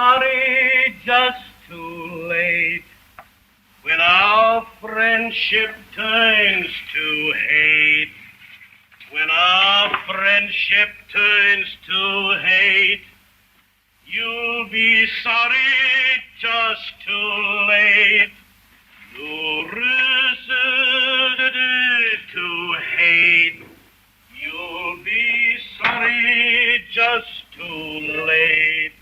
sorry just too late when our friendship turns to hate. When our friendship turns to hate, you'll be sorry just too late. To hate, you'll be sorry just too late.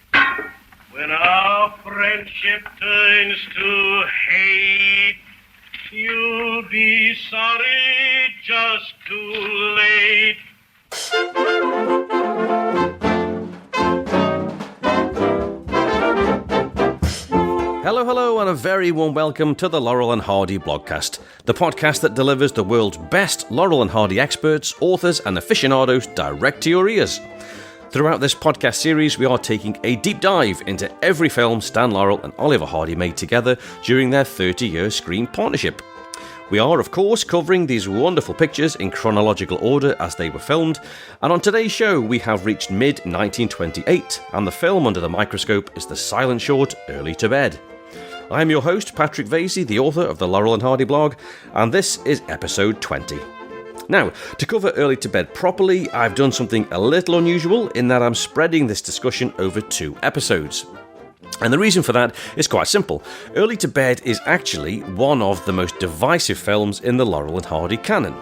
When our friendship turns to hate, you'll be sorry just too late. Hello, and a very warm welcome to the Laurel and Hardy blogcast, the podcast that delivers the world's best Laurel and Hardy experts, authors, and aficionados direct to your ears. Throughout this podcast series, we are taking a deep dive into every film Stan Laurel and Oliver Hardy made together during their 30-year screen partnership. We are, of course, covering these wonderful pictures in chronological order as they were filmed, and on today's show we have reached mid-1928, and the film under the microscope is the silent short Early to Bed. I am your host, Patrick Vasey, the author of the Laurel and Hardy blog, and this is episode 20. Now, to cover Early to Bed properly, I've done something a little unusual in that I'm spreading this discussion over 2 episodes. And the reason for that is quite simple. Early to Bed is actually one of the most divisive films in the Laurel and Hardy canon.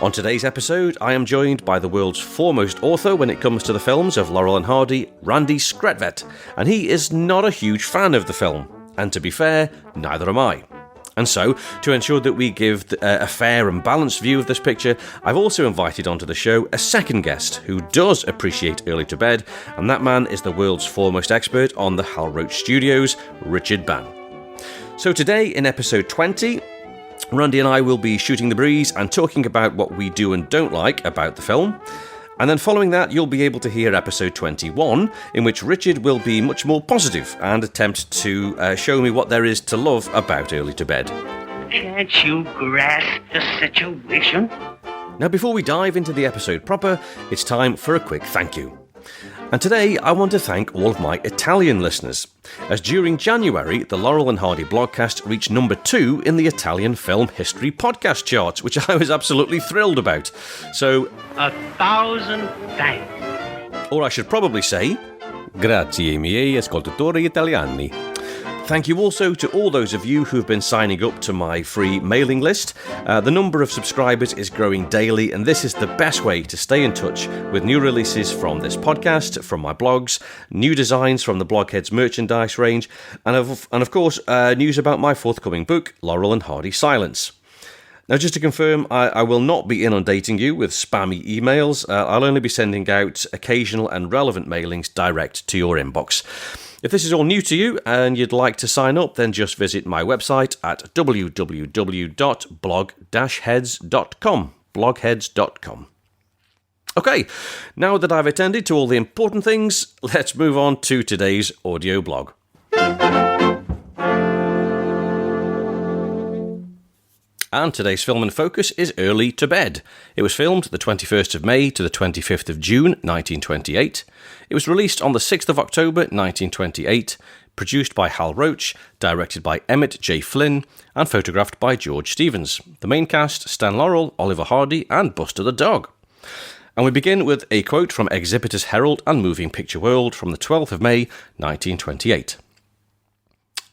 On today's episode, I am joined by the world's foremost author when it comes to the films of Laurel and Hardy, Randy Skretvedt, and he is not a huge fan of the film. And to be fair, neither am I. And so, to ensure that we give a fair and balanced view of this picture, I've also invited onto the show a second guest who does appreciate Early to Bed, and that man is the world's foremost expert on the Hal Roach Studios, Richard Bann. So today, in episode 20, Randy and I will be shooting the breeze and talking about what we do and don't like about the film. And then following that, you'll be able to hear episode 21, in which Richard will be much more positive and attempt to show me what there is to love about Early to Bed. Can't you grasp the situation? Now, before we dive into the episode proper, it's time for a quick thank you. And today, I want to thank all of my Italian listeners, as during January, the Laurel and Hardy blogcast reached number 2 in the Italian film history podcast charts, which I was absolutely thrilled about. So, 1,000 thanks. Or I should probably say, grazie miei ascoltatori italiani. Thank you also to all those of you who have been signing up to my free mailing list. The number of subscribers is growing daily, and this is the best way to stay in touch with new releases from this podcast, from my blogs, new designs from the Blogheads merchandise range, and of course, news about my forthcoming book, Laurel and Hardy Silence. Now, just to confirm, I will not be inundating you with spammy emails. I'll only be sending out occasional and relevant mailings direct to your inbox. If this is all new to you and you'd like to sign up, then just visit my website at www.blog-heads.com. blogheads.com. Okay, now that I've attended to all the important things, let's move on to today's audio blog. And today's film in focus is Early to Bed. It was filmed the 21st of May to the 25th of June 1928. It was released on the 6th of October 1928, produced by Hal Roach, directed by Emmett J. Flynn, and photographed by George Stevens. The main cast, Stan Laurel, Oliver Hardy, and Buster the Dog. And we begin with a quote from Exhibitors Herald and Moving Picture World from the 12th of May 1928.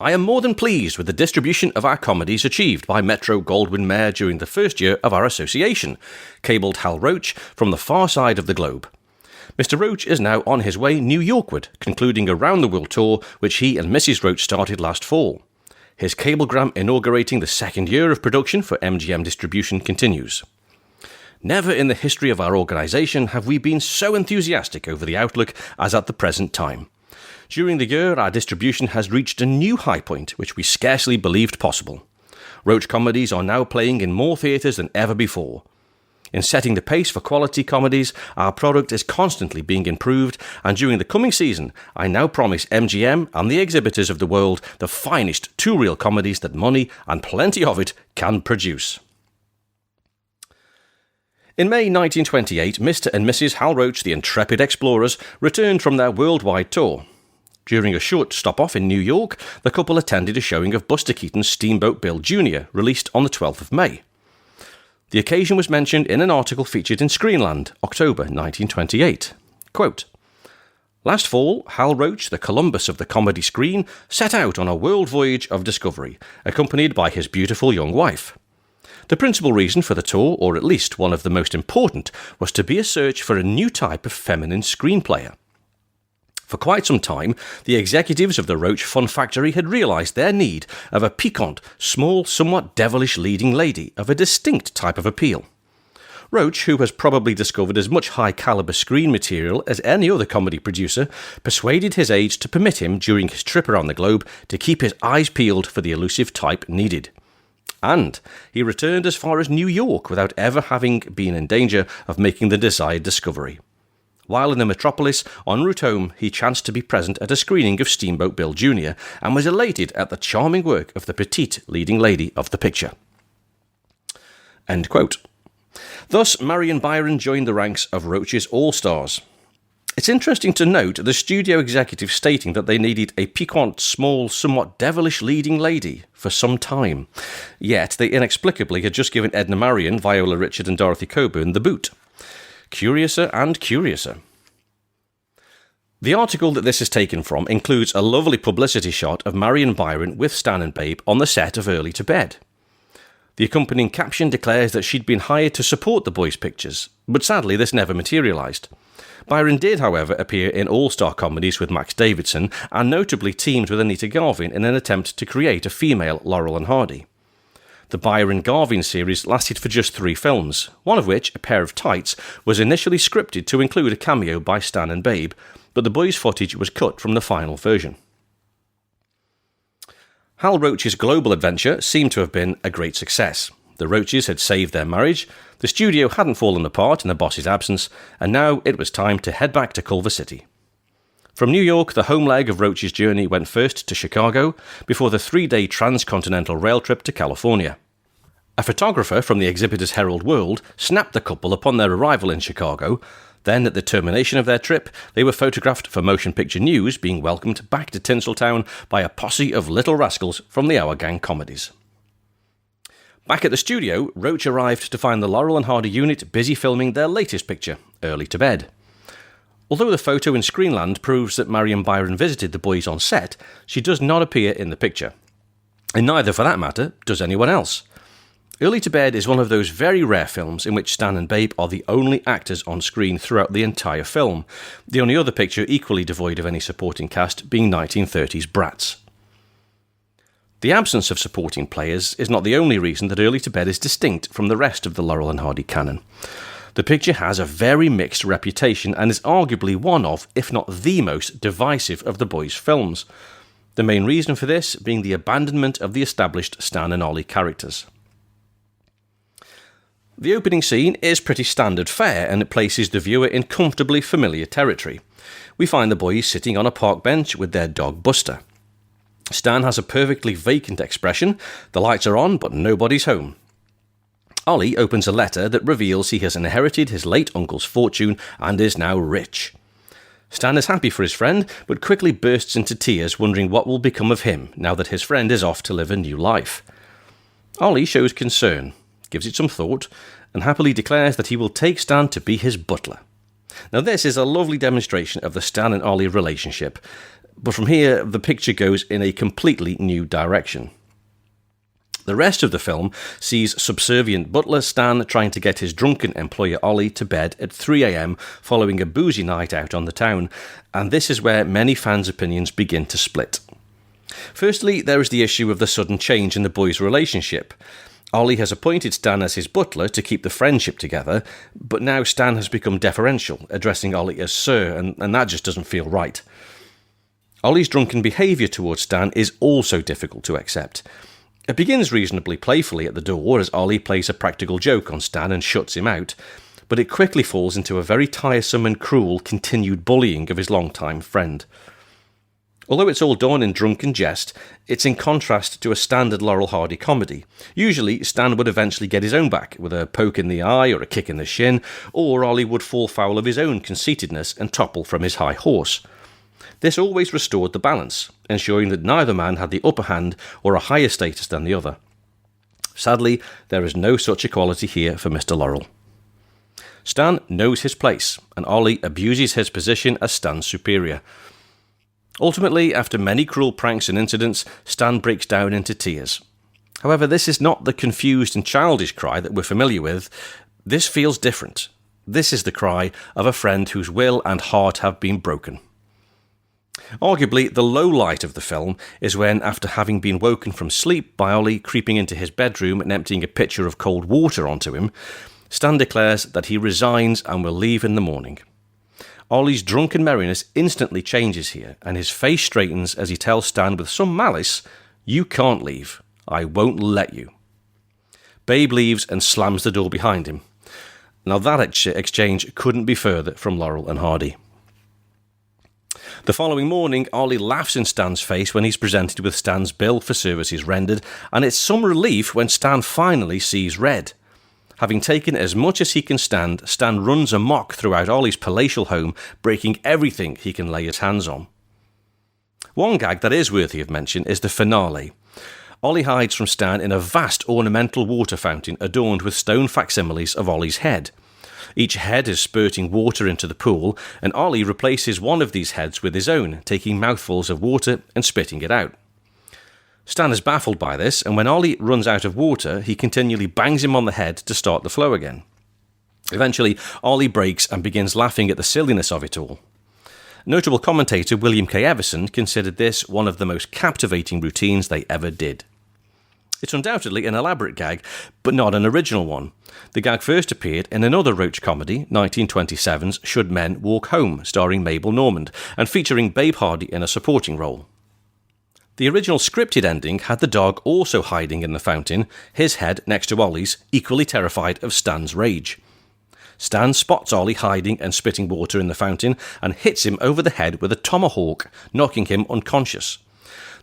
I am more than pleased with the distribution of our comedies achieved by Metro-Goldwyn-Mayer during the first year of our association, cabled Hal Roach from the far side of the globe. Mr. Roach is now on his way New Yorkward, concluding a round-the-world tour which he and Mrs. Roach started last fall. His cablegram inaugurating the second year of production for MGM distribution continues. Never in the history of our organisation have we been so enthusiastic over the outlook as at the present time. During the year, our distribution has reached a new high point, which we scarcely believed possible. Roach comedies are now playing in more theatres than ever before. In setting the pace for quality comedies, our product is constantly being improved, and during the coming season, I now promise MGM and the exhibitors of the world the finest two-reel comedies that money, and plenty of it, can produce. In May 1928, Mr. and Mrs. Hal Roach, the intrepid explorers, returned from their worldwide tour. During a short stop-off in New York, the couple attended a showing of Buster Keaton's Steamboat Bill Jr., released on the 12th of May. The occasion was mentioned in an article featured in Screenland, October 1928. Quote, "Last fall, Hal Roach, the Columbus of the comedy screen, set out on a world voyage of discovery, accompanied by his beautiful young wife. The principal reason for the tour, or at least one of the most important, was to be a search for a new type of feminine screenplayer. For quite some time, the executives of the Roach Fun Factory had realised their need of a piquant, small, somewhat devilish leading lady of a distinct type of appeal. Roach, who has probably discovered as much high-caliber screen material as any other comedy producer, persuaded his aides to permit him, during his trip around the globe, to keep his eyes peeled for the elusive type needed. And he returned as far as New York without ever having been in danger of making the desired discovery. While in the metropolis, en route home, he chanced to be present at a screening of Steamboat Bill Jr. and was elated at the charming work of the petite leading lady of the picture." End quote. Thus, Marion Byron joined the ranks of Roach's All-Stars. It's interesting to note the studio executive stating that they needed a piquant, small, somewhat devilish leading lady for some time. Yet, they inexplicably had just given Edna Marion, Viola Richard and Dorothy Coburn the boot. Curiouser and curiouser. The article that this is taken from includes a lovely publicity shot of Marion Byron with Stan and Babe on the set of Early to Bed. The accompanying caption declares that she'd been hired to support the boys' pictures, but sadly this never materialised. Byron did, however, appear in all-star comedies with Max Davidson, and notably teamed with Anita Garvin in an attempt to create a female Laurel and Hardy. The Byron-Garvin series lasted for just 3 films, one of which, A Pair of Tights, was initially scripted to include a cameo by Stan and Babe, but the boys' footage was cut from the final version. Hal Roach's global adventure seemed to have been a great success. The Roaches had saved their marriage, the studio hadn't fallen apart in the boss's absence, and now it was time to head back to Culver City. From New York, the home leg of Roach's journey went first to Chicago, before the 3-day transcontinental rail trip to California. A photographer from the Exhibitors Herald World snapped the couple upon their arrival in Chicago. Then, at the termination of their trip, they were photographed for Motion Picture News, being welcomed back to Tinseltown by a posse of little rascals from the Our Gang comedies. Back at the studio, Roach arrived to find the Laurel and Hardy unit busy filming their latest picture, Early to Bed. Although the photo in Screenland proves that Marion Byron visited the boys on set, she does not appear in the picture. And neither, for that matter, does anyone else. Early to Bed is one of those very rare films in which Stan and Babe are the only actors on screen throughout the entire film, the only other picture equally devoid of any supporting cast being 1930s Bratz. The absence of supporting players is not the only reason that Early to Bed is distinct from the rest of the Laurel and Hardy canon. The picture has a very mixed reputation and is arguably one of, if not the most, divisive of the boys' films. The main reason for this being the abandonment of the established Stan and Ollie characters. The opening scene is pretty standard fare, and it places the viewer in comfortably familiar territory. We find the boys sitting on a park bench with their dog Buster. Stan has a perfectly vacant expression, the lights are on but nobody's home. Ollie opens a letter that reveals he has inherited his late uncle's fortune and is now rich. Stan is happy for his friend, but quickly bursts into tears wondering what will become of him now that his friend is off to live a new life. Ollie shows concern, gives it some thought, and happily declares that he will take Stan to be his butler. Now this is a lovely demonstration of the Stan and Ollie relationship, but from here the picture goes in a completely new direction. The rest of the film sees subservient butler Stan trying to get his drunken employer Ollie to bed at 3 a.m. following a boozy night out on the town, and this is where many fans' opinions begin to split. Firstly, there is the issue of the sudden change in the boys' relationship. Ollie has appointed Stan as his butler to keep the friendship together, but now Stan has become deferential, addressing Ollie as Sir, and that just doesn't feel right. Ollie's drunken behaviour towards Stan is also difficult to accept. It begins reasonably playfully at the door as Ollie plays a practical joke on Stan and shuts him out, but it quickly falls into a very tiresome and cruel continued bullying of his longtime friend. Although it's all done in drunken jest, it's in contrast to a standard Laurel Hardy comedy. Usually, Stan would eventually get his own back, with a poke in the eye or a kick in the shin, or Ollie would fall foul of his own conceitedness and topple from his high horse. This always restored the balance, ensuring that neither man had the upper hand or a higher status than the other. Sadly, there is no such equality here for Mr. Laurel. Stan knows his place, and Ollie abuses his position as Stan's superior. Ultimately, after many cruel pranks and incidents, Stan breaks down into tears. However, this is not the confused and childish cry that we're familiar with. This feels different. This is the cry of a friend whose will and heart have been broken. Arguably, the low light of the film is when, after having been woken from sleep by Ollie creeping into his bedroom and emptying a pitcher of cold water onto him, Stan declares that he resigns and will leave in the morning. Ollie's drunken merriness instantly changes here, and his face straightens as he tells Stan with some malice, "You can't leave. I won't let you." Babe leaves and slams the door behind him. Now that exchange couldn't be further from Laurel and Hardy. The following morning, Ollie laughs in Stan's face when he's presented with Stan's bill for services rendered, and it's some relief when Stan finally sees red. Having taken as much as he can stand, Stan runs amok throughout Ollie's palatial home, breaking everything he can lay his hands on. One gag that is worthy of mention is the finale. Ollie hides from Stan in a vast ornamental water fountain adorned with stone facsimiles of Ollie's head. Each head is spurting water into the pool, and Ollie replaces one of these heads with his own, taking mouthfuls of water and spitting it out. Stan is baffled by this, and when Ollie runs out of water, he continually bangs him on the head to start the flow again. Eventually, Ollie breaks and begins laughing at the silliness of it all. Notable commentator William K. Everson considered this one of the most captivating routines they ever did. It's undoubtedly an elaborate gag, but not an original one. The gag first appeared in another Roach comedy, 1927's Should Men Walk Home, starring Mabel Normand, and featuring Babe Hardy in a supporting role. The original scripted ending had the dog also hiding in the fountain, his head next to Ollie's, equally terrified of Stan's rage. Stan spots Ollie hiding and spitting water in the fountain and hits him over the head with a tomahawk, knocking him unconscious.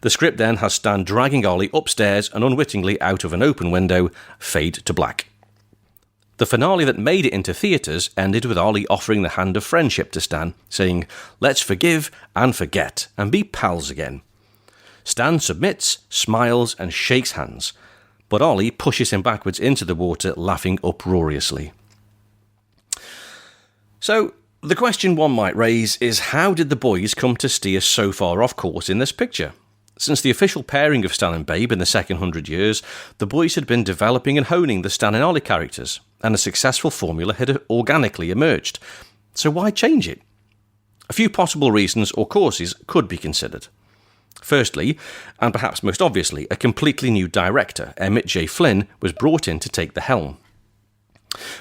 The script then has Stan dragging Ollie upstairs and unwittingly out of an open window, fade to black. The finale that made it into theatres ended with Ollie offering the hand of friendship to Stan, saying, "Let's forgive and forget and be pals again." Stan submits, smiles and shakes hands, but Ollie pushes him backwards into the water, laughing uproariously. So, the question one might raise is, how did the boys come to steer so far off course in this picture? Since the official pairing of Stan and Babe in the second 100 years, the boys had been developing and honing the Stan and Ollie characters, and a successful formula had organically emerged. So why change it? A few possible reasons or causes could be considered. Firstly, and perhaps most obviously, a completely new director, Emmett J. Flynn, was brought in to take the helm.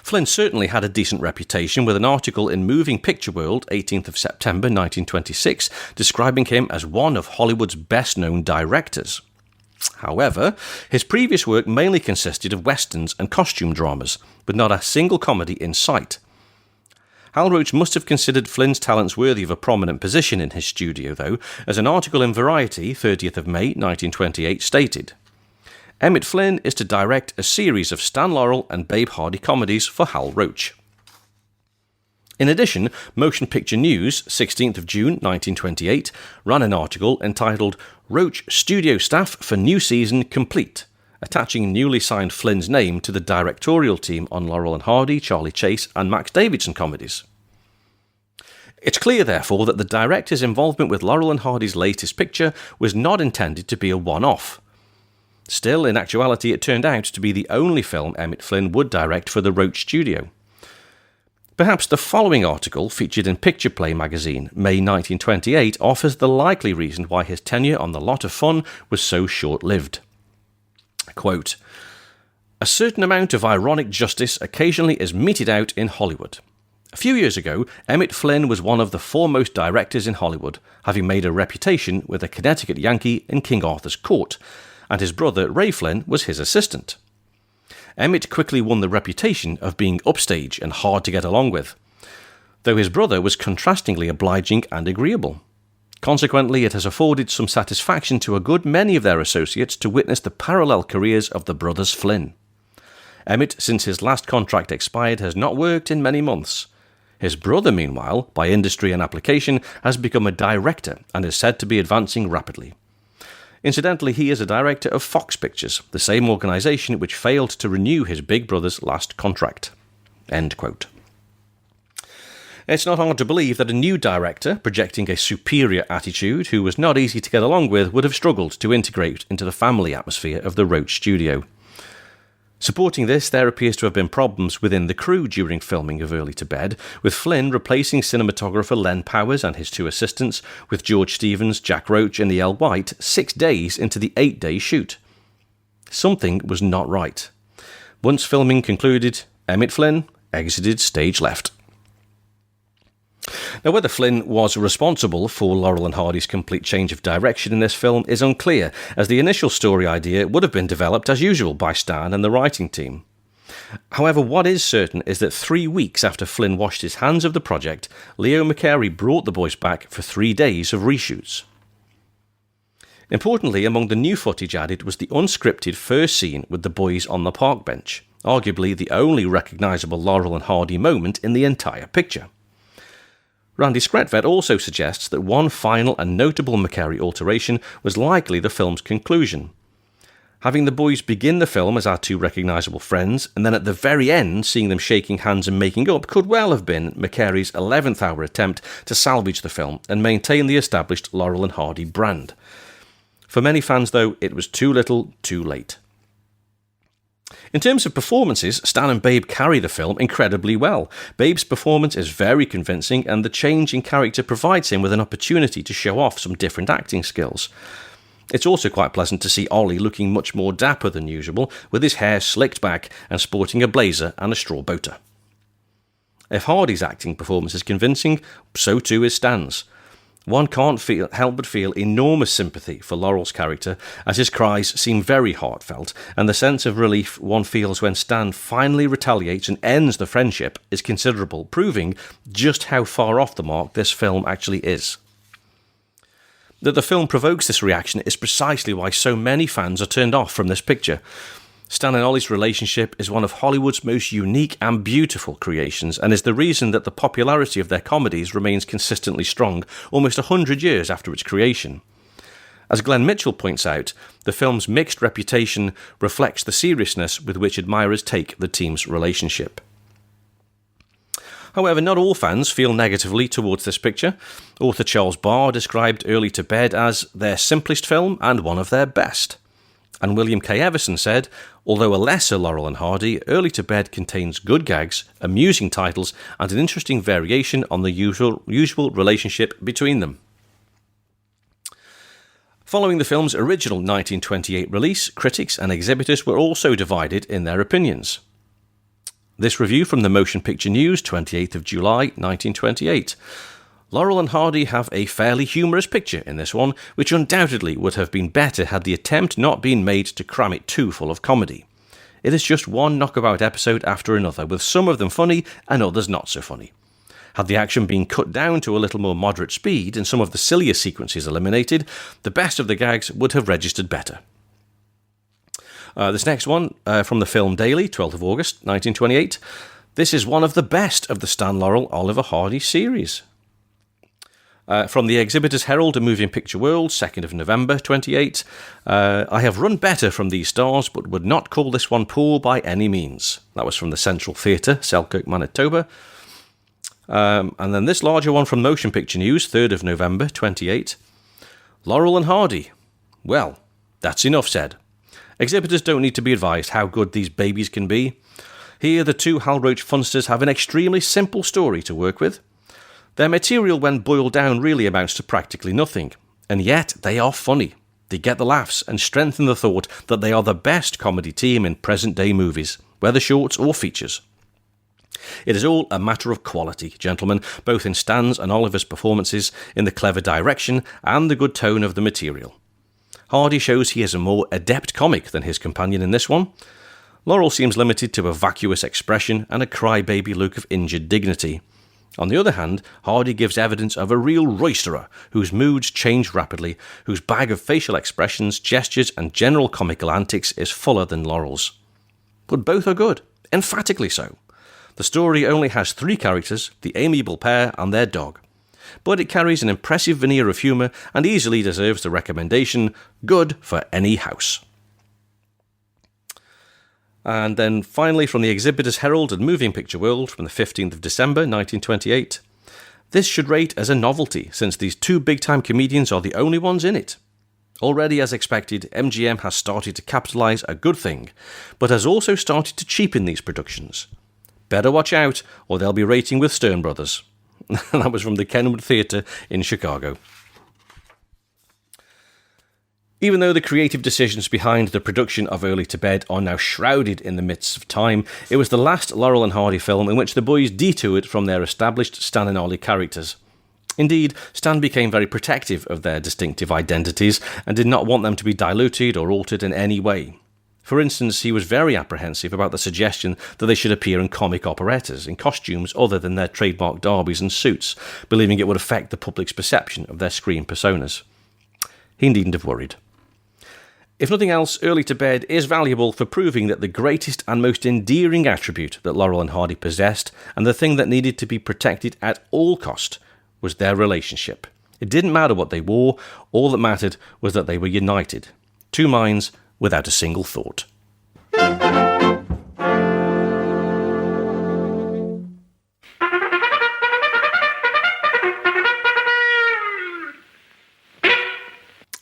Flynn certainly had a decent reputation, with an article in Moving Picture World, 18th of September 1926, describing him as one of Hollywood's best-known directors. However, his previous work mainly consisted of westerns and costume dramas, with not a single comedy in sight. Hal Roach must have considered Flynn's talents worthy of a prominent position in his studio, though, as an article in Variety, 30th of May 1928, stated, "Emmett Flynn is to direct a series of Stan Laurel and Babe Hardy comedies for Hal Roach." In addition, Motion Picture News, 16th of June 1928, ran an article entitled "Roach Studio Staff for New Season Complete," attaching newly signed Flynn's name to the directorial team on Laurel and Hardy, Charlie Chase and Max Davidson comedies. It's clear, therefore, that the director's involvement with Laurel and Hardy's latest picture was not intended to be a one-off. Still, in actuality, it turned out to be the only film Emmett Flynn would direct for the Roach Studio. Perhaps the following article, featured in Picture Play magazine, May 1928, offers the likely reason why his tenure on The Lot of Fun was so short-lived. Quote, "A certain amount of ironic justice occasionally is meted out in Hollywood. A few years ago, Emmett Flynn was one of the foremost directors in Hollywood, having made a reputation with a Connecticut Yankee in King Arthur's court, and his brother Ray Flynn was his assistant. Emmett quickly won the reputation of being upstage and hard to get along with, though his brother was contrastingly obliging and agreeable. Consequently, it has afforded some satisfaction to a good many of their associates to witness the parallel careers of the brothers Flynn. Emmett, since his last contract expired, has not worked in many months. His brother, meanwhile, by industry and application, has become a director and is said to be advancing rapidly. Incidentally, he is a director of Fox Pictures, the same organisation which failed to renew his big brother's last contract." End quote. It's not hard to believe that a new director, projecting a superior attitude, who was not easy to get along with, would have struggled to integrate into the family atmosphere of the Roach Studio. Supporting this, there appears to have been problems within the crew during filming of Early to Bed, with Flynn replacing cinematographer Len Powers and his 2 assistants with George Stevens, Jack Roach and E.L. White 6 days into the 8-day shoot. Something was not right. Once filming concluded, Emmett Flynn exited stage left. Now, whether Flynn was responsible for Laurel and Hardy's complete change of direction in this film is unclear, as the initial story idea would have been developed as usual by Stan and the writing team. However, what is certain is that 3 weeks after Flynn washed his hands of the project, Leo McCarey brought the boys back for 3 days of reshoots. Importantly, among the new footage added was the unscripted first scene with the boys on the park bench, arguably the only recognisable Laurel and Hardy moment in the entire picture. Randy Skretvedt also suggests that one final and notable McCarey alteration was likely the film's conclusion. Having the boys begin the film as our 2 recognisable friends, and then at the very end seeing them shaking hands and making up, could well have been McCarey's 11th hour attempt to salvage the film and maintain the established Laurel and Hardy brand. For many fans, though, it was too little, too late. In terms of performances, Stan and Babe carry the film incredibly well. Babe's performance is very convincing, and the change in character provides him with an opportunity to show off some different acting skills. It's also quite pleasant to see Ollie looking much more dapper than usual, with his hair slicked back and sporting a blazer and a straw boater. If Hardy's acting performance is convincing, so too is Stan's. One can't help but feel enormous sympathy for Laurel's character, as his cries seem very heartfelt, and the sense of relief one feels when Stan finally retaliates and ends the friendship is considerable, proving just how far off the mark this film actually is. That the film provokes this reaction is precisely why so many fans are turned off from this picture. Stan and Ollie's relationship is one of Hollywood's most unique and beautiful creations, and is the reason that the popularity of their comedies remains consistently strong almost 100 years after its creation. As Glenn Mitchell points out, the film's mixed reputation reflects the seriousness with which admirers take the team's relationship. However, not all fans feel negatively towards this picture. Author Charles Barr described Early to Bed as their simplest film and one of their best. And William K. Everson said, although a lesser Laurel and Hardy, Early to Bed contains good gags, amusing titles, and an interesting variation on the usual relationship between them. Following the film's original 1928 release, critics and exhibitors were also divided in their opinions. This review from the Motion Picture News, 28th of July, 1928. Laurel and Hardy have a fairly humorous picture in this one, which undoubtedly would have been better had the attempt not been made to cram it too full of comedy. It is just one knockabout episode after another, with some of them funny and others not so funny. Had the action been cut down to a little more moderate speed and some of the sillier sequences eliminated, the best of the gags would have registered better. This next one, from the Film Daily, 12th of August, 1928. This is one of the best of the Stan Laurel Oliver Hardy series. From the Exhibitors Herald, A Moving Picture World, 2nd of November, 28. I have run better from these stars, but would not call this one poor by any means. That was from the Central Theatre, Selkirk, Manitoba. And then this larger one from Motion Picture News, 3rd of November, 28. Laurel and Hardy. Well, that's enough said. Exhibitors don't need to be advised how good these babies can be. Here, the 2 Hal Roach funsters have an extremely simple story to work with. Their material, when boiled down, really amounts to practically nothing, and yet they are funny. They get the laughs and strengthen the thought that they are the best comedy team in present-day movies, whether shorts or features. It is all a matter of quality, gentlemen, both in Stan's and Oliver's performances, in the clever direction and the good tone of the material. Hardy shows he is a more adept comic than his companion in this one. Laurel seems limited to a vacuous expression and a crybaby look of injured dignity. On the other hand, Hardy gives evidence of a real roisterer, whose moods change rapidly, whose bag of facial expressions, gestures, and general comical antics is fuller than Laurel's. But both are good, emphatically so. The story only has 3 characters, the amiable pair and their dog. But it carries an impressive veneer of humour and easily deserves the recommendation, good for any house. And then finally from the Exhibitors Herald and Moving Picture World from the 15th of December 1928. This should rate as a novelty, since these 2 big-time comedians are the only ones in it. Already as expected, MGM has started to capitalise a good thing, but has also started to cheapen these productions. Better watch out, or they'll be rating with Stern Brothers. That was from the Kenwood Theatre in Chicago. Even though the creative decisions behind the production of Early to Bed are now shrouded in the mists of time, it was the last Laurel and Hardy film in which the boys detoured from their established Stan and Ollie characters. Indeed, Stan became very protective of their distinctive identities and did not want them to be diluted or altered in any way. For instance, he was very apprehensive about the suggestion that they should appear in comic operettas, in costumes other than their trademark derbies and suits, believing it would affect the public's perception of their screen personas. He needn't have worried. If nothing else, Early to Bed is valuable for proving that the greatest and most endearing attribute that Laurel and Hardy possessed, and the thing that needed to be protected at all cost, was their relationship. It didn't matter what they wore, all that mattered was that they were united. 2 minds without a single thought.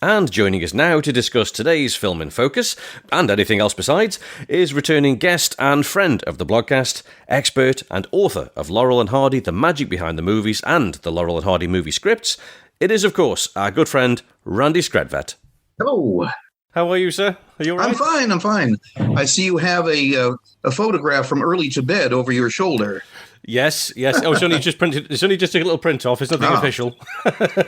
And joining us now to discuss today's film in focus, and anything else besides, is returning guest and friend of the blogcast, expert and author of Laurel and Hardy, The Magic Behind the Movies, and the Laurel and Hardy movie scripts. It is, of course, our good friend, Randy Skretvedt. Hello. How are you, sir? Are you all right? I'm fine. I see you have a photograph from Early to Bed over your shoulder. Yes. Oh, it's only just printed. It's only just a little print off. It's nothing official.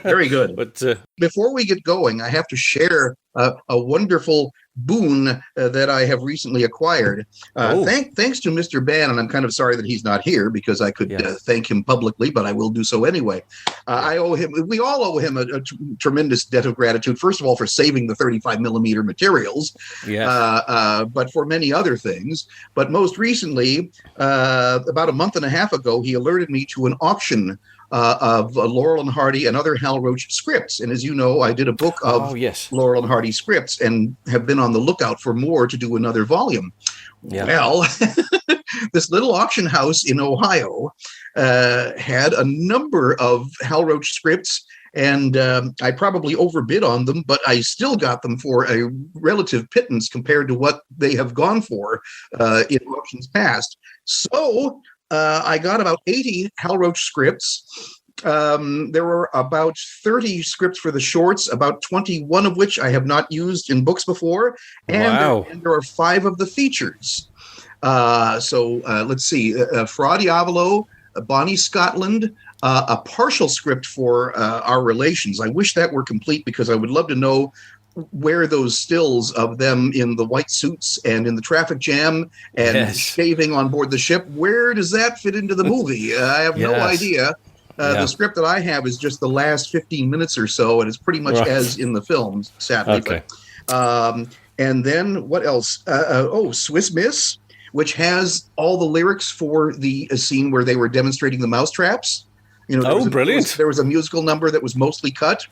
Very good. But before we get going, I have to share a wonderful boon that I have recently acquired. Thanks to Mr. Bann, and I'm kind of sorry that he's not here because I could thank him publicly, but I will do so anyway. I owe him. We all owe him a tremendous debt of gratitude. First of all, for saving the 35 millimeter materials, but for many other things. But most recently, about a month and a half ago, he alerted me to an auction of Laurel and Hardy and other Hal Roach scripts. And as you know, I did a book of Laurel and Hardy scripts and have been on the lookout for more to do another volume. Yeah. Well, this little auction house in Ohio had a number of Hal Roach scripts, and I probably overbid on them, but I still got them for a relative pittance compared to what they have gone for in auctions past. So I got about 80 Hal Roach scripts. There were about 30 scripts for the shorts, about 21 of which I have not used in books before. And there are 5 of the features. So let's see. Fra Diavolo, Bonnie Scotland, a partial script for Our Relations. I wish that were complete because I would love to know where those stills of them in the white suits and in the traffic jam and shaving on board the ship, where does that fit into the movie? I have no idea. The script that I have is just the last 15 minutes or so, and it's pretty much as in the film, sadly. Okay. But, and then what else? Swiss Miss, which has all the lyrics for the scene where they were demonstrating the mousetraps. You know, brilliant. There was a musical number that was mostly cut.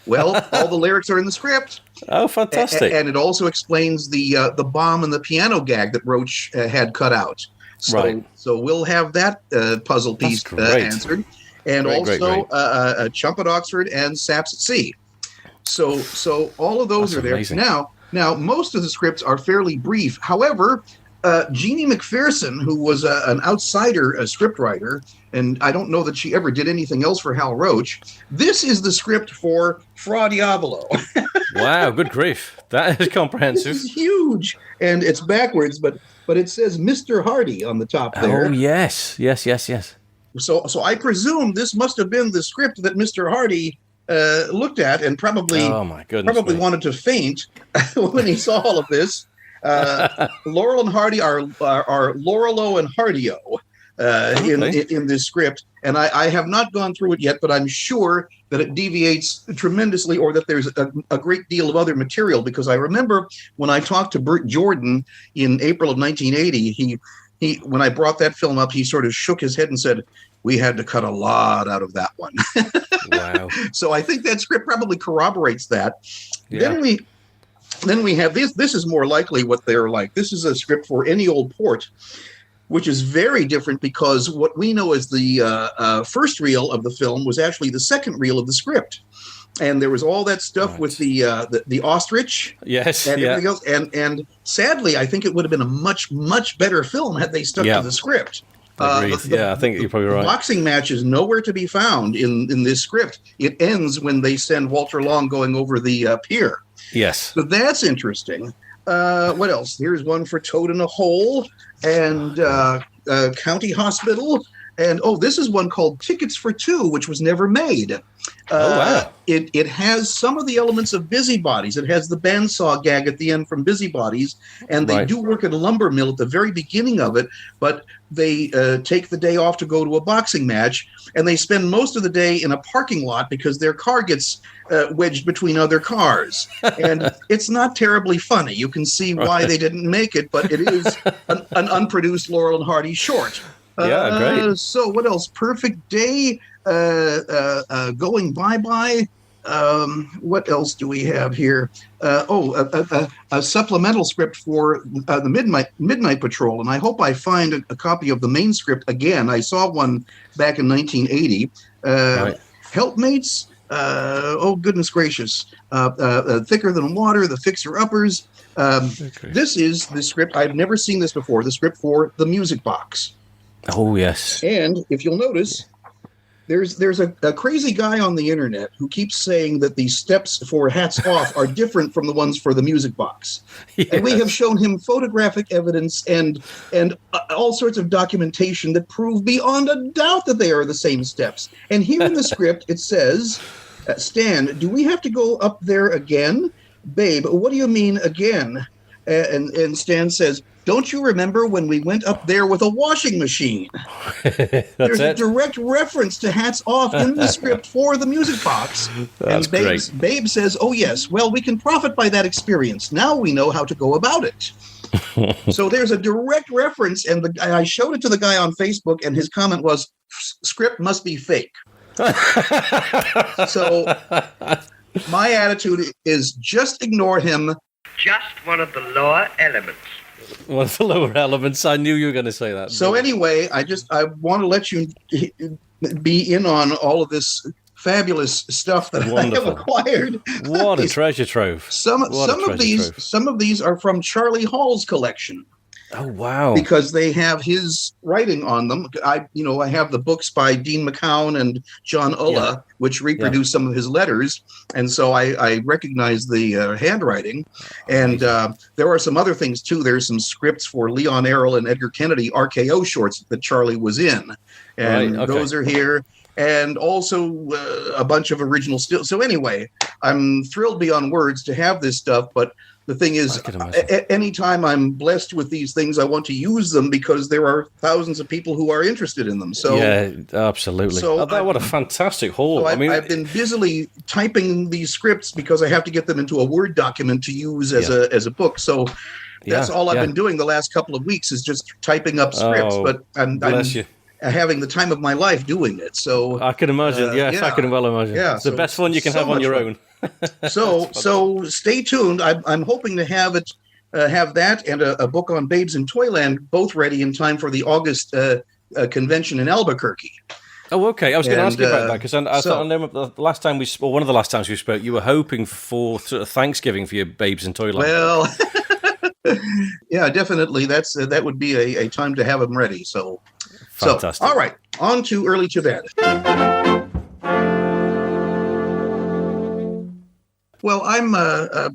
Well, all the lyrics are in the script. Oh, fantastic. And it also explains the bomb and the piano gag that Roach had cut out. So we'll have that puzzle piece answered. And great. Chump at Oxford and Saps at Sea. So all of those are there. Amazing. Now, most of the scripts are fairly brief. However, Jeannie McPherson, who was an outsider scriptwriter, and I don't know that she ever did anything else for Hal Roach, this is the script for Fra Diavolo. Wow, good grief. That is comprehensive. This is huge. And it's backwards, but it says Mr. Hardy on the top there. Oh, yes. So I presume this must have been the script that Mr. Hardy looked at and probably wanted to faint when he saw all of this. Laurel and Hardy are Laurelo and Hardio in this script, and I have not gone through it yet, but I'm sure that it deviates tremendously, or that there's a great deal of other material, because I remember when I talked to Burt Jordan in April of 1980, when I brought that film up, he sort of shook his head and said, "We had to cut a lot out of that one." Wow. So I think that script probably corroborates that. Yeah. Then we have this. This is more likely what they're like. This is a script for Any Old Port, which is very different because what we know as the first reel of the film was actually the second reel of the script. And there was all that stuff with the ostrich, yes, and everything else. And sadly, I think it would have been a much better film had they stuck to the script. I think you're probably right. The boxing match is nowhere to be found in this script. It ends when they send Walter Long going over the pier. Yes. So that's interesting. What else? Here's one for Toad in a Hole and County Hospital. And, this is one called Tickets for Two, which was never made. Wow. It has some of the elements of Busybodies. It has the bandsaw gag at the end from Busybodies, and they do work at a lumber mill at the very beginning of it, but they take the day off to go to a boxing match, and they spend most of the day in a parking lot because their car gets wedged between other cars. And it's not terribly funny. You can see why they didn't make it, but it is an unproduced Laurel and Hardy short. Great. So what else? Perfect Day, Going Bye-Bye. What else do we have here? A supplemental script for the Midnight Patrol, and I hope I find a copy of the main script again. I saw one back in 1980. Helpmates. Goodness gracious. Thicker Than Water, The Fixer-Uppers. This is the script. I've never seen this before. The script for The Music Box. Oh, yes. And if you'll notice, there's a crazy guy on the internet who keeps saying that the steps for Hats Off are different from the ones for The Music Box. Yes. And we have shown him photographic evidence and all sorts of documentation that prove beyond a doubt that they are the same steps. And here in the script, it says, Stan, do we have to go up there again? Babe, what do you mean again? And Stan says, don't you remember when we went up there with a washing machine? There's a direct reference to Hats Off in the script for The Music Box. That's great. Babe says, oh, yes, well, we can profit by that experience. Now we know how to go about it. So there's a direct reference, and I showed it to the guy on Facebook, and his comment was, script must be fake. So my attitude is just ignore him. Just one of the lower elements. One of the lower elements. I knew you were going to say that. So anyway, I want to let you be in on all of this fabulous stuff that I have acquired. What a treasure trove! Some of these are from Charlie Hall's collection. Oh wow! Because they have his writing on them. I have the books by Dean McCown and John Ulla, which reproduce some of his letters, and so I recognize the handwriting. And there are some other things too. There's some scripts for Leon Errol and Edgar Kennedy RKO shorts that Charlie was in, and those are here. And also a bunch of original stills. So anyway, I'm thrilled beyond words to have this stuff, but the thing is, anytime I'm blessed with these things, I want to use them because there are thousands of people who are interested in them. So yeah, absolutely. So what a fantastic haul. So I've been busily typing these scripts because I have to get them into a Word document to use as a book. So that's all I've been doing the last couple of weeks is just typing up scripts. But I'm having the time of my life doing it. So I can imagine. I can well imagine. Yeah, it's the best fun you can have on your own. So stay tuned. I'm hoping to have that and a book on Babes in Toyland both ready in time for the August convention in Albuquerque. Oh, okay. I was going to ask you about that because I thought the last time one of the last times we spoke, you were hoping for sort of Thanksgiving for your Babes in Toyland. Well, yeah, definitely. That would be a time to have them ready. So, fantastic. All right, on to Early to Bed. Well, I'm,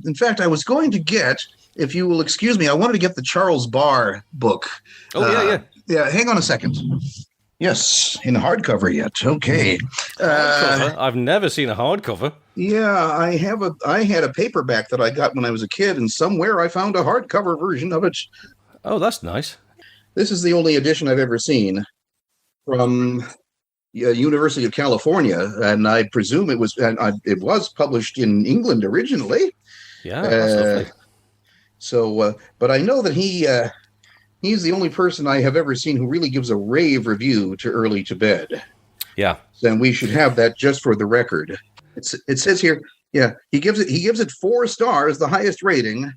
in fact, I was going to get, if you will excuse me, I wanted to get the Charles Barr book. Oh, Yeah, hang on a second. Yes, in hardcover yet. Okay. Hardcover? I've never seen a hardcover. Yeah, I had a paperback that I got when I was a kid, and somewhere I found a hardcover version of it. Oh, that's nice. This is the only edition I've ever seen from University of California, and I presume it was published in England originally. Yeah, that's lovely. So, but I know that he He's the only person I have ever seen who really gives a rave review to Early to Bed. Yeah. Then we should have that just for the record. It says here, yeah, he gives it 4 stars, the highest rating.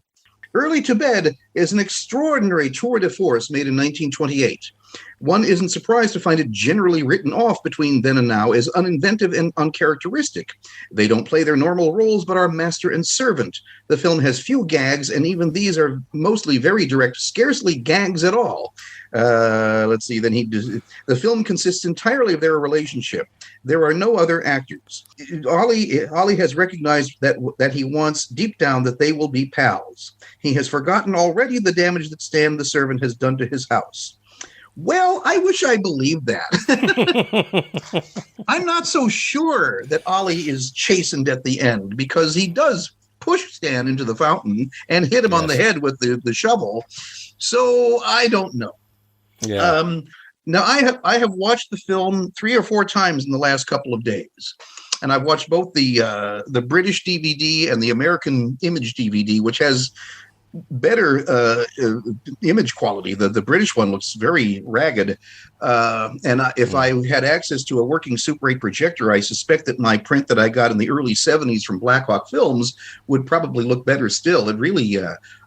Early to Bed is an extraordinary tour de force made in 1928. One isn't surprised to find it generally written off between then and now as uninventive and uncharacteristic. They don't play their normal roles, but are master and servant. The film has few gags, and even these are mostly very direct, scarcely gags at all. Let's see. The film consists entirely of their relationship. There are no other actors. Ollie has recognized that he wants deep down that they will be pals. He has forgotten already the damage that Stan the servant has done to his house. Well, I wish I believed that. I'm not so sure that Ollie is chastened at the end, because he does push Stan into the fountain and hit him on the head with the shovel. So I don't know. Yeah. Now I have watched the film 3 or 4 times in the last couple of days, and I've watched both the British DVD and the American Image DVD, which has better image quality. The British one looks very ragged, and if I had access to a working Super 8 projector, I suspect that my print that I got in the early 70s from Blackhawk Films would probably look better still. It really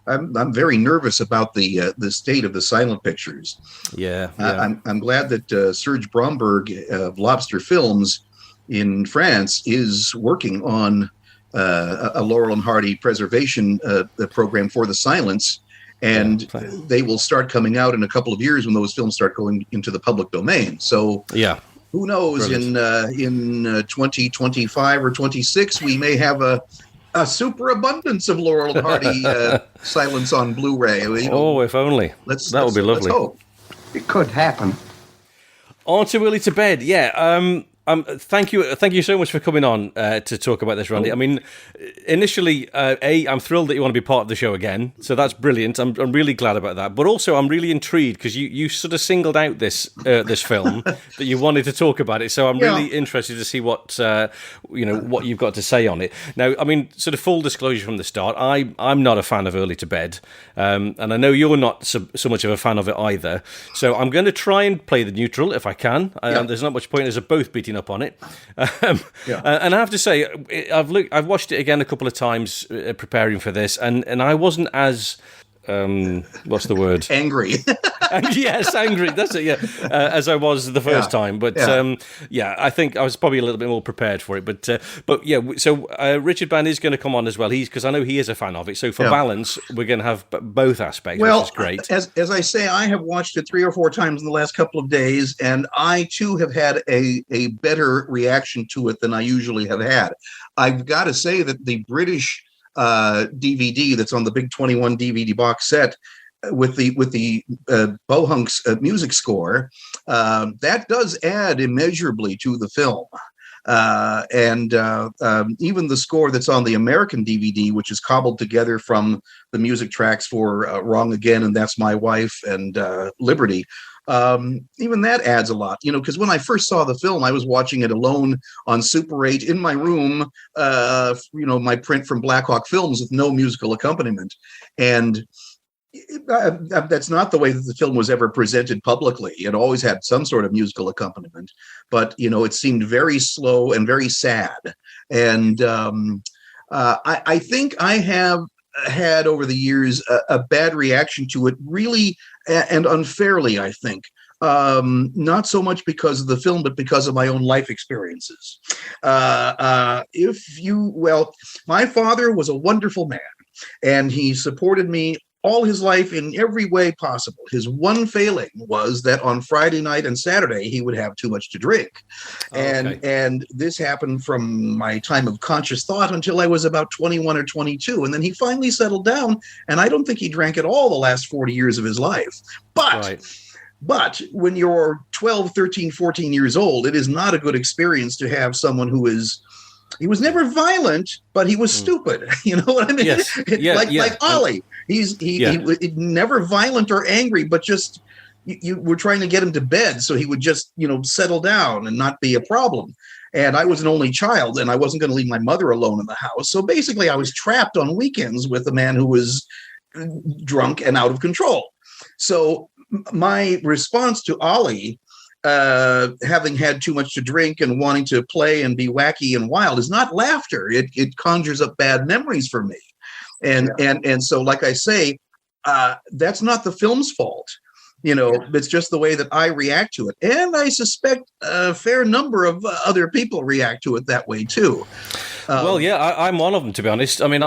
I'm very nervous about the state of the silent pictures. Yeah. I'm glad that Serge Bromberg of Lobster Films in France is working on a Laurel and Hardy preservation program for the silence, and they will start coming out in a couple of years when those films start going into the public domain. So who knows, in 2025 or 26 we may have a superabundance of Laurel and Hardy silence on Blu-ray. If only. That would be lovely. Let's hope. It could happen. On to Early to Bed. Yeah. Thank you so much for coming on to talk about this, Randy. I mean, initially, I'm thrilled that you want to be part of the show again, so that's brilliant. I'm really glad about that. But also, I'm really intrigued because you sort of singled out this film that you wanted to talk about it. So I'm really interested to see what what you've got to say on it. Now, I mean, sort of full disclosure from the start, I'm not a fan of Early to Bed, and I know you're not so much of a fan of it either. So I'm going to try and play the neutral if I can. There's not much point as of both beating up on it, and I have to say, I've watched it again a couple of times preparing for this, and I wasn't as what's the word? Angry. Yes, angry. That's it. Yeah, as I was the first time, but I think I was probably a little bit more prepared for it. But yeah. So Richard Bann is going to come on as well. Because I know he is a fan of it. So for balance, we're going to have both aspects, which is great. As I say, I have watched it 3 or 4 times in the last couple of days, and I too have had a better reaction to it than I usually have had. I've got to say that the British DVD that's on the big 21 DVD box set with the Bohunk's music score, that does add immeasurably to the film. And even the score that's on the American DVD, which is cobbled together from the music tracks for Wrong Again and That's My Wife and Liberty, even that adds a lot, because when I first saw the film, I was watching it alone on Super 8 in my room, my print from Blackhawk Films with no musical accompaniment. And that's not the way that the film was ever presented publicly. It always had some sort of musical accompaniment, but it seemed very slow and very sad. And I think I have had over the years a bad reaction to it, really, and unfairly, I think. Not so much because of the film, but because of my own life experiences. My father was a wonderful man, and he supported me all his life in every way possible. His one failing was that on Friday night and Saturday, he would have too much to drink. And this happened from my time of conscious thought until I was about 21 or 22. And then he finally settled down, and I don't think he drank at all the last 40 years of his life. But when you're 12, 13, 14 years old, it is not a good experience to have someone he was never violent, but he was stupid. You know what I mean? Yes. Like Ollie. He's never violent or angry, but just you were trying to get him to bed so he would just, settle down and not be a problem. And I was an only child, and I wasn't going to leave my mother alone in the house. So basically I was trapped on weekends with a man who was drunk and out of control. So my response to Ollie, having had too much to drink and wanting to play and be wacky and wild, is not laughter. It conjures up bad memories for me. And so, like I say, that's not the film's fault. It's just the way that I react to it. And I suspect a fair number of other people react to it that way too. I'm one of them, to be honest. I mean,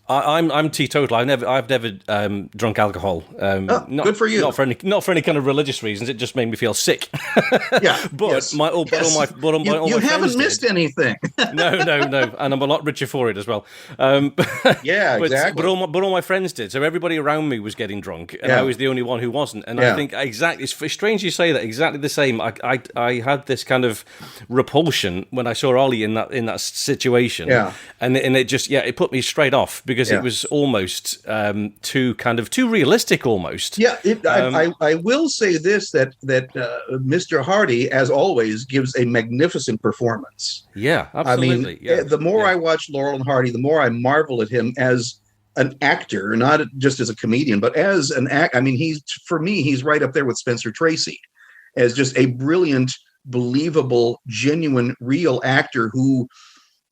I'm teetotal. I've never drunk alcohol. Good for you. Not for any kind of religious reasons. It just made me feel sick. Yeah, but all you my haven't missed anything. No, and I'm a lot richer for it as well. Yeah, exactly. But all my friends did. So everybody around me was getting drunk, and I was the only one who wasn't. And I think exactly. It's strange you say that. Exactly the same. I had this kind of repulsion when I saw Ollie in that situation. Yeah, and it just it put me straight off. Because it was almost too realistic, almost. Yeah, I will say this, that Mr. Hardy, as always, gives a magnificent performance. Yeah, absolutely. I mean, the more I watch Laurel and Hardy, the more I marvel at him as an actor, not just as a comedian, but as an act. I mean, he's right up there with Spencer Tracy as just a brilliant, believable, genuine, real actor who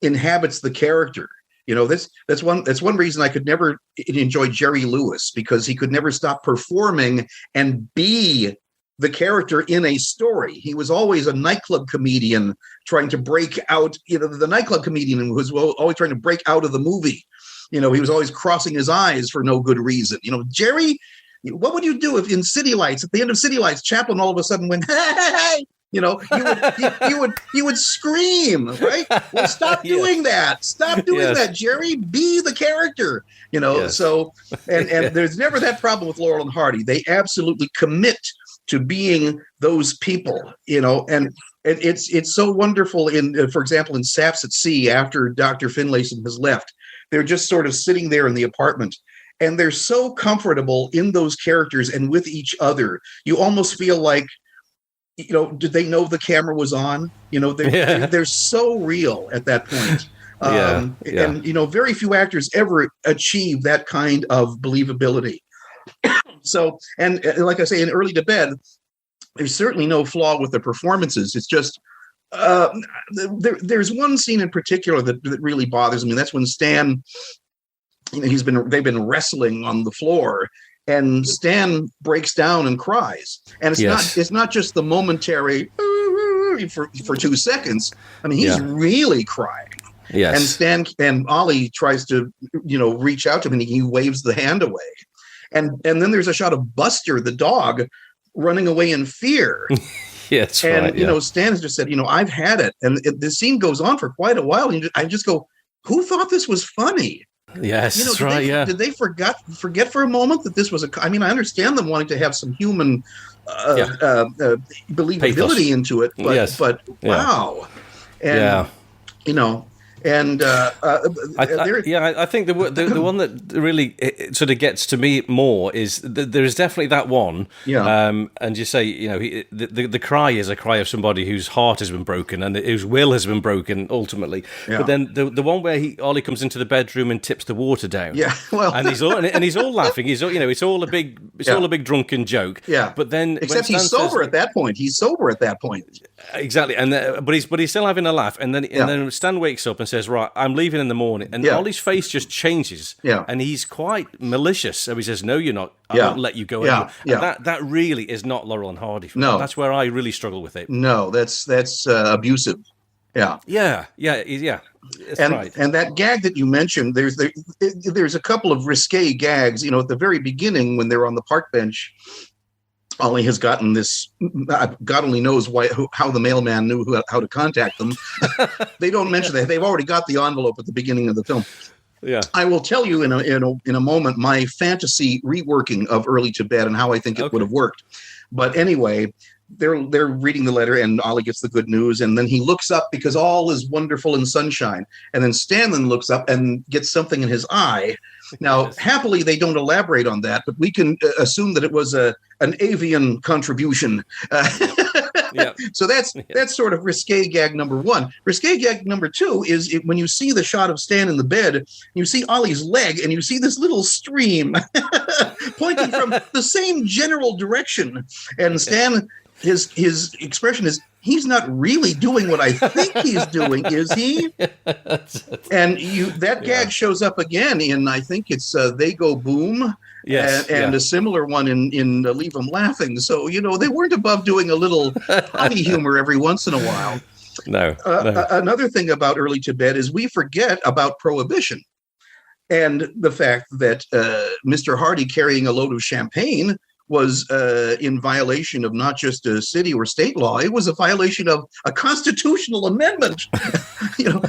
inhabits the character. That's one reason I could never enjoy Jerry Lewis, because he could never stop performing and be the character in a story. He was always a nightclub comedian trying to break out. The nightclub comedian who was always trying to break out of the movie. He was always crossing his eyes for no good reason. Jerry, what would you do if in City Lights, at the end of City Lights, Chaplin all of a sudden went, hey? You would scream, right? Well, stop doing that. Stop doing that, Jerry. Be the character, Yes. So, and there's never that problem with Laurel and Hardy. They absolutely commit to being those people, and it's so wonderful. For example, in Saps at Sea, after Dr. Finlayson has left, they're just sort of sitting there in the apartment. And they're so comfortable in those characters and with each other. You almost feel like, did they know the camera was on? They're so real at that point. And, very few actors ever achieve that kind of believability. So, and like I say, in Early to Bed, there's certainly no flaw with the performances. It's just, there's one scene in particular that really bothers me. That's when Stan, they've been wrestling on the floor, and Stan breaks down and cries. And it's not just the momentary for 2 seconds. I mean, he's really crying. Yes. And Stan and Ollie tries to, reach out to him, and he waves the hand away. And then there's a shot of Buster, the dog, running away in fear. Yes, and Stan has just said, I've had it. And the scene goes on for quite a while. And I just go, who thought this was funny? Yes, Did they forget for a moment that this was I understand them wanting to have some human believability Pathos. Into it, but wow. And, And I think the one that really sort of gets to me more is there is definitely that one. Yeah. And you say, the cry is a cry of somebody whose heart has been broken and whose will has been broken ultimately. Yeah. But then the one where Ollie comes into the bedroom and tips the water down. Yeah. Well, and he's all laughing. It's all a big drunken joke. Yeah. But then except he's sober at that point. He's sober at that point. Exactly. And but he's still having a laugh. And then Stan wakes up and says, "Right, I'm leaving in the morning," and Ollie's face just changes, and he's quite malicious. So he says, "No, you're not. I won't let you go." And that really is not Laurel and Hardy. No, that's where I really struggle with it. No, that's abusive. Yeah. That's right. And that gag that you mentioned, there's a couple of risque gags. At the very beginning when they're on the park bench, Ollie has gotten this. God only knows how the mailman knew how to contact them. They don't mention that. They've already got the envelope at the beginning of the film. Yeah, I will tell you in a moment my fantasy reworking of Early to Bed and how I think it would have worked. But anyway, they're reading the letter, and Ollie gets the good news, and then he looks up because all is wonderful in sunshine, and then Stanley looks up and gets something in his eye. Now, happily, they don't elaborate on that, but we can assume that it was an avian contribution. Yeah. So that's sort of risque gag number one. Risque gag number two is when you see the shot of Stan in the bed, you see Ollie's leg, and you see this little stream pointing from the same general direction. And Stan, his expression is, he's not really doing what I think he's doing, is he? And that gag shows up again in, I think it's They Go Boom. Yes, and a similar one in Leave 'Em Laughing. So, they weren't above doing a little potty humor every once in a while. No. Another thing about Early to Bed is we forget about Prohibition and the fact that Mr. Hardy carrying a load of champagne was in violation of not just a city or state law. It was a violation of a constitutional amendment,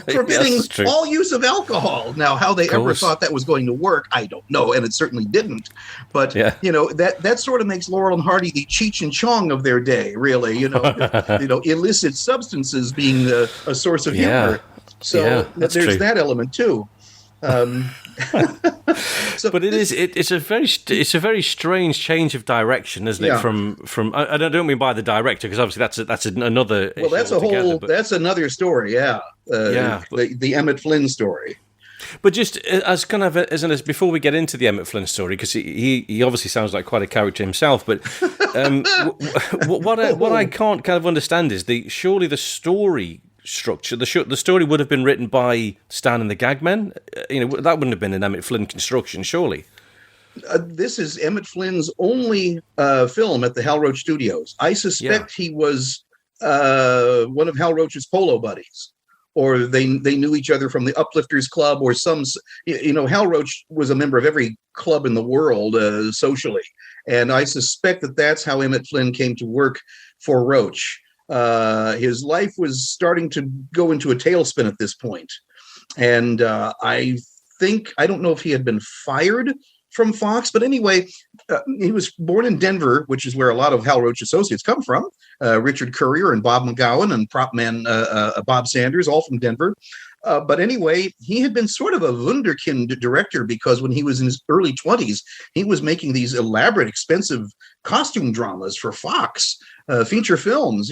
forbidding all use of alcohol. Now, how they ever thought that was going to work, I don't know, and it certainly didn't. But that sort of makes Laurel and Hardy the Cheech and Chong of their day, really. Illicit substances being a source of humor. So there's that element too. But it's a very strange change of direction, isn't it? From I don't mean by the director, because obviously that's another. Well, that's another story. The Emmett Flynn story. But just as kind of as before we get into the Emmett Flynn story, because he obviously sounds like quite a character himself. But what I can't kind of understand is surely the story structure. The story would have been written by Stan and the Gagmen. That wouldn't have been an Emmett Flynn construction, surely. This is Emmett Flynn's only film at the Hal Roach Studios. I suspect he was one of Hal Roach's polo buddies, or they knew each other from the Uplifters Club, or some. Hal Roach was a member of every club in the world socially, and I suspect that's how Emmett Flynn came to work for Roach. His life was starting to go into a tailspin at this point. And I don't know if he had been fired from Fox, but anyway, he was born in Denver, which is where a lot of Hal Roach associates come from. Richard Currier and Bob McGowan and prop man Bob Sanders, all from Denver. But anyway, he had been sort of a wunderkind director, because when he was in his early 20s, he was making these elaborate, expensive costume dramas for Fox, feature films,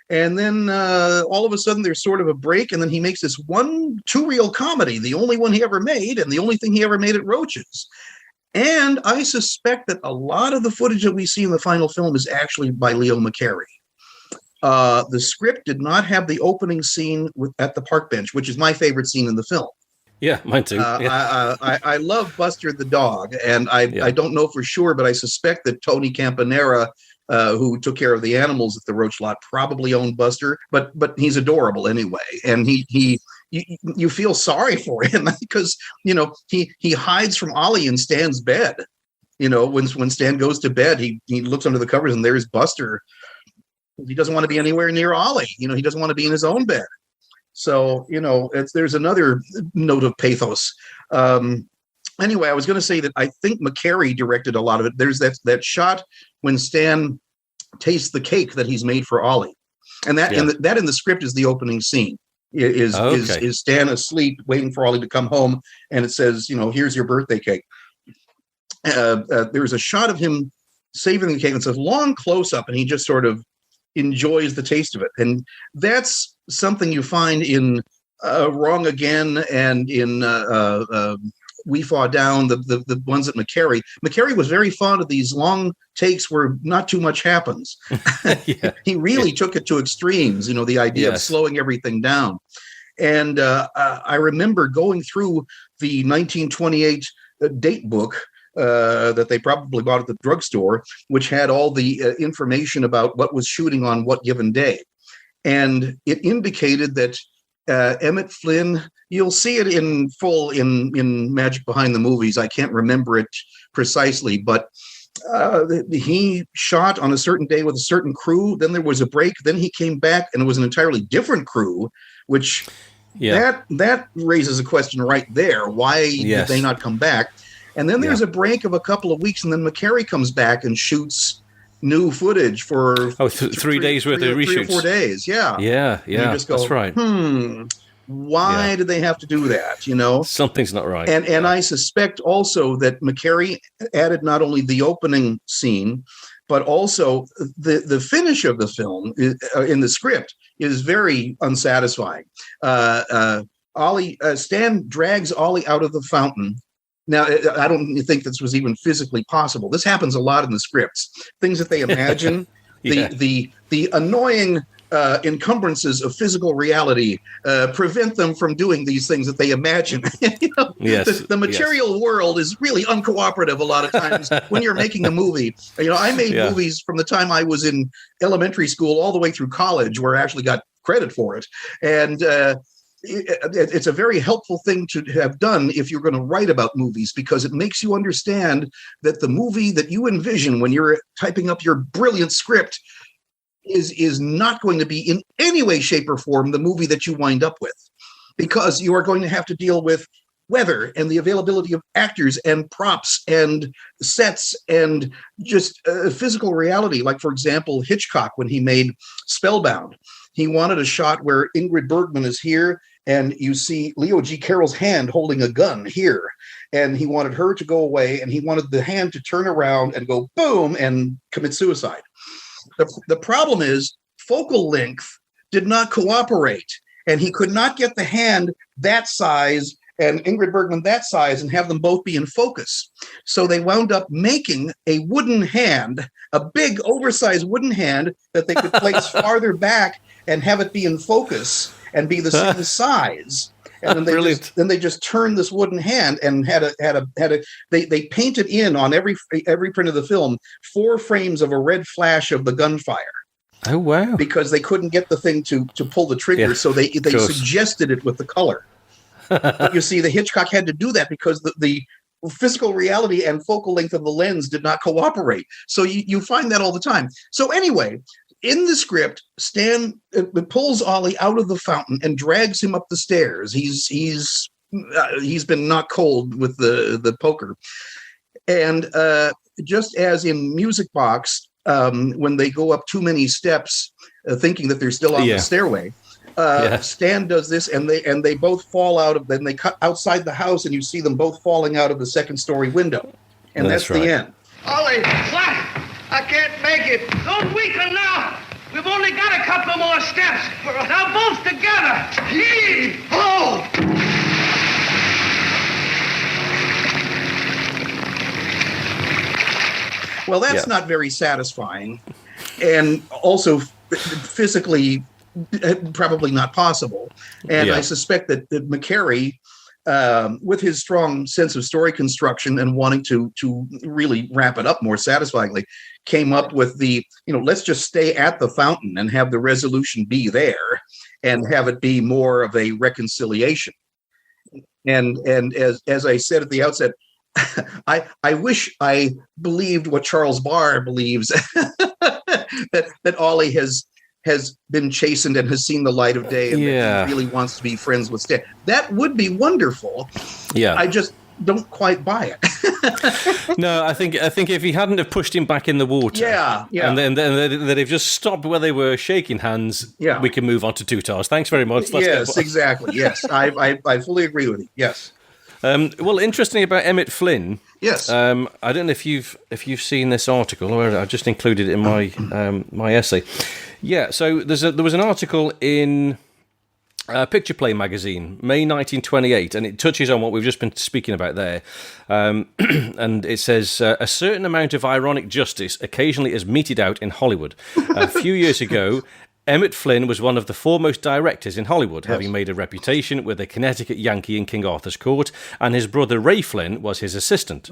And then all of a sudden there's sort of a break, and then he makes this two-reel comedy, the only one he ever made, and the only thing he ever made at Roach's. And I suspect that a lot of the footage that we see in the final film is actually by Leo McCarey. The script did not have the opening scene at the park bench, which is my favorite scene in the film. Yeah, mine too. I love Buster the dog, and I don't know for sure, but I suspect that Tony Campanera, who took care of the animals at the Roach lot, probably owned Buster, but he's adorable anyway, and you feel sorry for him because he hides from Ollie in Stan's bed. When Stan goes to bed, he looks under the covers and there's Buster. He doesn't want to be anywhere near Ollie. He doesn't want to be in his own bed. So, there's another note of pathos. Anyway, I was going to say that I think McCarey directed a lot of it. There's that shot when Stan tastes the cake that he's made for Ollie. And that in the script is the opening scene. Is Stan asleep waiting for Ollie to come home, and it says, here's your birthday cake. There's a shot of him saving the cake. It's a long close-up, and he just sort of enjoys the taste of it. And that's something you find in Wrong Again and in We Fall Down, the ones at McCarey. McCarey was very fond of these long takes where not too much happens. He really took it to extremes, the idea of slowing everything down. And I remember going through the 1928 date book that they probably bought at the drugstore, which had all the information about what was shooting on what given day. And it indicated that Emmett Flynn, you'll see it in full in Magic Behind the Movies. I can't remember it precisely, but he shot on a certain day with a certain crew. Then there was a break. Then he came back, and it was an entirely different crew, which that raises a question right there. Why did they not come back? And then there's a break of a couple of weeks, and then McCarey comes back and shoots new footage for 3 days worth of reshoots. 3 or 4 days, yeah. Yeah, just go, that's right. Why did they have to do that, Something's not right. And I suspect also that McCarey added not only the opening scene, but also the finish of the film in the script is very unsatisfying. Stan drags Ollie out of the fountain. Now, I don't think this was even physically possible. This happens a lot in the scripts. Things that they imagine, the annoying encumbrances of physical reality prevent them from doing these things that they imagine. The material world is really uncooperative a lot of times when you're making a movie. I made movies from the time I was in elementary school all the way through college, where I actually got credit for it. And it's a very helpful thing to have done if you're going to write about movies, because it makes you understand that the movie that you envision when you're typing up your brilliant script is not going to be in any way, shape, or form the movie that you wind up with, because you are going to have to deal with weather and the availability of actors and props and sets and just physical reality. Like, for example, Hitchcock, when he made Spellbound, he wanted a shot where Ingrid Bergman is here and you see Leo G. Carroll's hand holding a gun here. And he wanted her to go away, and he wanted the hand to turn around and go boom and commit suicide. The problem is focal length did not cooperate, and he could not get the hand that size and Ingrid Bergman that size and have them both be in focus. So they wound up making a wooden hand, a big oversized wooden hand that they could place farther back and have it be in focus and be the same size. And then they just turned this wooden hand and they painted in on every print of the film 4 frames of a red flash of the gunfire. Oh wow! Because they couldn't get the thing to pull the trigger, so they suggested it with the color. But you see, the Hitchcock had to do that because the physical reality and focal length of the lens did not cooperate. So you find that all the time. So anyway, in the script, Stan pulls Ollie out of the fountain and drags him up the stairs. He's been knocked cold with the poker. And just as in Music Box, when they go up too many steps, thinking that they're still on the stairway, Stan does this, and they both fall out of. Then they cut outside the house, and you see them both falling out of the second-story window, and that's the end. Ollie, what? I can't make it. Don't weaken now. We've only got a couple more steps. Now both together. Heave! Hold! Well, that's not very satisfying, and also physically probably not possible. And I suspect that McCary, with his strong sense of story construction and wanting to really wrap it up more satisfyingly, came up with let's just stay at the fountain and have the resolution be there and have it be more of a reconciliation. And as I said at the outset, I wish I believed what Charles Barr believes, that Ollie has been chastened and has seen the light of day, and that he really wants to be friends with Stan. That would be wonderful. Yeah, I just don't quite buy it. No, I think if he hadn't have pushed him back in the water, and then they've just stopped where they were shaking hands, we can move on to Two Tars. Thanks very much. Yes, exactly. Yes, I fully agree with you. Yes. Well, interesting about Emmett Flynn. Yes. I don't know if you've seen this article, or I just included it in my my essay. Yeah. So there was an article in Picture Play magazine, May 1928, and it touches on what we've just been speaking about there. And it says, a certain amount of ironic justice occasionally is meted out in Hollywood. A few years ago, Emmett Flynn was one of the foremost directors in Hollywood, having made a reputation with a Connecticut Yankee in King Arthur's Court, and his brother Ray Flynn was his assistant.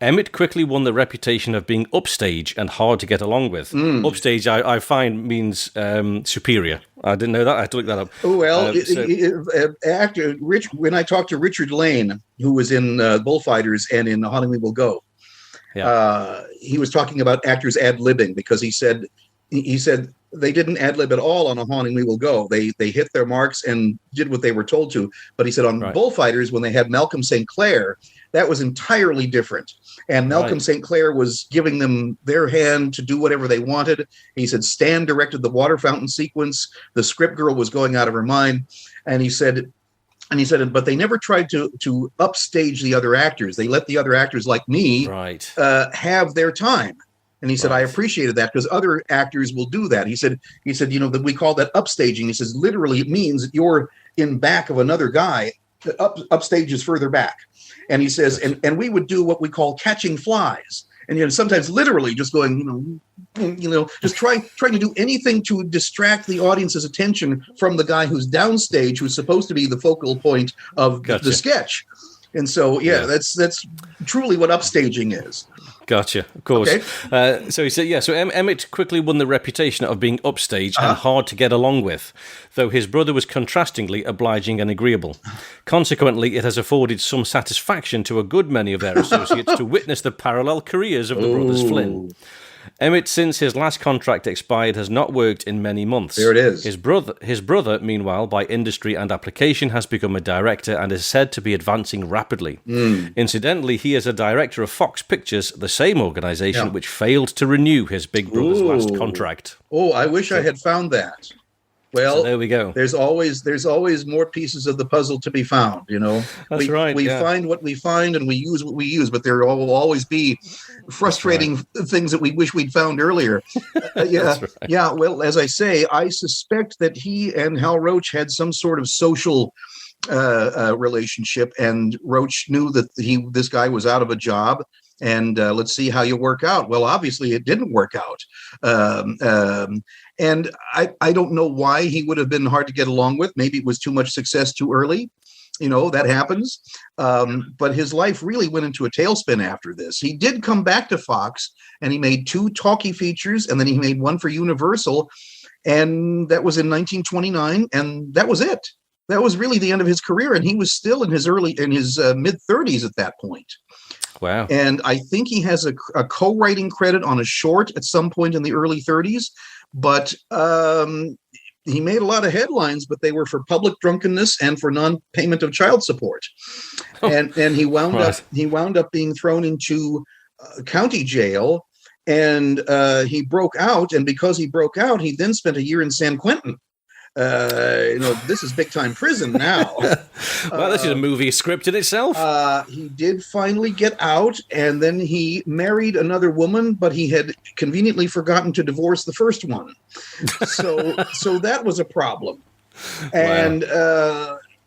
Emmett quickly won the reputation of being upstage and hard to get along with. Upstage, I find, means superior. I didn't know that. I had to look that up. Oh, well, actor Rich. When I talked to Richard Lane, who was in Bullfighters and in Haunting We Will Go, he was talking about actors ad-libbing, because he said they didn't ad-lib at all on A Haunting We Will Go. They hit their marks and did what they were told to. But he said on Bullfighters, when they had Malcolm St. Clair, that was entirely different. And Malcolm St. Clair was giving them their hand to do whatever they wanted. He said Stan directed the water fountain sequence. The script girl was going out of her mind. And he said, but they never tried to upstage the other actors. They let the other actors like me have their time. And he said, I appreciated that because other actors will do that. He said, that we call that upstaging. He says, literally, it means that you're in back of another guy. Upstage is further back. And he says, and we would do what we call catching flies. And sometimes literally just going, just trying to do anything to distract the audience's attention from the guy who's downstage, who's supposed to be the focal point of the sketch. And so, that's truly what upstaging is. Gotcha, of course. Okay. So he said, so Emmett quickly won the reputation of being upstage and hard to get along with, though his brother was contrastingly obliging and agreeable. Consequently, it has afforded some satisfaction to a good many of their associates to witness the parallel careers of the brothers Flynn. Emmett, since his last contract expired, has not worked in many months. There it is. His brother, meanwhile, by industry and application, has become a director and is said to be advancing rapidly. Incidentally, he is a director of Fox Pictures, the same organization which failed to renew his big brother's last contract. Oh, I wish I had found that. Well, so there we go. There's always more pieces of the puzzle to be found. That's right. We find what we find and we use what we use, but there will always be frustrating things that we wish we'd found earlier. That's right. Yeah. Well, as I say, I suspect that he and Hal Roach had some sort of social relationship, and Roach knew that this guy was out of a job. And let's see how you work out. Well, obviously, it didn't work out. And I don't know why he would have been hard to get along with. Maybe it was too much success too early. That happens. But his life really went into a tailspin after this. He did come back to Fox, and he made 2 talkie features, and then he made one for Universal. And that was in 1929. And that was it. That was really the end of his career. And he was still in his mid-30s at that point. Wow. And I think he has a co-writing credit on a short at some point in the early 30s. But he made a lot of headlines, but they were for public drunkenness and for non-payment of child support. And he wound up being thrown into county jail, and he broke out. And because he broke out, he then spent a year in San Quentin. This is big time prison now. Well, this is a movie script in itself. He did finally get out, and then he married another woman, but he had conveniently forgotten to divorce the first one. So that was a problem. And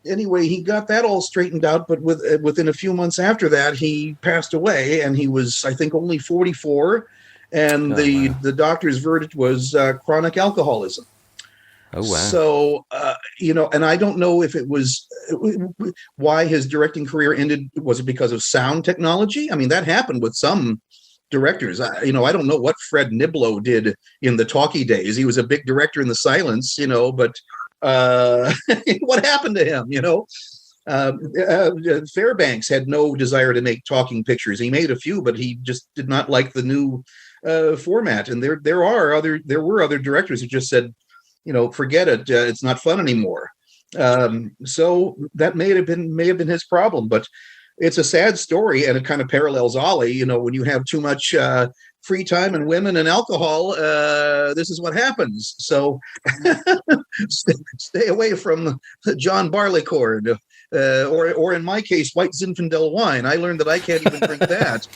anyway, he got that all straightened out, but within a few months after that, he passed away, and he was, I think, only 44, and the doctor's verdict was chronic alcoholism. Oh, wow. So, and I don't know if it was why his directing career ended. Was it because of sound technology? I mean, that happened with some directors. I don't know what Fred Niblo did in the talkie days. He was a big director in the silence, but what happened to him, Fairbanks had no desire to make talking pictures. He made a few, but he just did not like the new format. And there were other directors who just said, forget it. It's not fun anymore. So that may have been his problem, but it's a sad story, and it kind of parallels Ollie. When you have too much free time and women and alcohol, this is what happens. So stay away from John Barleycorn, or in my case, white Zinfandel wine. I learned that I can't even drink that.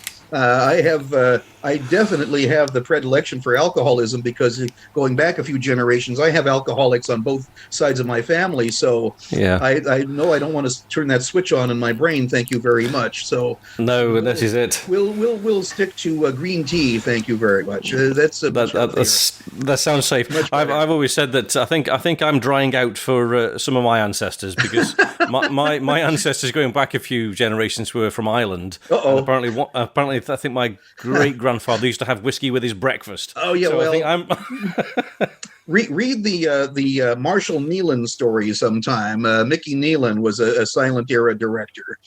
I definitely have the predilection for alcoholism because going back a few generations, I have alcoholics on both sides of my family. So I know I don't want to turn that switch on in my brain. Thank you very much. So this is it. We'll stick to green tea. Thank you very much. That sounds safe. I've always said that I think I'm drying out for some of my ancestors because my ancestors going back a few generations were from Ireland. And apparently, I think my great-grandfather used to have whiskey with his breakfast. Oh, yeah, so well, I think read the Marshall Nealon story sometime. Mickey Nealon was a silent-era director.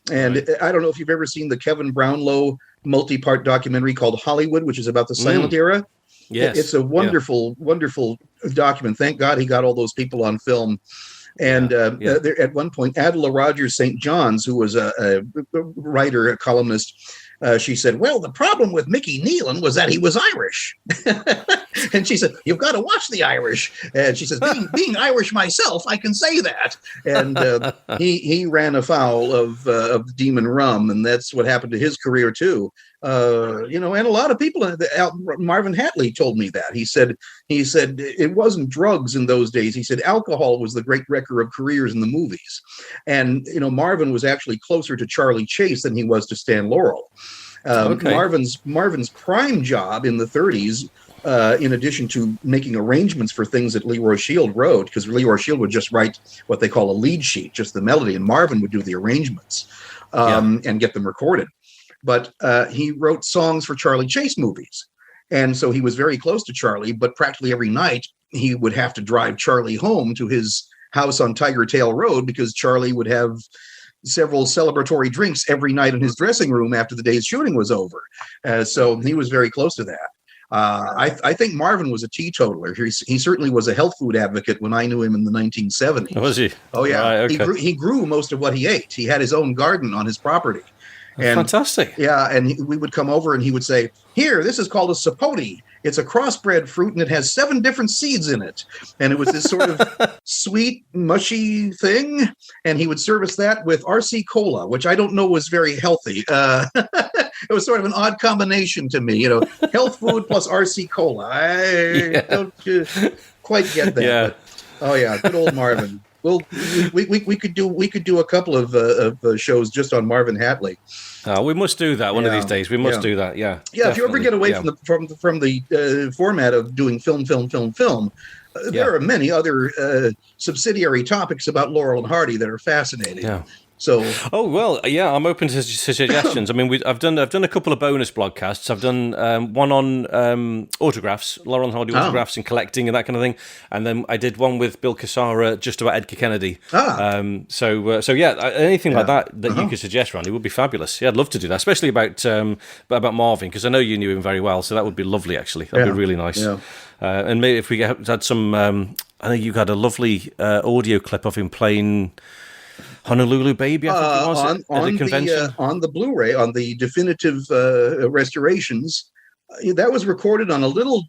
And I don't know if you've ever seen the Kevin Brownlow multi-part documentary called Hollywood, which is about the silent era. Yes. It's a wonderful, wonderful document. Thank God he got all those people on film. And there, at one point, Adela Rogers St. John's, who was a writer, a columnist, she said, well, the problem with Mickey Nealon was that he was Irish. And she said, you've got to watch the Irish. And she says, being Irish myself, I can say that. And he ran afoul of Demon Rum, and that's what happened to his career, too. And a lot of people, Marvin Hatley told me that. He said it wasn't drugs in those days. He said alcohol was the great wrecker of careers in the movies. And, Marvin was actually closer to Charlie Chase than he was to Stan Laurel. Marvin's prime job in the 30s, in addition to making arrangements for things that Leroy Shield wrote, because Leroy Shield would just write what they call a lead sheet, just the melody, and Marvin would do the arrangements and get them recorded. But he wrote songs for Charlie Chase movies. And so he was very close to Charlie, but practically every night he would have to drive Charlie home to his house on Tiger Tail Road, because Charlie would have several celebratory drinks every night in his dressing room after the day's shooting was over. So he was very close to that. I think Marvin was a teetotaler. He certainly was a health food advocate when I knew him in the 1970s. Was he? Oh, yeah. Right, okay. He grew most of what he ate. He had his own garden on his property. And, fantastic. Yeah, and we would come over and he would say, "Here, this is called a sapote. It's a crossbred fruit and it has 7 different seeds in it." And it was this sort of sweet, mushy thing. And he would service that with RC Cola, which I don't know was very healthy. It was sort of an odd combination to me, health food plus RC Cola. I don't quite get that. Yeah. But, good old Marvin. Well, we could do a couple of shows just on Marvin Hatley. We must do that one of these days. We must do that. Yeah. Yeah. If you ever get away from the format of doing film, there are many other subsidiary topics about Laurel and Hardy that are fascinating. Yeah. So, I'm open to suggestions. I mean, I've done a couple of bonus podcasts. I've done one on autographs, Laurel and Hardy autographs and collecting and that kind of thing. And then I did one with Bill Cassara just about Edgar Kennedy. Anything like that you could suggest, Randy, would be fabulous. Yeah, I'd love to do that, especially about Marvin, because I know you knew him very well. So that would be lovely, actually. That'd be really nice. Yeah. And maybe if we had some, I think you had a lovely audio clip of him playing Honolulu Baby, I think it was, at the convention. On the Blu-ray, on the definitive restorations, that was recorded on a little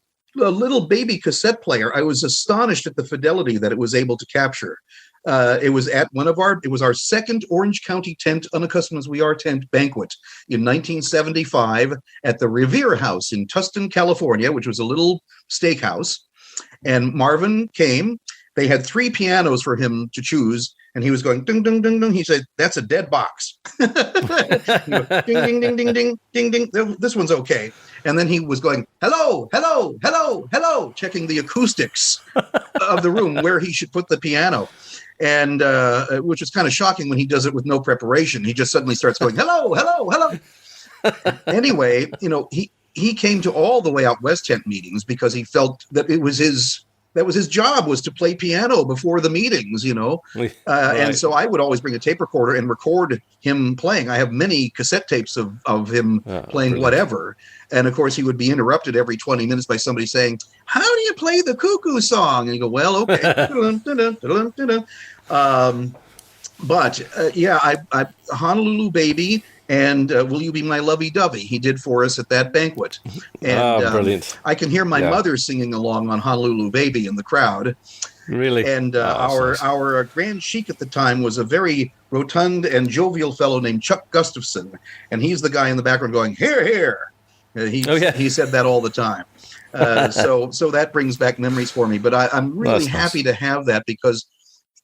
baby cassette player. I was astonished at the fidelity that it was able to capture. It was at our second Orange County tent, unaccustomed as we are tent banquet in 1975 at the Revere House in Tustin, California, which was a little steakhouse. And Marvin came. They had 3 pianos for him to choose. And he was going, ding, ding, ding, ding. He said, "That's a dead box." Ding, ding, ding, ding, ding, ding, ding. This one's okay. And then he was going, "Hello, hello, hello, hello," checking the acoustics of the room where he should put the piano. And which is kind of shocking when he does it with no preparation. He just suddenly starts going, "Hello, hello, hello." Anyway, he came to all the way out West tent meetings because he felt that it was his job was to play piano before the meetings, Right. And so I would always bring a tape recorder and record him playing. I have many cassette tapes of him playing brilliant. Whatever. And of course he would be interrupted every 20 minutes by somebody saying, "How do you play the Cuckoo Song?" And you go, "Well, okay." I Honolulu Baby and "Will You Be My Lovey-Dovey" he did for us at that banquet. And brilliant. I can hear my mother singing along on Honolulu Baby in the crowd. Really? And our Grand Sheik at the time was a very rotund and jovial fellow named Chuck Gustafson. And he's the guy in the background going, "Hear, hear." He said that all the time. So that brings back memories for me. But I'm really happy to have that because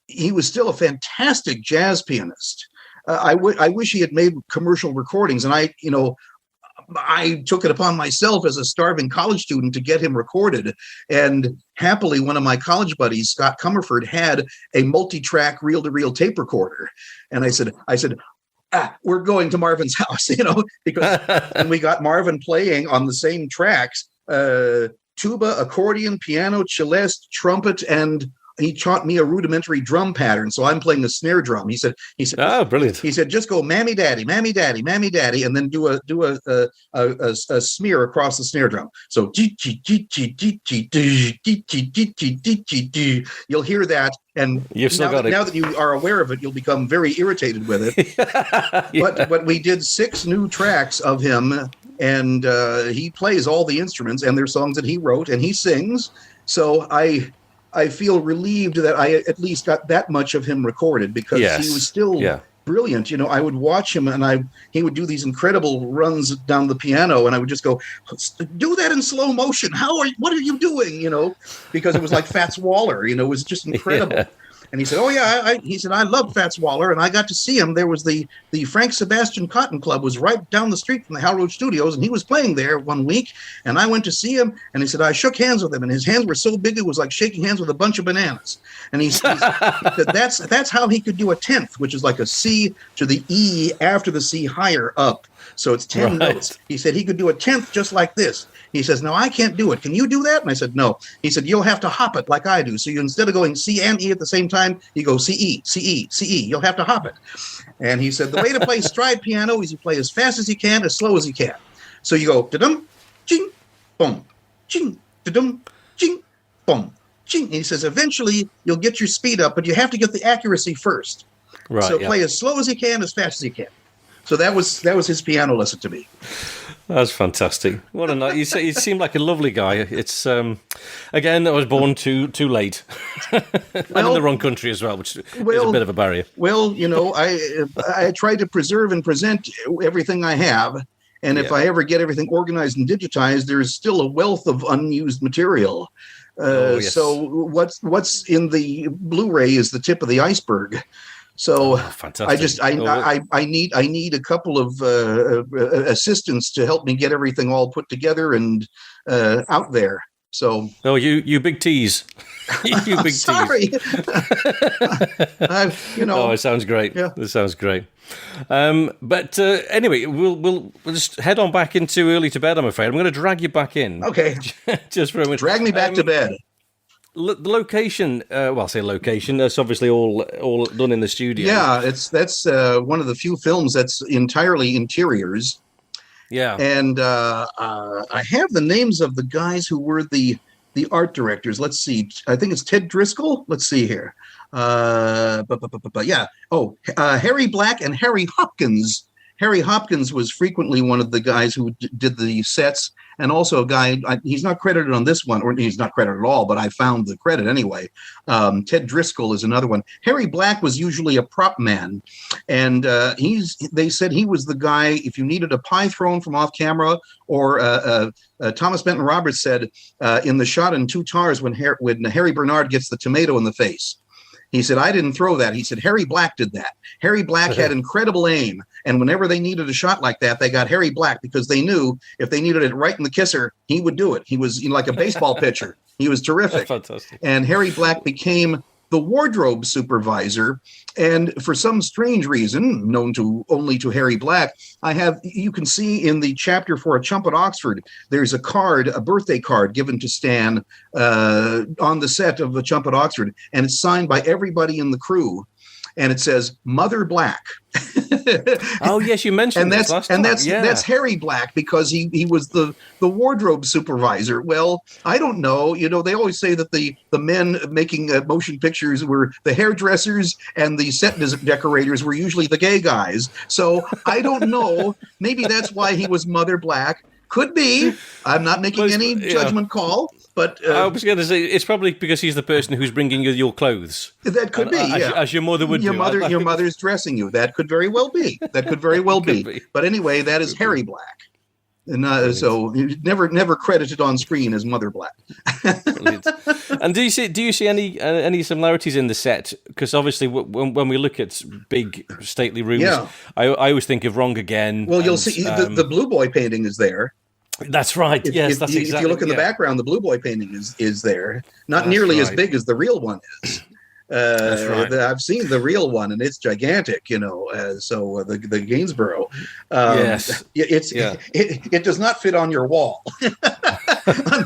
he was still a fantastic jazz pianist. I wish he had made commercial recordings, and I took it upon myself as a starving college student to get him recorded. And happily, one of my college buddies, Scott Comerford, had a multi-track reel-to-reel tape recorder. And I said, "We're going to Marvin's house," because and we got Marvin playing on the same tracks, tuba, accordion, piano, celeste, trumpet, and he taught me a rudimentary drum pattern. So I'm playing the snare drum. He said, "Oh, brilliant." He said, "Just go mammy daddy, mammy daddy, mammy daddy," and then do a smear across the snare drum. So you'll hear that. And now that you are aware of it, you'll become very irritated with it. But we did 6 new tracks of him, and he plays all the instruments, and they're songs that he wrote, and he sings. So I feel relieved that I at least got that much of him recorded because he was still brilliant. I would watch him, and he would do these incredible runs down the piano, and I would just go, do that in slow motion. What are you doing? Because it was like Fats Waller. It was just incredible. Yeah. And he said, "Oh yeah," he said, "I love Fats Waller, and I got to see him. There was the Frank Sebastian Cotton Club was right down the street from the Hal Roach Studios, and he was playing there one week, and I went to see him, and he said I shook hands with him, and his hands were so big it was like shaking hands with a bunch of bananas." And he said that's how he could do a tenth, which is like a C to the E after the C higher up, so it's 10 notes. He said he could do a tenth just like this. He says, "No, I can't do it. Can you do that?" And I said, "No." He said, "You'll have to hop it like I do. So you instead of going C and E at the same time, you go C, E, C, E, C, E. You'll have to hop it." And he said, "The way to play stride piano is you play as fast as you can, as slow as you can. So you go da-dum, ching, boom, ching, da-dum, ching, boom, ching." And he says, "Eventually you'll get your speed up, but you have to get the accuracy first. Right, so play as slow as you can, as fast as you can." So that was his piano lesson to me. That's fantastic. What a night! You seem like a lovely guy. It's again, I was born too late, and in the wrong country as well, which is a bit of a barrier. Well, I try to preserve and present everything I have, and if I ever get everything organized and digitized, there's still a wealth of unused material. Yes. So what's in the Blu-ray is the tip of the iceberg. So fantastic. I need a couple of assistants to help me get everything all put together and out there. So you big tease. You big sorry. tease. Oh, it sounds great. Yeah. It sounds great. But anyway, we'll just head on back into early to bed, I'm afraid. I'm going to drag you back in. Okay. Just for a minute. Drag me back to bed. The location, I say location, that's obviously all done in the studio. Yeah, that's one of the few films that's entirely interiors. Yeah. And I have the names of the guys who were the art directors. Let's see. I think it's Ted Driscoll. Let's see here. Yeah. Oh, Harry Black and Harry Hopkins. Harry Hopkins was frequently one of the guys who did the sets, and also a guy, he's not credited on this one, or he's not credited at all, but I found the credit anyway. Ted Driscoll is another one. Harry Black was usually a prop man, and they said he was the guy, if you needed a pie thrown from off camera, or Thomas Benton Roberts said in the shot in Two Tars when Harry Bernard gets the tomato in the face, he said, "I didn't throw that." He said, "Harry Black did that." Harry Black had incredible aim. And whenever they needed a shot like that, they got Harry Black because they knew if they needed it right in the kisser, he would do it. He was like a baseball pitcher. He was terrific. That's fantastic. And Harry Black became the wardrobe supervisor. And for some strange reason, known only to Harry Black, you can see in the chapter for A Chump at Oxford, there's a birthday card given to Stan on the set of A Chump at Oxford, and it's signed by everybody in the crew. And it says Mother Black. Oh yes, you mentioned this last time. That's Harry Black because he was the wardrobe supervisor. Well, I don't know. They always say that the men making motion pictures were the hairdressers and the set decorators were usually the gay guys. So I don't know. Maybe that's why he was Mother Black. Could be. I'm not making any judgment call. But I was going to say it's probably because he's the person who's bringing you your clothes. That could be, as your mother would. Your mother's dressing you. That could very well be. But anyway, that is Harry Black, and so never credited on screen as Mother Black. And do you see any similarities in the set? Because obviously, when we look at big stately rooms, I always think of Wrong Again. Well, you'll see the Blue Boy painting is there. That's right. Yes, that's exactly. If you look in the background, the Blue Boy painting is there. Not nearly as big as the real one is. That's right. I've seen the real one, and it's gigantic. So the Gainsborough. Yes. It does not fit on your wall,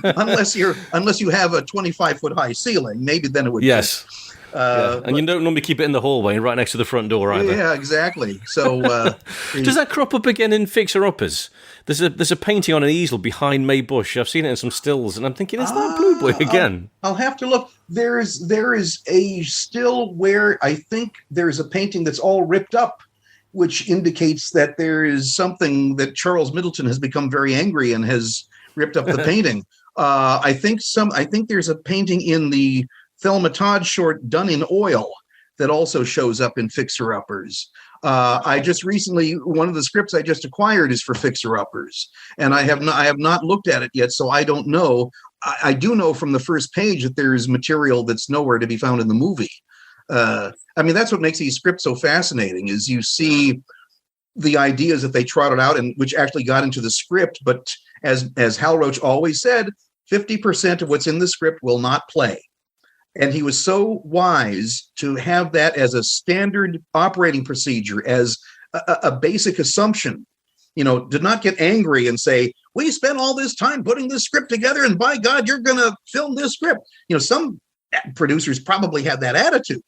unless you have a 25-foot high ceiling. Maybe then it would. Yes. And you don't normally keep it in the hallway, right next to the front door either. Yeah, exactly. So does that crop up again in Fixer Uppers? There's a painting on an easel behind Mae Bush. I've seen it in some stills, and I'm thinking, is that Blue Boy again? I'll have to look. There is a still where I think there's a painting that's all ripped up, which indicates that there is something that Charles Middleton has become very angry and has ripped up the painting. I think there's a painting in the Thelma Todd short done in oil that also shows up in Fixer Uppers. I just recently, one of the scripts I just acquired is for Fixer Uppers, and I have not looked at it yet, so I don't know. I do know from the first page that there's material that's nowhere to be found in the movie. I mean, that's what makes these scripts so fascinating, is you see the ideas that they trotted out and which actually got into the script. But as Hal Roach always said, 50% of what's in the script will not play. And he was so wise to have that as a standard operating procedure, as a basic assumption. Did not get angry and say, we spent all this time putting this script together, and by God, you're going to film this script. Some producers probably had that attitude.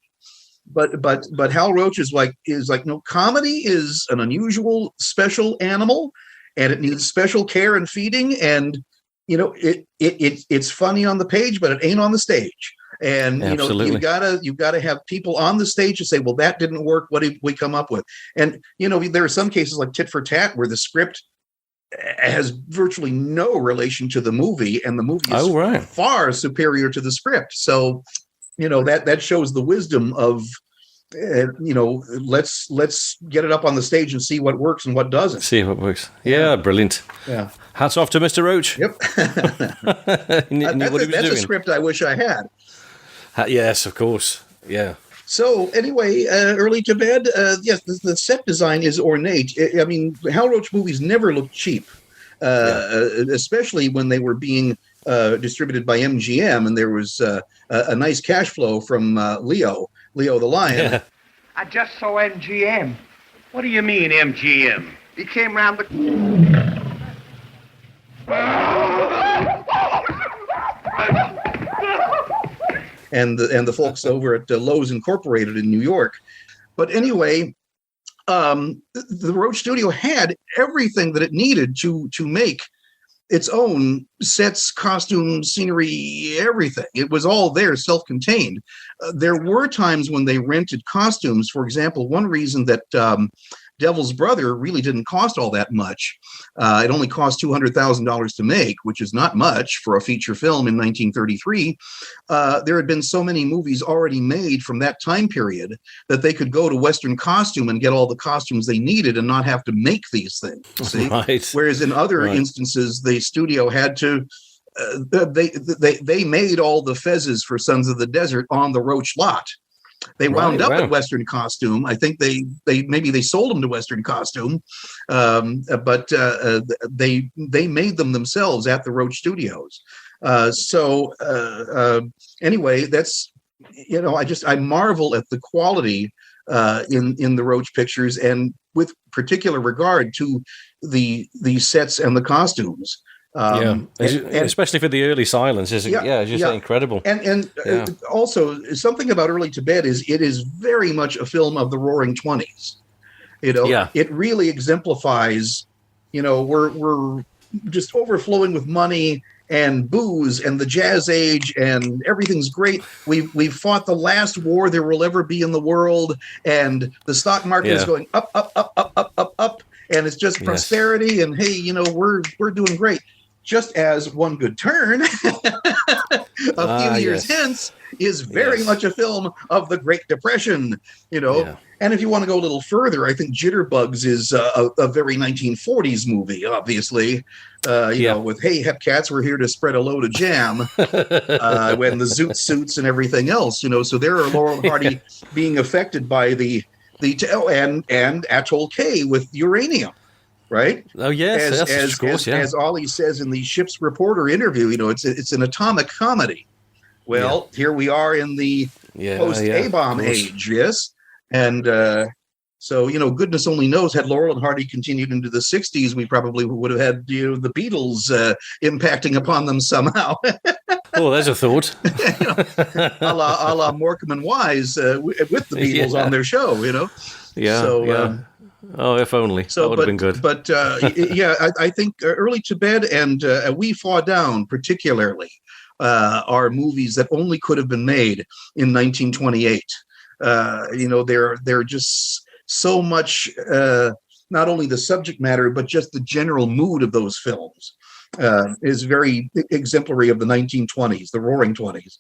But Hal Roach is like, no, comedy is an unusual, special animal, and it needs special care and feeding. And, it's funny on the page, but it ain't on the stage. And you've got to have people on the stage to say, well, that didn't work. What did we come up with? And there are some cases like Tit for Tat where the script has virtually no relation to the movie, and the movie is far superior to the script. So that shows the wisdom of let's get it up on the stage and see what works and what doesn't. See what works. Yeah, brilliant. Yeah. Hats off to Mr. Roach. Yep. That's a script I wish I had. Yes, of course. Yeah. So anyway, Early to Bed, yes, the set design is ornate. I mean, Hal Roach movies never look cheap, especially when they were being distributed by MGM, and there was a nice cash flow from Leo the Lion. Yeah. I just saw MGM. What do you mean, MGM? He came round the... and the folks over at Lowe's Incorporated in New York. But anyway, the Roach Studio had everything that it needed to make its own sets, costumes, scenery, everything. It was all there, self-contained. There were times when they rented costumes. For example, one reason that Devil's Brother really didn't cost all that much. It only cost $200,000 to make, which is not much for a feature film in 1933. There had been so many movies already made from that time period that they could go to Western Costume and get all the costumes they needed and not have to make these things. See? Right. Whereas in other instances, the studio had to. They made all the fezzes for Sons of the Desert on the Roach lot. They wound up at Western Costume. I think they sold them to Western Costume, but they made them themselves at the Roach Studios. Anyway, that's I marvel at the quality in the Roach pictures, and with particular regard to the sets and the costumes. Especially for the early silence, it's just incredible. And also something about Early to Bed is it is very much a film of the Roaring '20s. It really exemplifies. We're just overflowing with money and booze and the Jazz Age, and everything's great. We've fought the last war there will ever be in the world, and the stock market is going up, up, up, up, up, up, up, and it's just prosperity. And hey, we're doing great. Just as One Good Turn, a few years hence, is very much a film of the Great Depression, And if you want to go a little further, I think Jitterbugs is a very 1940s movie, obviously, with, hey, Hepcats, we're here to spread a load of jam, when the zoot suits and everything else, So there are Laurel Hardy being affected by and Atoll K with uranium. Right? Oh yes, of course. As Ollie says in the Ship's Reporter interview, it's an atomic comedy. Well, here we are in the post-A-bomb age, yes, and so goodness only knows. Had Laurel and Hardy continued into the '60s, we probably would have had the Beatles impacting upon them somehow. Oh, there's a thought. a la Morecambe and Wise with the Beatles on their show. Yeah. So. Oh, if only. That would have been good. But I think Early to Bed and We Fall Down particularly are movies that only could have been made in 1928. They're just so much, not only the subject matter, but just the general mood of those films is very exemplary of the 1920s, the Roaring '20s.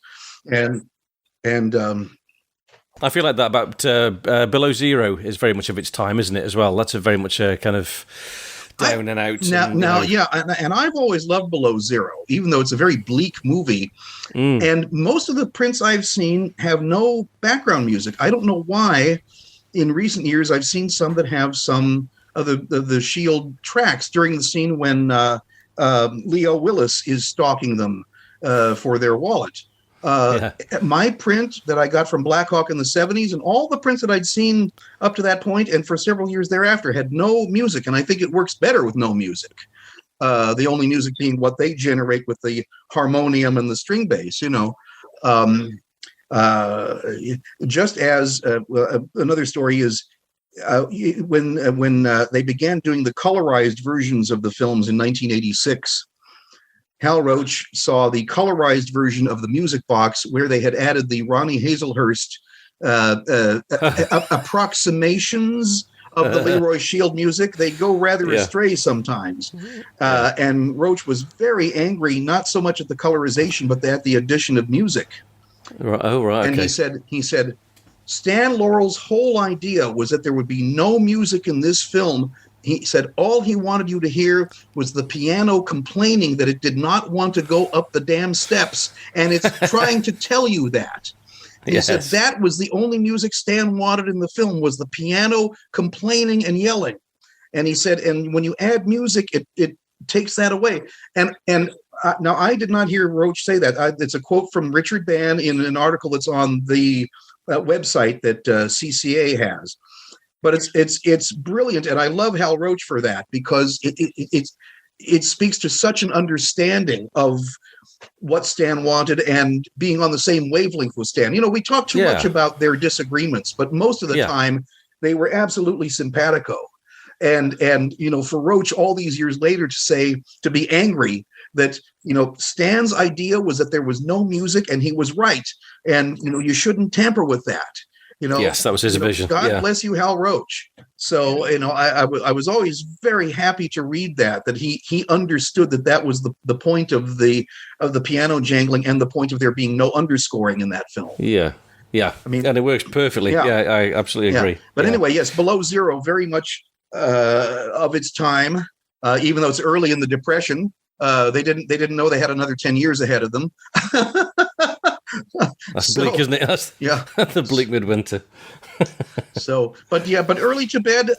And I feel like that about Below Zero is very much of its time, isn't it, as well? That's a very much a kind of down and out. And I've always loved Below Zero, even though it's a very bleak movie. And most of the prints I've seen have no background music. I don't know why. In recent years, I've seen some that have some of the Shield tracks during the scene when Leo Willis is stalking them for their wallet. My print that I got from Blackhawk in the 70s and all the prints that I'd seen up to that point and for several years thereafter had no music. And I think it works better with no music. The only music being what they generate with the harmonium and the string bass, just as another story is when they began doing the colorized versions of the films in 1986, Hal Roach saw the colorized version of the music box where they had added the Ronnie Hazelhurst approximations of the Leroy Shield music. They go rather astray sometimes. And Roach was very angry, not so much at the colorization, but at the addition of music. Oh, right. And he said, Stan Laurel's whole idea was that there would be no music in this film. He said all he wanted you to hear was the piano complaining that it did not want to go up the damn steps, and it's trying to tell you that. He said that was the only music Stan wanted in the film, was the piano complaining and yelling. And he said, and when you add music, it takes that away. And now I did not hear Roach say that. It's a quote from Richard Bann in an article that's on the website that CCA has. But it's brilliant, and I love Hal Roach for that, because it speaks to such an understanding of what Stan wanted and being on the same wavelength with Stan. We talk too much about their disagreements, but most of the time they were absolutely simpatico. And for Roach all these years later to be angry that Stan's idea was that there was no music and he was right, and you shouldn't tamper with that. Yes, that was his vision. God bless you, Hal Roach. So, I was always very happy to read that he understood that was the point of the piano jangling and the point of there being no underscoring in that film. Yeah. I mean, and it works perfectly. Yeah, I absolutely agree. But anyway, yes, Below Zero, very much of its time, even though it's early in the Depression. They didn't know they had another 10 years ahead of them. That's bleak, isn't it? That's the bleak midwinter. But Early to Bed,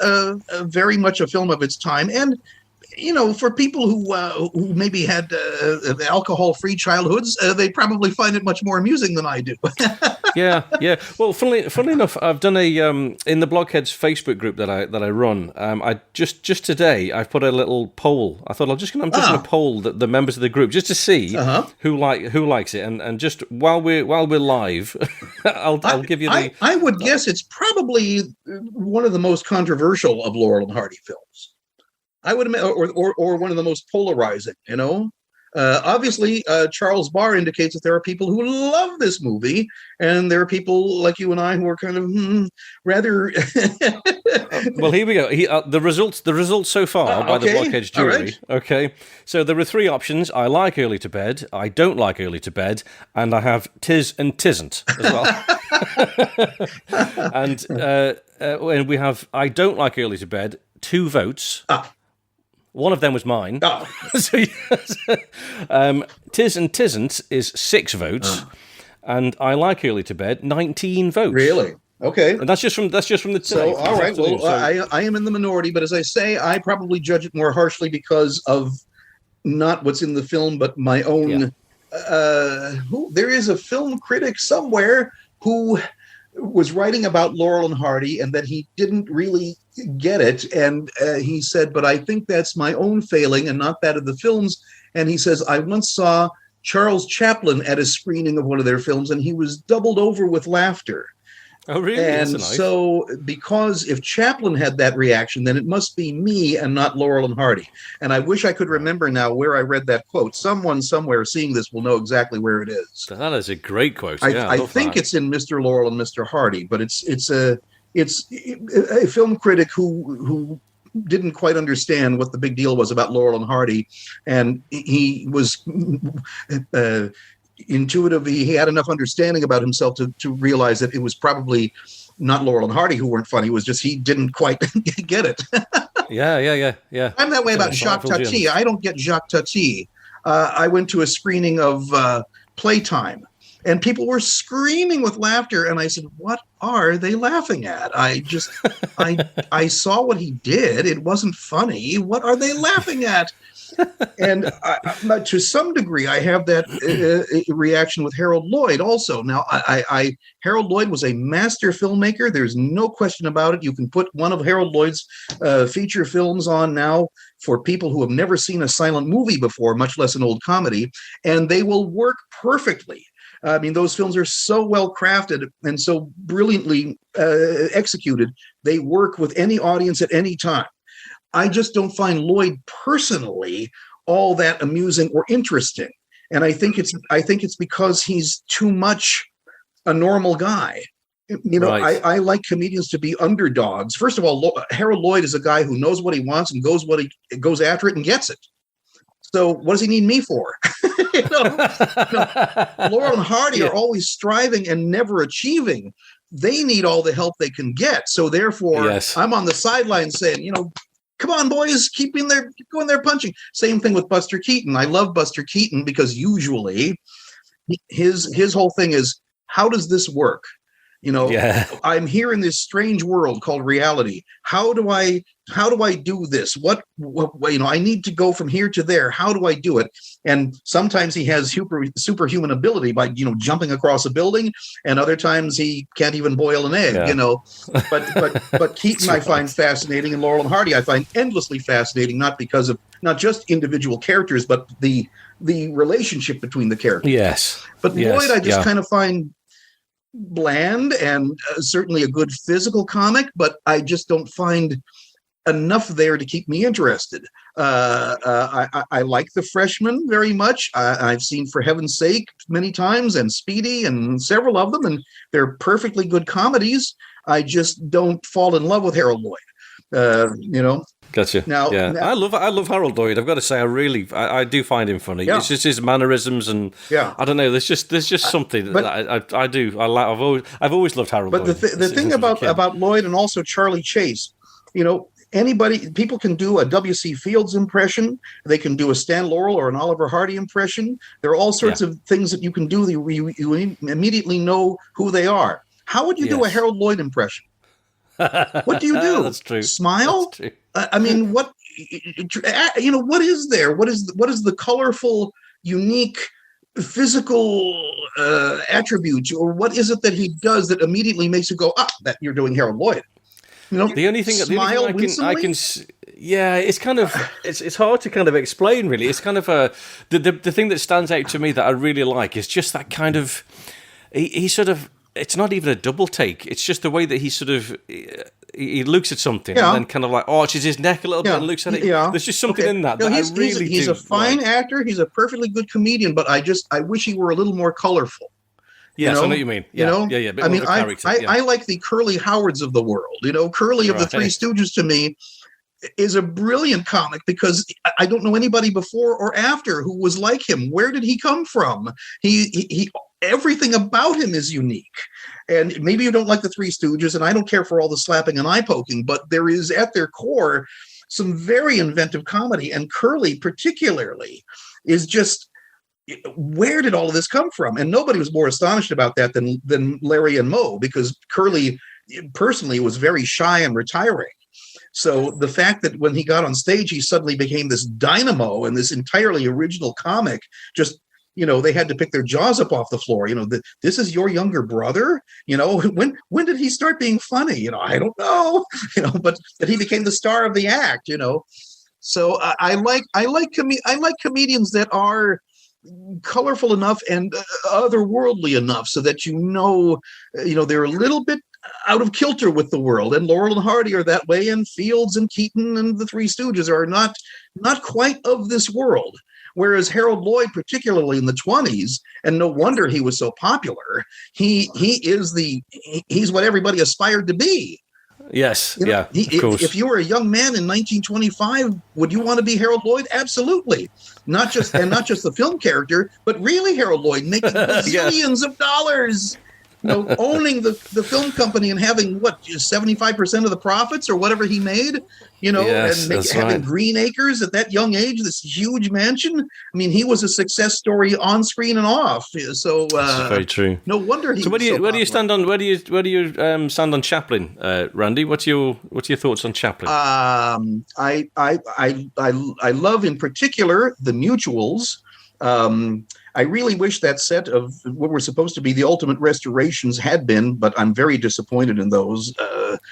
very much a film of its time, and for people who maybe had alcohol-free childhoods, they probably find it much more amusing than I do. Yeah. Well, funnily enough, I've done a in the Blockheads Facebook group that I run. I just today I've put a little poll. I thought I'm just going to poll the members of the group just to see who likes it, and just while we're live, I'll give you the. I would guess it's probably one of the most controversial of Laurel and Hardy films. I would imagine, or one of the most polarizing. Obviously, Charles Barr indicates that there are people who love this movie, and there are people like you and I who are kind of rather. Well, here we go. The results so far by the Blockheads jury. Right. Okay, so there are three options: I like Early to Bed, I don't like Early to Bed, and I have tis and tisn't as well. And we have I don't like Early to Bed, 2 votes. One of them was mine. Oh. So, yes. Tis and Tisn't is 6 votes, and I like Early to Bed, 19 votes. Really? Okay. And that's just from the. So all right. Well, I am in the minority, but as I say, I probably judge it more harshly because of not what's in the film, but my own. Yeah. There is a film critic somewhere who was writing about Laurel and Hardy, and that he didn't really get it, and he said, but I think that's my own failing and not that of the films. And he says, I once saw Charles Chaplin at a screening of one of their films, and he was doubled over with laughter. Oh, really? And nice. So, because if Chaplin had that reaction, then it must be me and not Laurel and Hardy. And I wish I could remember now where I read that quote. Someone somewhere seeing this will know exactly where it is. That is a great quote. I think it's in Mr. Laurel and Mr. Hardy, but it's a film critic who didn't quite understand what the big deal was about Laurel and Hardy, and he was intuitively, he had enough understanding about himself to realize that it was probably not Laurel and Hardy who weren't funny. It was just he didn't quite get it. Yeah. I'm that way about Jacques Tati. I don't get Jacques Tati. I went to a screening of Playtime, and people were screaming with laughter. And I said, "What are they laughing at?" I saw what he did. It wasn't funny. What are they laughing at? And to some degree, I have that reaction with Harold Lloyd also. Now, Harold Lloyd was a master filmmaker. There's no question about it. You can put one of Harold Lloyd's feature films on now for people who have never seen a silent movie before, much less an old comedy, and they will work perfectly. I mean, those films are so well crafted and so brilliantly executed. They work with any audience at any time. I just don't find Lloyd personally all that amusing or interesting, and I think it's because he's too much a normal guy. You know, right. I like comedians to be underdogs. First of all, Harold Lloyd is a guy who knows what he wants and goes after it and gets it. So what does he need me for? Laurel and Hardy are always striving and never achieving. They need all the help they can get. So therefore, I'm on the sidelines saying, come on, boys, keep going there punching. Same thing with Buster Keaton. I love Buster Keaton because usually his whole thing is, how does this work? I'm here in this strange world called reality. How do I do this? What I need to go from here to there. How do I do it? And sometimes he has superhuman ability by, jumping across a building, and other times he can't even boil an egg, but Keaton I find fascinating, and Laurel and Hardy I find endlessly fascinating, not because of not just individual characters, but the relationship between the characters. Yes. But Lloyd I just kind of find bland and certainly a good physical comic, but I just don't find enough there to keep me interested. I like The Freshman very much. I've seen For Heaven's Sake many times, and Speedy, and several of them, and they're perfectly good comedies. I just don't fall in love with Harold Lloyd. Gotcha. Now, I love Harold Lloyd. I've got to say, I do find him funny. Yeah. It's just his mannerisms, and I don't know. There's just something that I do. I've always loved Harold Lloyd. But the thing about Lloyd and also Charlie Chase, people can do a W.C. Fields impression. They can do a Stan Laurel or an Oliver Hardy impression. There are all sorts of things that you can do. You immediately know who they are. How would you do a Harold Lloyd impression? What do you do? That's true. Smile? That's true. I mean, what is there? What is the colorful, unique, physical attribute, or what is it that he does that immediately makes you go, that you're doing Harold Lloyd? The only thing I can it's kind of it's hard to kind of explain, really. It's kind of the thing that stands out to me that I really like is just that kind of he sort of. It's not even a double take. It's just the way that he sort of he looks at something and then kind of like arches his neck a little bit and looks at it. Yeah. There's just something in that. He's a fine actor. He's a perfectly good comedian, but I wish he were a little more colorful. Yes, I know what you mean. Yeah. I mean, I like the Curly Howards of the world. Curly of the Three Stooges to me is a brilliant comic because I don't know anybody before or after who was like him. Where did he come from? He everything about him is unique. And maybe you don't like the Three Stooges, and I don't care for all the slapping and eye poking, but there is at their core some very inventive comedy, and Curly particularly is just, where did all of this come from? And nobody was more astonished about that than Larry and Moe, because Curly personally was very shy and retiring. So the fact that when he got on stage, he suddenly became this dynamo and this entirely original comic, just, they had to pick their jaws up off the floor. This is your younger brother. When did he start being funny? I don't know. But that he became the star of the act. So I like comedians that are colorful enough and otherworldly enough so that they're a little bit out of kilter with the world. And Laurel and Hardy are that way, and Fields and Keaton and the Three Stooges are not quite of this world. Whereas Harold Lloyd, particularly in the 20s, and no wonder he was so popular, he's what everybody aspired to be. Yes, You know, yeah, of course. If you were a young man in 1925, would you want to be Harold Lloyd? Absolutely. Not just the film character, but really Harold Lloyd making bazillions of dollars. Owning the film company and having 75% of the profits or whatever he made, Yes, and having Green Acres at that young age, this huge mansion. I mean, he was a success story on screen and off. So that's very true. No wonder he. So where do you stand on stand on Chaplin, Randy? What's your thoughts on Chaplin? I love in particular the Mutuals. I really wish that set of what were supposed to be the ultimate restorations had been, but I'm very disappointed in those.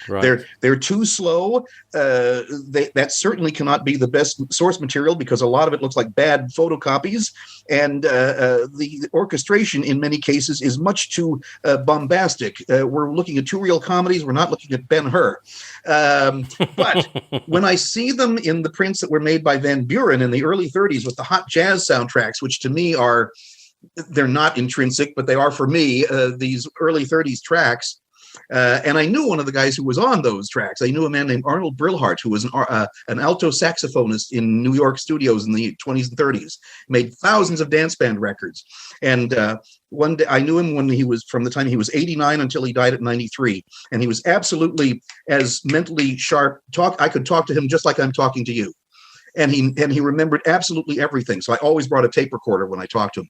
Right. They're too slow. That certainly cannot be the best source material because a lot of it looks like bad photocopies, and the orchestration in many cases is much too bombastic. We're looking at two real comedies. We're not looking at Ben-Hur. But when I see them in the prints that were made by Van Buren in the early 30s with the hot jazz soundtracks, which to me they're not intrinsic, but they are for me, these early 30s tracks. And I knew one of the guys who was on those tracks. I knew a man named Arnold Brilhart, who was an alto saxophonist in New York studios in the 20s and 30s, made thousands of dance band records. And one day I knew him when he was, from the time he was 89 until he died at 93. And he was absolutely as mentally sharp. I could talk to him just like I'm talking to you. And he remembered absolutely everything. So I always brought a tape recorder when I talked to him.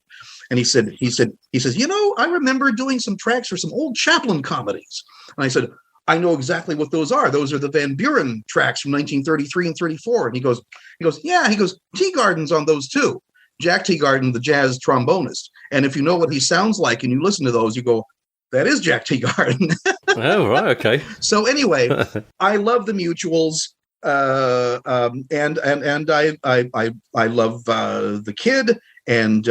And he says, I remember doing some tracks for some old Chaplin comedies. And I said, I know exactly what those are. Those are the Van Buren tracks from 1933 and 34. And he goes, Teagarden's on those too. Jack Teagarden, the jazz trombonist. And if you know what he sounds like and you listen to those, you go, that is Jack Teagarden. Oh, right. Okay. So anyway, I love the Mutuals. And I love The Kid and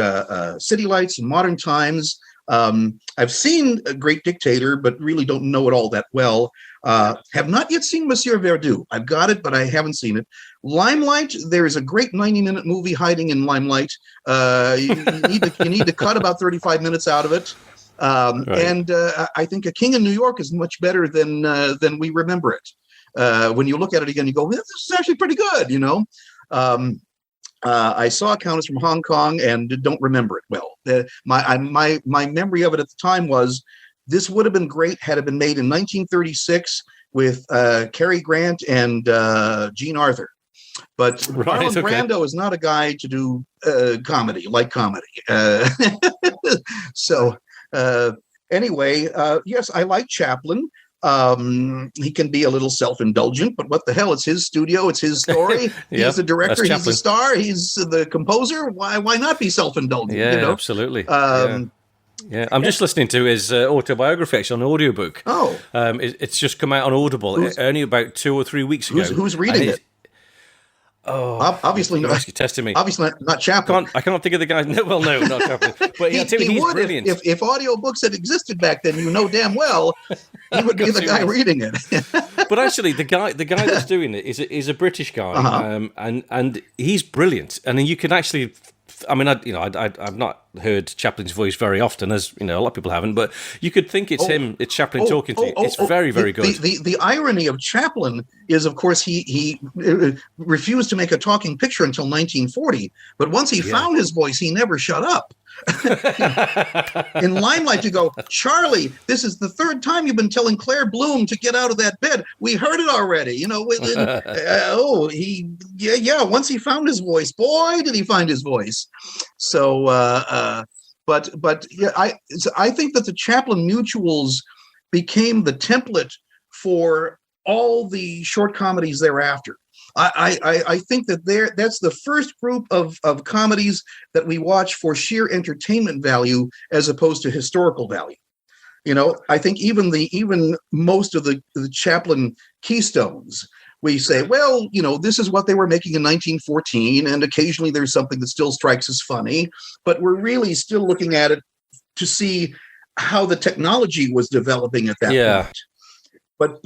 City Lights and Modern Times. I've seen A Great Dictator, but really don't know it all that well. Have not yet seen Monsieur Verdoux. I've got it, but I haven't seen it. Limelight, there is a great 90-minute movie hiding in Limelight. You need to cut about 35 minutes out of it. Right. And I think A King in New York is much better than we remember it. When you look at it again, you go, this is actually pretty good, I saw Countess from Hong Kong and don't remember it well. My memory of it at the time was this would have been great had it been made in 1936 with Cary Grant and Jean Arthur. But Marlon Brando is not a guy to do comedy. So anyway, yes, I like Chaplin. He can be a little self-indulgent, but what the hell? It's his studio. It's his story. He's the director. He's the star. He's the composer. Why not be self-indulgent? Yeah, absolutely. Yeah, I'm just listening to his autobiography actually on audiobook. Oh. It's just come out on Audible only about 2 or 3 weeks ago. Who's reading it? Oh, obviously not. You're testing me. Obviously not Chaplin. I can't think of the guy. No, not Chaplin. But he's brilliant. If audiobooks had existed back then, damn well he would be the guy reading it. But actually, the guy that's doing it is a British guy, and he's brilliant. And then you can actually. I mean, I've not heard Chaplin's voice very often, as a lot of people haven't. But you could think it's him, it's Chaplin talking to you. It's very, very good. The irony of Chaplin is, of course, he refused to make a talking picture until 1940. But once he found his voice, he never shut up. In Limelight, you go, Charlie, this is the third time you've been telling Claire Bloom to get out of that bed. We heard it already. Once he found his voice, boy, did he find his voice. So, but yeah, I think that the Chaplin Mutuals became the template for all the short comedies thereafter. I think that that's the first group of comedies that we watch for sheer entertainment value as opposed to historical value. I think even most of the Chaplin keystones, we say, well, this is what they were making in 1914, and occasionally there's something that still strikes as funny, but we're really still looking at it to see how the technology was developing at that point. But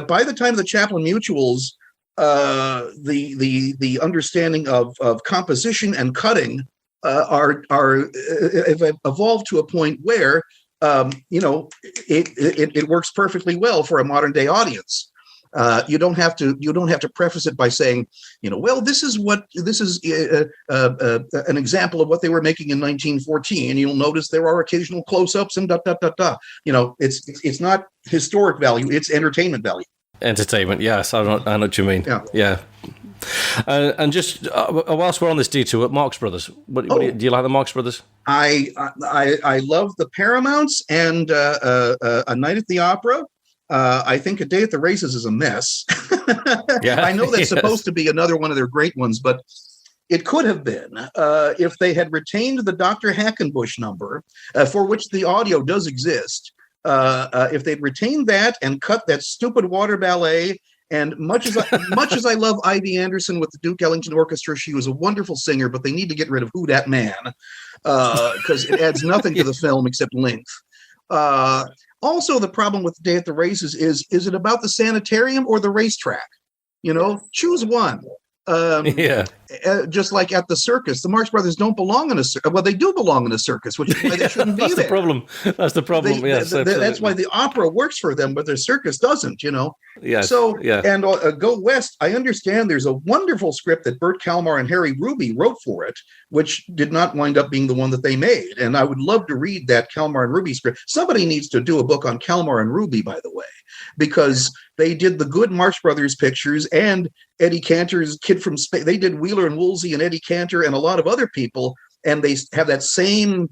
by the time of the Chaplin Mutuals, the understanding of composition and cutting have evolved to a point where it works perfectly well for a modern day audience. You don't have to preface it by saying, well, this is an example of what they were making in 1914. You'll notice there are occasional close-ups and . It's not historic value; it's entertainment value. Entertainment, yes, I know what you mean. Yeah. And just whilst we're on this detour, Marx Brothers. Do you like the Marx Brothers? I love the Paramounts and A Night at the Opera. I think A Day at the Races is a mess. Yeah, I know that's supposed to be another one of their great ones, but it could have been if they had retained the Dr. Hackenbush number, for which the audio does exist. If they'd retained that and cut that stupid water ballet, and much as I love Ivy Anderson with the Duke Ellington Orchestra, she was a wonderful singer, but they need to get rid of Who Dat Man, because it adds nothing to the film except length. Also, the problem with Day at the Races is it about the sanitarium or the racetrack? Choose one. Just like at the circus, the Marx Brothers don't belong in a circus. Well, they do belong in a circus, which is why they shouldn't be there. That's the problem. That's why the opera works for them, but their circus doesn't. Yes. So, and Go West. I understand there's a wonderful script that Burt Kalmar and Harry Ruby wrote for it, which did not wind up being the one that they made. And I would love to read that Kalmar and Ruby script. Somebody needs to do a book on Kalmar and Ruby, by the way, because they did the good Marx Brothers pictures and Eddie Cantor's Kid from Space. They did Wheeler and Woolsey and Eddie Cantor and a lot of other people, and they have that same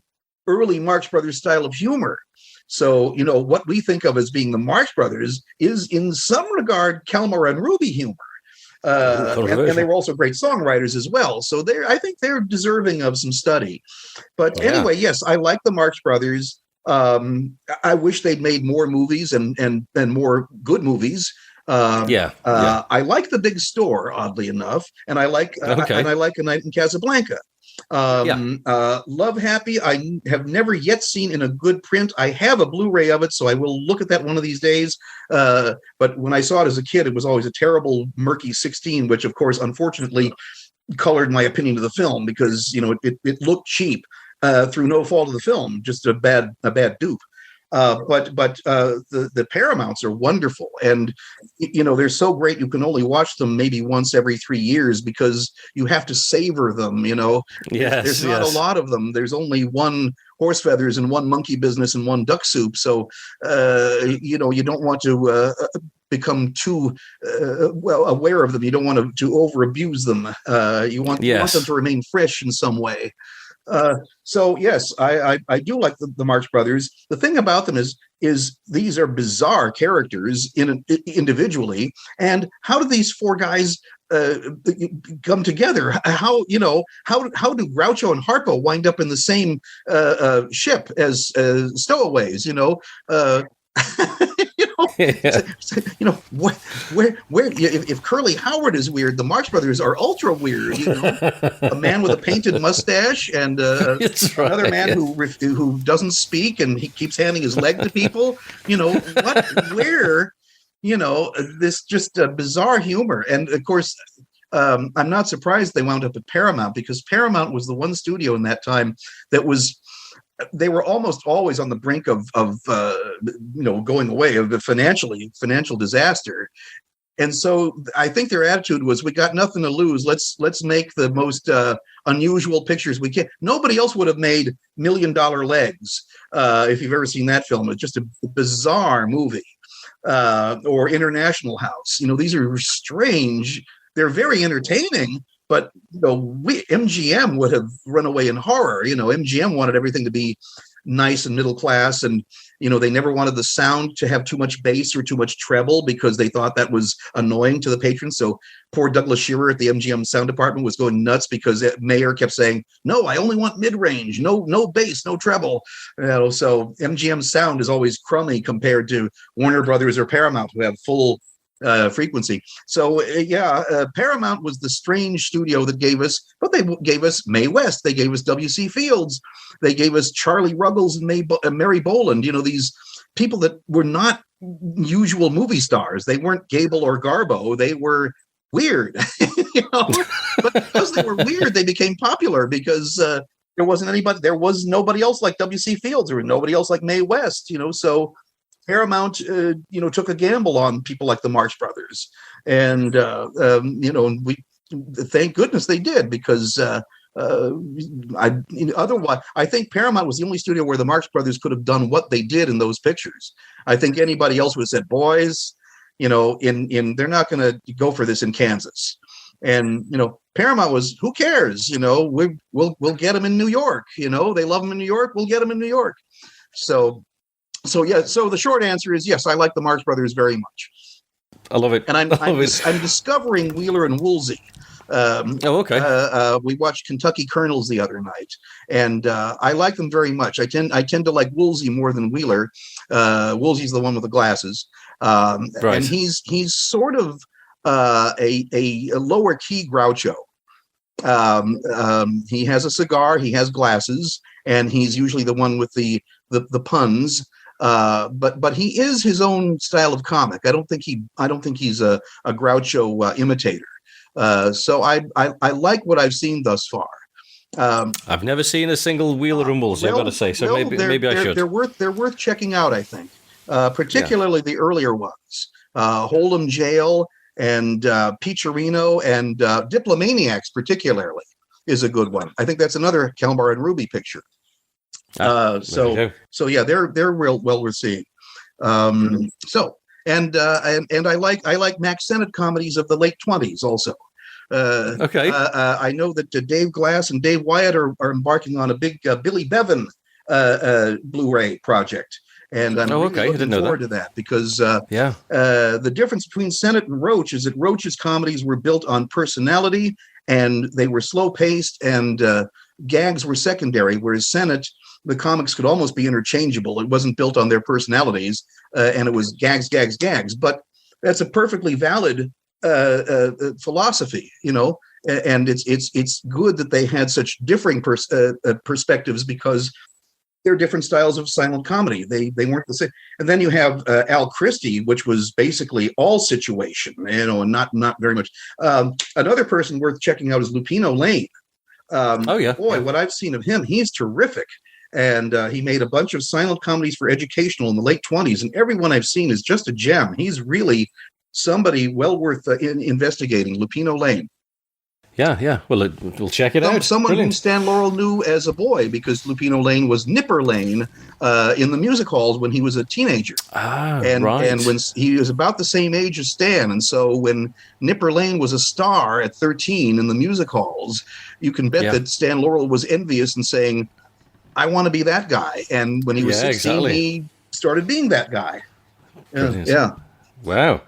early Marx Brothers style of humor. So, what we think of as being the Marx Brothers is in some regard Kalmar and Ruby humor. And they were also great songwriters as well. So I think they're deserving of some study. But anyway, yes, I like the Marx Brothers. I wish they'd made more movies and more good movies. I like The Big Store, oddly enough, and I like A Night in Casablanca. Love Happy, I have never yet seen in a good print. I have a Blu-ray of it, so I will look at that one of these days. But when I saw it as a kid, it was always a terrible, murky 16, which, of course, unfortunately, colored my opinion of the film because it looked cheap through no fault of the film, just a bad dupe. But the Paramounts are wonderful, and they're so great. You can only watch them maybe once every 3 years because you have to savor them. There's not a lot of them. There's only one Horse Feathers and one Monkey Business and one Duck Soup. So you don't want to become too aware of them. You don't want to over abuse them. You want them to remain fresh in some way. So yes, I do like the Marx Brothers. The thing about them is these are bizarre characters individually, and how do these four guys come together? How do Groucho and Harpo wind up in the same ship as stowaways? Where if Curly Howard is weird, the Marx Brothers are ultra weird. A man with a painted mustache and another man who doesn't speak and he keeps handing his leg to people. This just bizarre humor. And of course, I'm not surprised they wound up at Paramount, because Paramount was the one studio in that time that was. They were almost always on the brink of going away, of the financial disaster. And so I think their attitude was, we got nothing to lose. Let's make the most unusual pictures we can. Nobody else would have made $1 Million Legs. If you've ever seen that film, it's just a bizarre movie. Or International House. These are strange. They're very entertaining. But MGM would have run away in horror. MGM wanted everything to be nice and middle class, and they never wanted the sound to have too much bass or too much treble because they thought that was annoying to the patrons. So poor Douglas Shearer at the MGM sound department was going nuts because Mayer kept saying, "No, I only want mid-range, no bass, no treble." So MGM sound is always crummy compared to Warner Brothers or Paramount, who have full frequency. So Paramount was the strange studio that gave us, but they gave us Mae West, they gave us W.C. Fields, they gave us Charlie Ruggles and Mary Boland. These people that were not usual movie stars. They weren't Gable or Garbo. They were weird, But because they were weird, they became popular because there was nobody else like W.C. Fields or nobody else like Mae West. So Paramount, took a gamble on people like the Marx Brothers, and we thank goodness they did, because otherwise, I think Paramount was the only studio where the Marx Brothers could have done what they did in those pictures. I think anybody else would have said, "Boys, they're not going to go for this in Kansas." And Paramount was, who cares? We'll get them in New York. They love them in New York. We'll get them in New York. So yeah. So the short answer is yes. I like the Marx Brothers very much. I love it. And I'm discovering Wheeler and Woolsey. Okay. We watched Kentucky Colonels the other night, and I like them very much. I tend to like Woolsey more than Wheeler. Woolsey's the one with the glasses, right. And he's sort of a lower key Groucho. He has a cigar, he has glasses, and he's usually the one with the puns. But he is his own style of comic. I don't think he's a Groucho imitator. So I like what I've seen thus far. I've never seen a single Wheeler and Woolsey, I've got to say. So maybe I should. They're worth checking out, I think. Particularly the earlier ones, Hold'em Jail and Peacherino and Diplomaniacs, particularly, is a good one. I think that's another Kalmar and Ruby picture. So yeah, they're real well worth seeing. And I like Max Sennett comedies of the late 20s also. Okay. I know that Dave Glass and Dave Wyatt are embarking on a big Billy Bevan Blu-ray project. And I'm really looking forward to that, because the difference between Sennett and Roach is that Roach's comedies were built on personality, and they were slow-paced, and gags were secondary, whereas Sennett, the comics could almost be interchangeable. It wasn't built on their personalities, and it was gags. But that's a perfectly valid philosophy, and it's good that they had such differing perspectives, because they're different styles of silent comedy. They weren't the same. And then you have Al Christie, which was basically all situation, and not very much. Another person worth checking out is Lupino Lane. What I've seen of him, he's terrific. And he made a bunch of silent comedies for educational in the late 20s, and everyone I've seen is just a gem. He's really somebody well worth investigating, Lupino Lane. Yeah. Well, we'll check it out. Someone whom Stan Laurel knew as a boy, because Lupino Lane was Nipper Lane in the music halls when he was a teenager. Right. And when he was about the same age as Stan, and so when Nipper Lane was a star at 13 in the music halls, you can bet that Stan Laurel was envious and saying, "I want to be that guy." And when he was 16, he started being that guy. Yeah. Wow.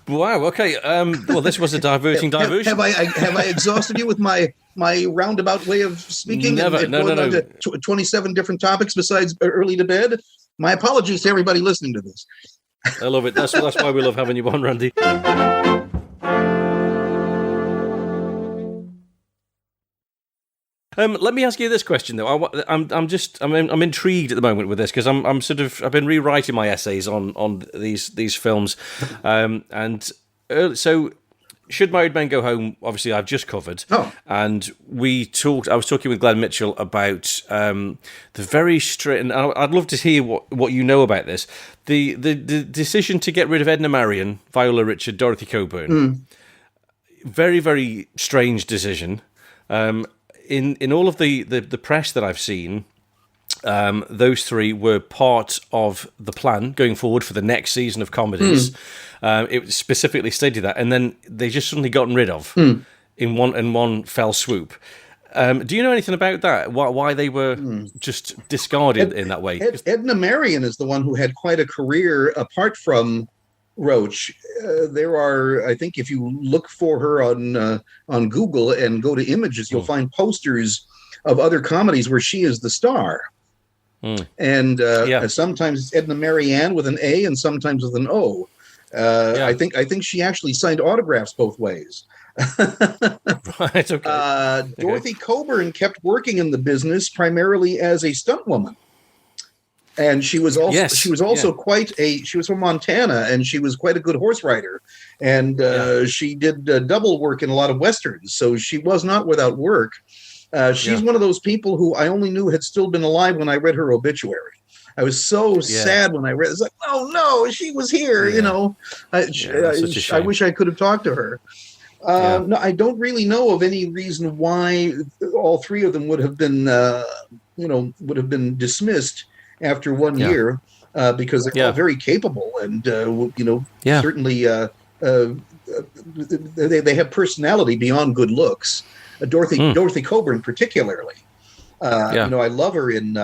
Okay. Well, this was a diversion. Have I exhausted you with my roundabout way of speaking? Never. No. 27 different topics besides early to bed. My apologies to everybody listening to this. I love it. That's why we love having you on, Randy. Let me ask you this question though. I'm intrigued at the moment with this, because I've been rewriting my essays on these films, so Should Married Men Go Home? Obviously, I've just covered, and I was talking with Glenn Mitchell about the very straight, and I'd love to hear what you know about this. The decision to get rid of Edna Marion, Viola Richard, Dorothy Coburn. Very, very strange decision. In all of the press that I've seen, those three were part of the plan going forward for the next season of comedies. It specifically stated that, and then they just suddenly gotten rid of in one fell swoop. Do you know anything about that? Why they were just discarded in that way? Edna Marion is the one who had quite a career apart from Roach. There are, I think, if you look for her on Google and go to images, you'll find posters of other comedies where she is the star. And sometimes it's Edna Marianne with an A and sometimes with an O. I think she actually signed autographs both ways. Right. Okay. Dorothy Coburn kept working in the business primarily as a stunt woman. And she was also she was from Montana, and she was quite a good horse rider, and she did double work in a lot of westerns, so she was not without work. She's one of those people who I only knew had still been alive when I read her obituary. I was so sad when I read it. It's like, oh no, she was here. You know, I wish I could have talked to her. No, I don't really know of any reason why all three of them would have been, dismissed after 1 year, because they're all very capable and, certainly they have personality beyond good looks. Dorothy Coburn particularly. I love her in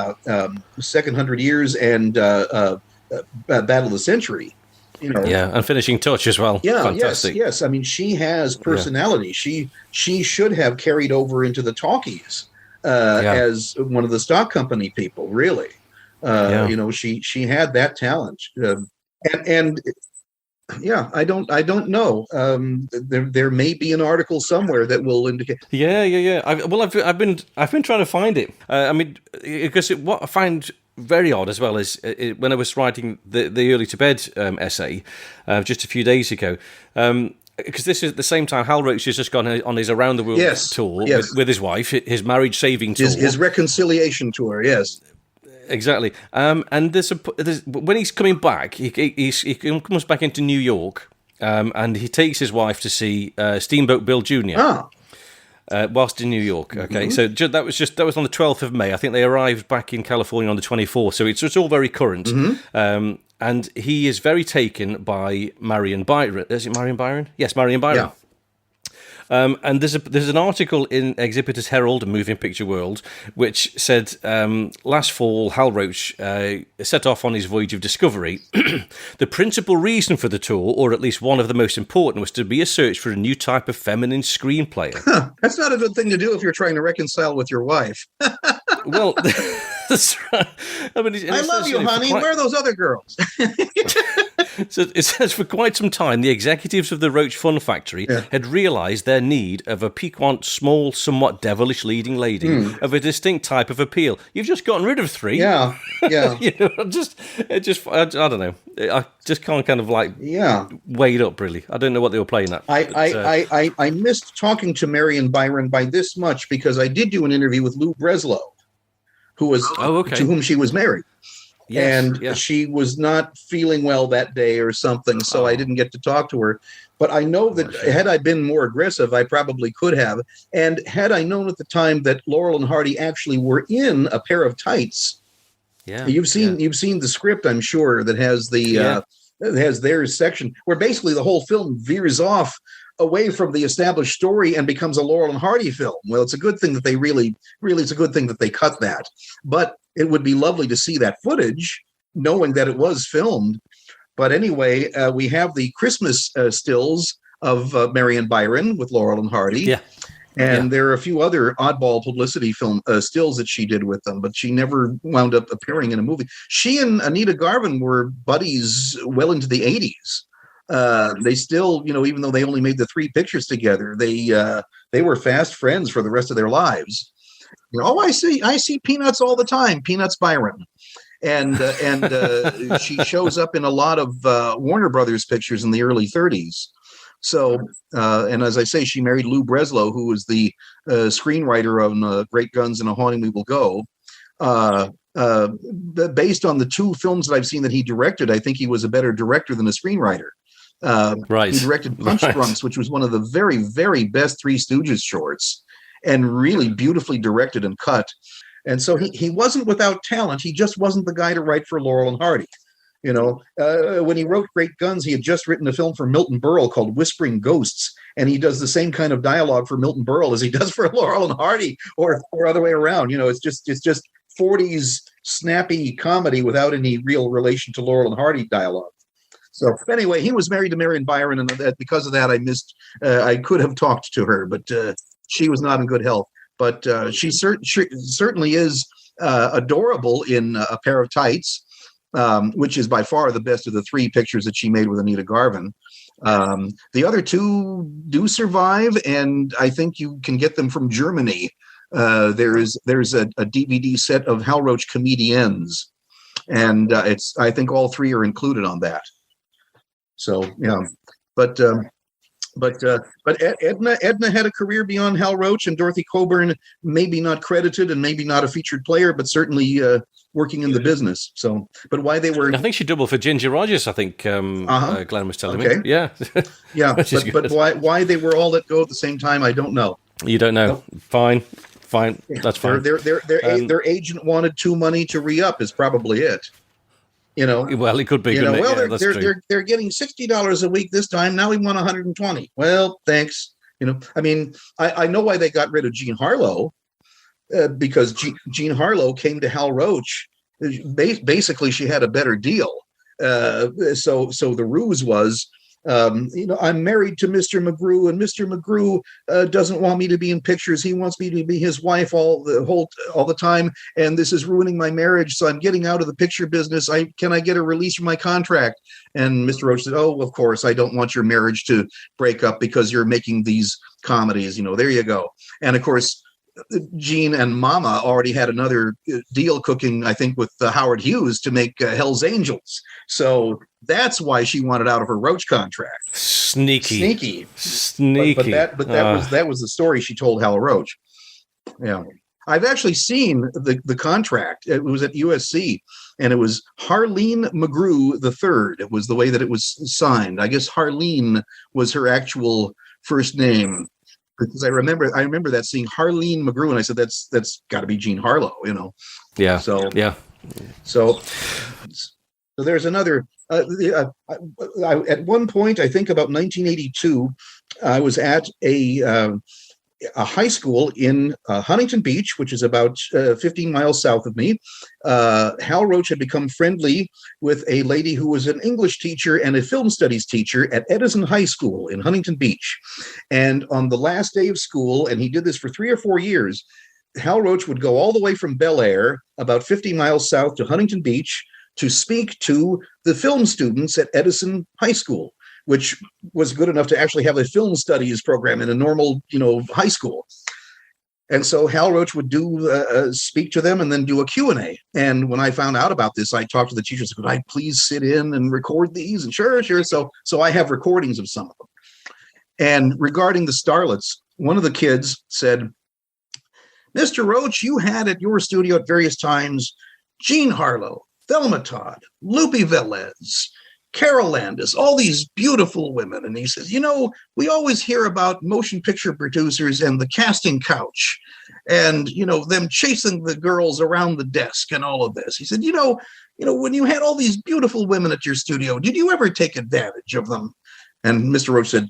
Second 100 Years and Battle of the Century. And Finishing Touch as well. Yeah, fantastic. Yes. I mean, she has personality. She should have carried over into the talkies as one of the stock company people. Really, she had that talent. I don't know. There may be an article somewhere that will indicate. I've been trying to find it. Because what I find very odd as well is when I was writing the Early to Bed essay just a few days ago, because this is at the same time Hal Roach has just gone on his around the world tour with his wife, his marriage saving tour, his reconciliation tour. Yes, exactly. And there's when he's coming back, he comes back into New York, and he takes his wife to see Steamboat Bill Jr. Whilst in New York. Okay, so that was on the 12th of May. I think they arrived back in California on the 24th. So it's all very current. And he is very taken by Marion Byron. Is it Marion Byron? Yes, Marion Byron. Yeah. And there's an article in Exhibitors Herald, a moving picture world, which said last fall Hal Roach set off on his voyage of discovery. The principal reason for the tour, or at least one of the most important, was to be a search for a new type of feminine screenplayer. That's not a good thing to do if you're trying to reconcile with your wife. Well, that's right. I love you, honey. Where are those other girls? So it says, for quite some time, the executives of the Roach Fun Factory had realised their need of a piquant, small, somewhat devilish leading lady of a distinct type of appeal. You've just gotten rid of three. Yeah. I don't know. I just can't kind of weigh it up, really. I don't know what they were playing at. I missed talking to Marion Byron by this much because I did do an interview with Lou Breslow, who was to whom she was married. She was not feeling well that day or something, so I didn't get to talk to her. But I know that had I been more aggressive, I probably could have. And had I known at the time that Laurel and Hardy actually were in a pair of tights, you've seen the script, I'm sure, that has has their section where basically the whole film veers off away from the established story and becomes a Laurel and Hardy film. Well, it's a good thing that they really it's a good thing that they cut that. But it would be lovely to see that footage, knowing that it was filmed. But anyway, we have the Christmas stills of Marion Byron with Laurel and Hardy. Yeah. And there are a few other oddball publicity film stills that she did with them, but she never wound up appearing in a movie. She and Anita Garvin were buddies well into the 80s. They still, even though they only made the 3 pictures together, they were fast friends for the rest of their lives. I see Peanuts all the time. Peanuts Byron, and she shows up in a lot of Warner Brothers pictures in the early 30s. So, and as I say, she married Lou Breslow, who was the screenwriter on Great Guns and A Haunting We Will Go. Based on the 2 films that I've seen that he directed, I think he was a better director than a screenwriter. He directed Punch Drunks, which was one of the very, very best Three Stooges shorts, and really beautifully directed and cut. And so he wasn't without talent. He just wasn't the guy to write for Laurel and Hardy. When he wrote Great Guns, he had just written a film for Milton Berle called Whispering Ghosts, and he does the same kind of dialogue for Milton Berle as he does for Laurel and Hardy, or other way around. It's just 40s snappy comedy without any real relation to Laurel and Hardy dialogue. So anyway, he was married to Marion Byron, and because of that, I could have talked to her, but she was not in good health. But she certainly is adorable in A Pair of Tights, which is by far the best of the 3 pictures that she made with Anita Garvin. The other 2 do survive, and I think you can get them from Germany. There's a DVD set of Hal Roach comedians, and I think all 3 are included on that. So but But Edna had a career beyond Hal Roach, and Dorothy Coburn, maybe not credited and maybe not a featured player, but certainly working in the business. So, but why they were... I think she doubled for Ginger Rogers, I think Glenn was telling me. Yeah. Yeah, but why they were all let go at the same time, I don't know. You don't know. Nope. Fine. That's fine. Their agent wanted too money to re-up is probably it. Well, it could be. They're getting $60 a week this time. Now we want $120. Well, thanks. I know why they got rid of Jean Harlow, because Jean Harlow came to Hal Roach. Basically, she had a better deal. So the ruse was, I'm married to Mr. McGrew, and Mr. McGrew doesn't want me to be in pictures. He wants me to be his wife all the time, and this is ruining my marriage. So I'm getting out of the picture business. Can I get a release from my contract? And Mr. Roach said, "Oh, of course. I don't want your marriage to break up because you're making these comedies. There you go." And of course, Gene and Mama already had another deal cooking, I think, with Howard Hughes to make Hell's Angels. So that's why she wanted out of her Roach contract. Sneaky. But that was the story she told Hal Roach. Yeah, I've actually seen the contract. It was at USC, and it was Harleen McGrew III. It was the way that it was signed. I guess Harleen was her actual first name. Because I remember that seeing Harleen McGrew, and I said that's got to be Jean Harlow, Yeah. So yeah. So there's another. At one point, I think about 1982, I was at a high school in Huntington Beach, which is about 15 miles south of me. Hal Roach had become friendly with a lady who was an English teacher and a film studies teacher at Edison High School in Huntington Beach. And on the last day of school, and he did this for 3 or 4 years, Hal Roach would go all the way from Bel Air, about 50 miles south, to Huntington Beach to speak to the film students at Edison High School, which was good enough to actually have a film studies program in a normal, high school. And so Hal Roach would speak to them and then do a Q&A. And when I found out about this, I talked to the teachers. Could I please sit in and record these? And sure. So I have recordings of some of them. And regarding the starlets, one of the kids said, "Mr. Roach, you had at your studio at various times Jean Harlow, Thelma Todd, Lupe Velez, Carol Landis, all these beautiful women." And he says, we always hear about motion picture producers and the casting couch and, them chasing the girls around the desk and all of this. He said, when you had all these beautiful women at your studio, did you ever take advantage of them? And Mr. Roach said,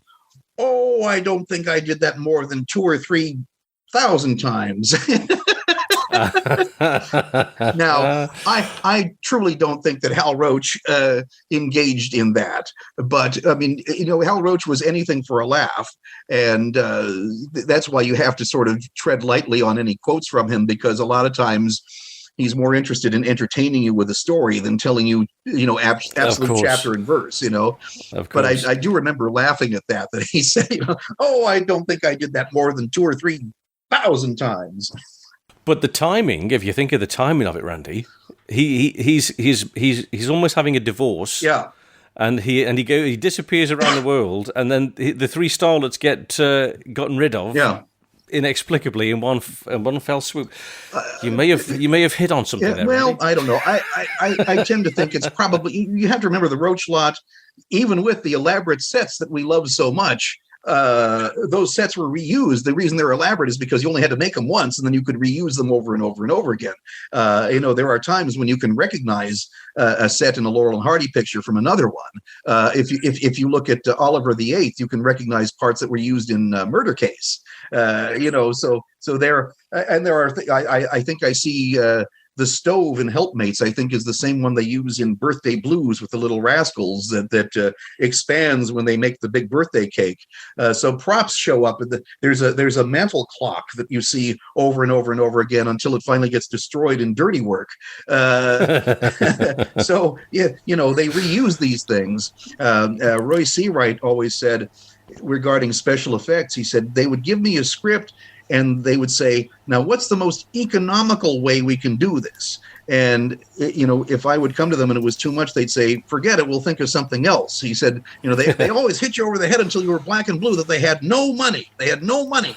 "Oh, I don't think I did that more than 2,000 or 3,000 times." Now, I truly don't think that Hal Roach engaged in that. But, Hal Roach was anything for a laugh. And that's why you have to sort of tread lightly on any quotes from him, because a lot of times he's more interested in entertaining you with a story than telling you, absolute chapter and verse, But I do remember laughing at that he said, "Oh, I don't think I did that more than 2,000 or 3,000 times." But the timing, if you think of the timing of it, Randy, he's almost having a divorce. Yeah. And he disappears around the world, and then the 3 starlets get gotten rid of. Yeah. Inexplicably in one fell swoop. You may have hit on something there. Well, Randy. I don't know. I tend to think it's probably, you have to remember the Roach lot, even with the elaborate sets that we love so much. Those sets were reused. The reason they're elaborate is because you only had to make them once, and then you could reuse them over and over and over again. There are times when you can recognize a set in a Laurel and Hardy picture from another one. If you look at Oliver the Eighth, you can recognize parts that were used in Murder Case. So there, and there are. I think I see. The stove in Helpmates, I think, is the same one they use in Birthday Blues with the Little Rascals that expands when they make the big birthday cake. So props show up. There's a mantle clock that you see over and over and over again until it finally gets destroyed in Dirty Work. So yeah, they reuse these things. Roy Seawright always said regarding special effects, he said they would give me a script and they would say, now, what's the most economical way we can do this? And, if I would come to them and it was too much, they'd say, forget it, we'll think of something else. He said, they always hit you over the head until you were black and blue that they had no money. They had no money.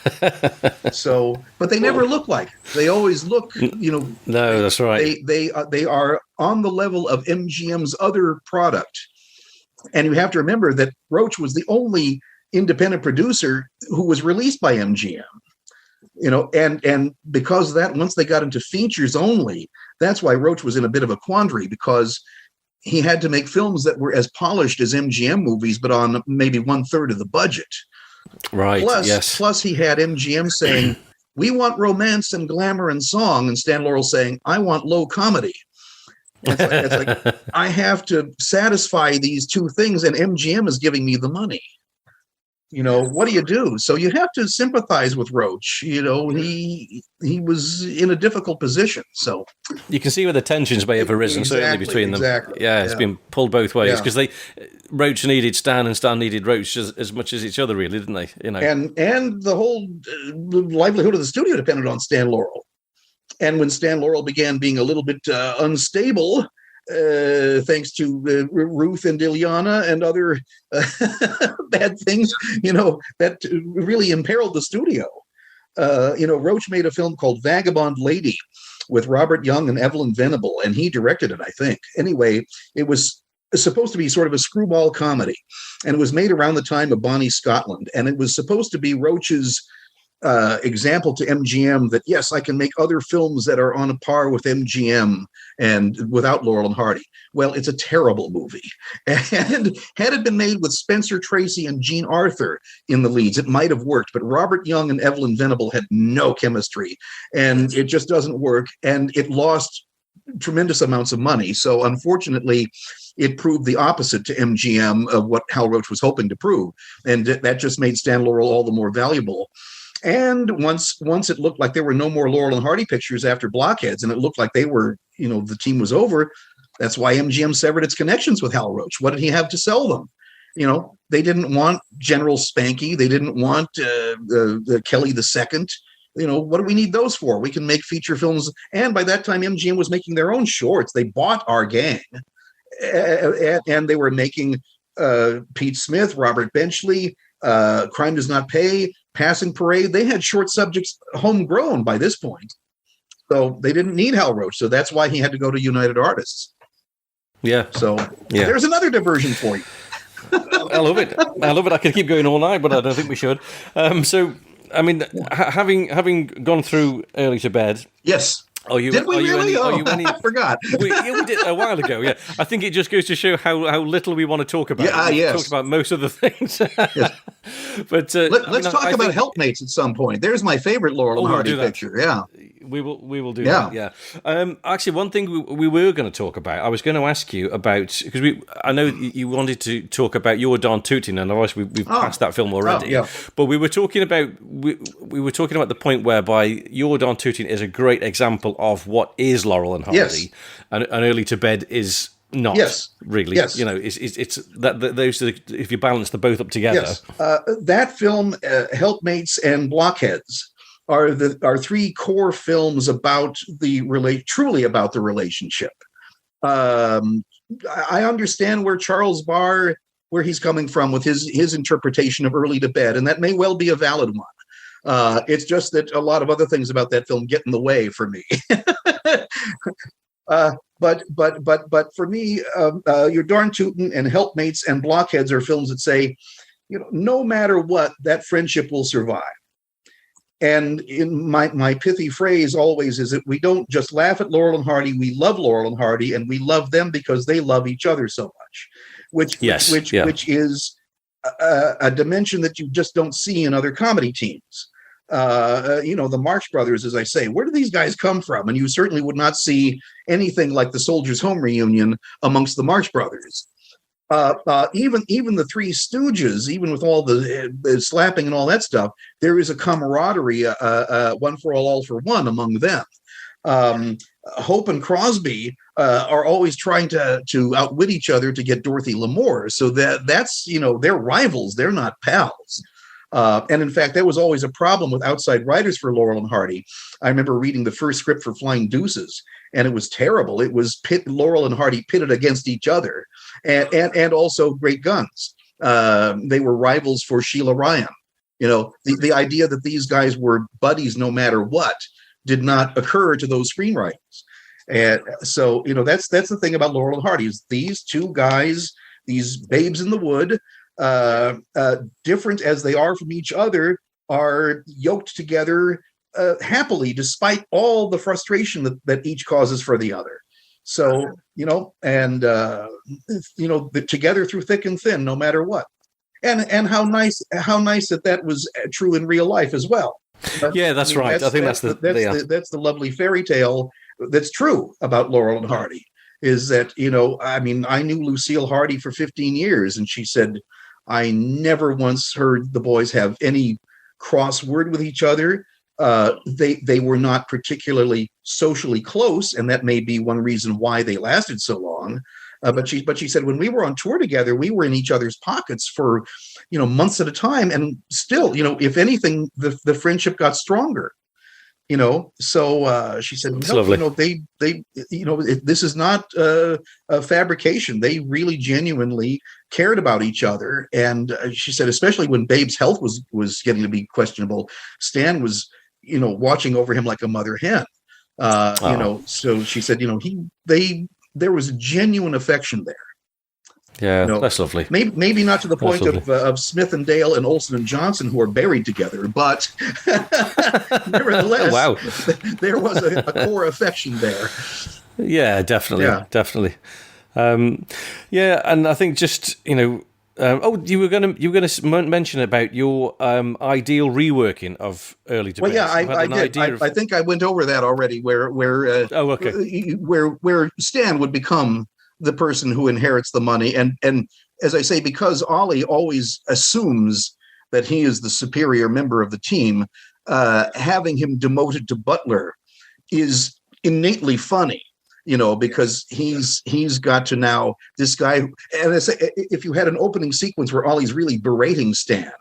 So, but they never look like it. They always look, No, that's right. They are on the level of MGM's other product. And you have to remember that Roach was the only independent producer who was released by MGM. And because of that, once they got into features only, that's why Roach was in a bit of a quandary, because he had to make films that were as polished as MGM movies, but on maybe 1/3 of the budget. Right. Plus he had MGM saying, we want romance and glamour and song, and Stan Laurel saying, I want low comedy. It's like I have to satisfy these two things, and MGM is giving me the money. What do you do? So you have to sympathize with Roach. He was in a difficult position. So you can see where the tensions may have arisen, certainly between them. Exactly. Yeah, it's been pulled both ways, because Roach needed Stan and Stan needed Roach as much as each other, really, didn't they? And the whole livelihood of the studio depended on Stan Laurel. And when Stan Laurel began being a little bit unstable, thanks to Ruth and Ilyana and other bad things, that really imperiled the studio. Roach made a film called Vagabond Lady with Robert Young and Evelyn Venable, and he directed it, I think. Anyway, it was supposed to be sort of a screwball comedy, and it was made around the time of Bonnie Scotland, and it was supposed to be Roach's example to MGM that, yes, I can make other films that are on a par with MGM and without Laurel and Hardy. Well, it's a terrible movie. And had it been made with Spencer Tracy and Jean Arthur in the leads, it might have worked. But Robert Young and Evelyn Venable had no chemistry, and it just doesn't work. And it lost tremendous amounts of money. So unfortunately, it proved the opposite to MGM of what Hal Roach was hoping to prove. And that just made Stan Laurel all the more valuable. And once it looked like there were no more Laurel and Hardy pictures after Blockheads, and it looked like they were, the team was over, that's why MGM severed its connections with Hal Roach. What did he have to sell them? They didn't want General Spanky. They didn't want the Kelly II. What do we need those for? We can make feature films. And by that time, MGM was making their own shorts. They bought Our Gang, and they were making Pete Smith, Robert Benchley, Crime Does Not Pay, Passing Parade. They had short subjects homegrown by this point. So they didn't need Hal Roach. So that's why he had to go to United Artists. Yeah. So there's another diversion for you. I love it. I could keep going all night, but I don't think we should. So, I mean, having gone through Early to Bed. Yes. Did we really? I forgot. We did a while ago. Yeah, I think it just goes to show how little we want to talk about. Yeah, yes. Talk about most of the things. Yes. But let's talk about Helpmates at some point. There's my favorite Laurel and Hardy picture. Yeah, we will do that. Yeah. Actually, one thing we were going to talk about, I was going to ask you about, because I know you wanted to talk about Your Darn Tootin', and obviously we've passed that film already. Yeah. But we were talking about the point whereby Your Darn Tootin' is a great example of what is Laurel and Hardy, yes. and Early to Bed is not. Yes. Really. Yes. It's that those are, if you balance the both up together. Yes. That film, Helpmates and Blockheads, are three core films about truly about the relationship. I understand where Charles Barr, where he's coming from with his interpretation of Early to Bed, and that may well be a valid one. It's just that a lot of other things about that film get in the way for me. But for me, Your Darn Tootin' and Helpmates and Blockheads are films that say, no matter what, that friendship will survive. And in my pithy phrase always is that we don't just laugh at Laurel and Hardy, we love Laurel and Hardy, and we love them because they love each other so much, which is a dimension that you just don't see in other comedy teams. The Marx Brothers, as I say, where do these guys come from? And you certainly would not see anything like the Soldiers' Home reunion amongst the Marx Brothers. Even the Three Stooges, even with all the slapping and all that stuff, there is a camaraderie, one for all for one among them. Hope and Crosby are always trying to outwit each other to get Dorothy Lamour. So that's they're rivals. They're not pals. And in fact, that was always a problem with outside writers for Laurel and Hardy. I remember reading the first script for Flying Deuces, and it was terrible. It was Laurel and Hardy pitted against each other, and also Great Guns. They were rivals for Sheila Ryan. The idea that these guys were buddies no matter what did not occur to those screenwriters. And so, that's the thing about Laurel and Hardy is these two guys, these babes in the wood, different as they are from each other, are yoked together happily, despite all the frustration that each causes for the other. So, together through thick and thin, no matter what. And how nice that was true in real life as well. Yeah, that's right. I think that's the lovely fairy tale that's true about Laurel and Hardy. Is that, I knew Lucille Hardy for 15 years, and she said, I never once heard the boys have any cross word with each other. They were not particularly socially close, and that may be one reason why they lasted so long. But she said, when we were on tour together, we were in each other's pockets for, months at a time. And still, if anything, the friendship got stronger. So she said, this is not a fabrication. They really genuinely cared about each other. And she said, especially when Babe's health was getting to be questionable, Stan was, watching over him like a mother hen. So she said, there was genuine affection there. Yeah, that's lovely. Maybe not to the point of Smith and Dale and Olsen and Johnson, who are buried together, but nevertheless, there was a core affection there. Yeah, definitely. And I think just you were going to mention about your ideal reworking of early debates. Well, yeah, I did. I think I went over that already. Where Stan would become the person who inherits the money. And as I say, because Ollie always assumes that he is the superior member of the team, having him demoted to butler is innately funny, because he's got to now, this guy, and I say, if you had an opening sequence where Ollie's really berating Stan,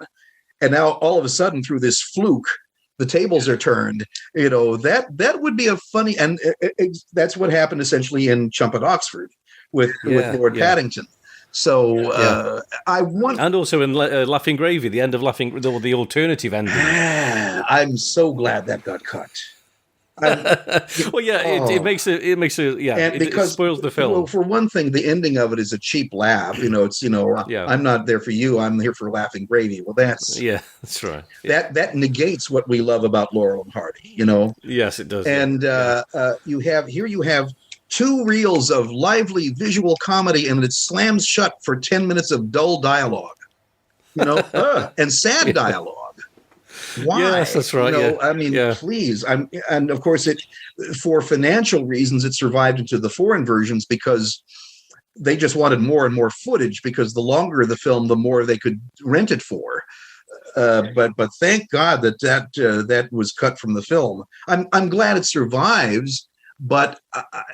and now all of a sudden through this fluke, the tables are turned, that would be a funny, and that's what happened essentially in Chump at Oxford with Lord Paddington. So I want, and also in Laughing Gravy, the end of Laughing, the alternative ending. I'm so glad that got cut. It makes it spoils the film. Well, for one thing, the ending of it is a cheap laugh. I'm not there for you. I'm here for Laughing Gravy. Well, that's right. Yeah. That negates what we love about Laurel and Hardy. Yes, it does. And you have 2 reels of lively visual comedy, and it slams shut for 10 minutes of dull dialogue, and sad dialogue. Why? Yes, that's right. Please. And of course, for financial reasons, it survived into the foreign versions because they just wanted more and more footage, because the longer the film, the more they could rent it for. But thank God that was cut from the film. I'm glad it survives. But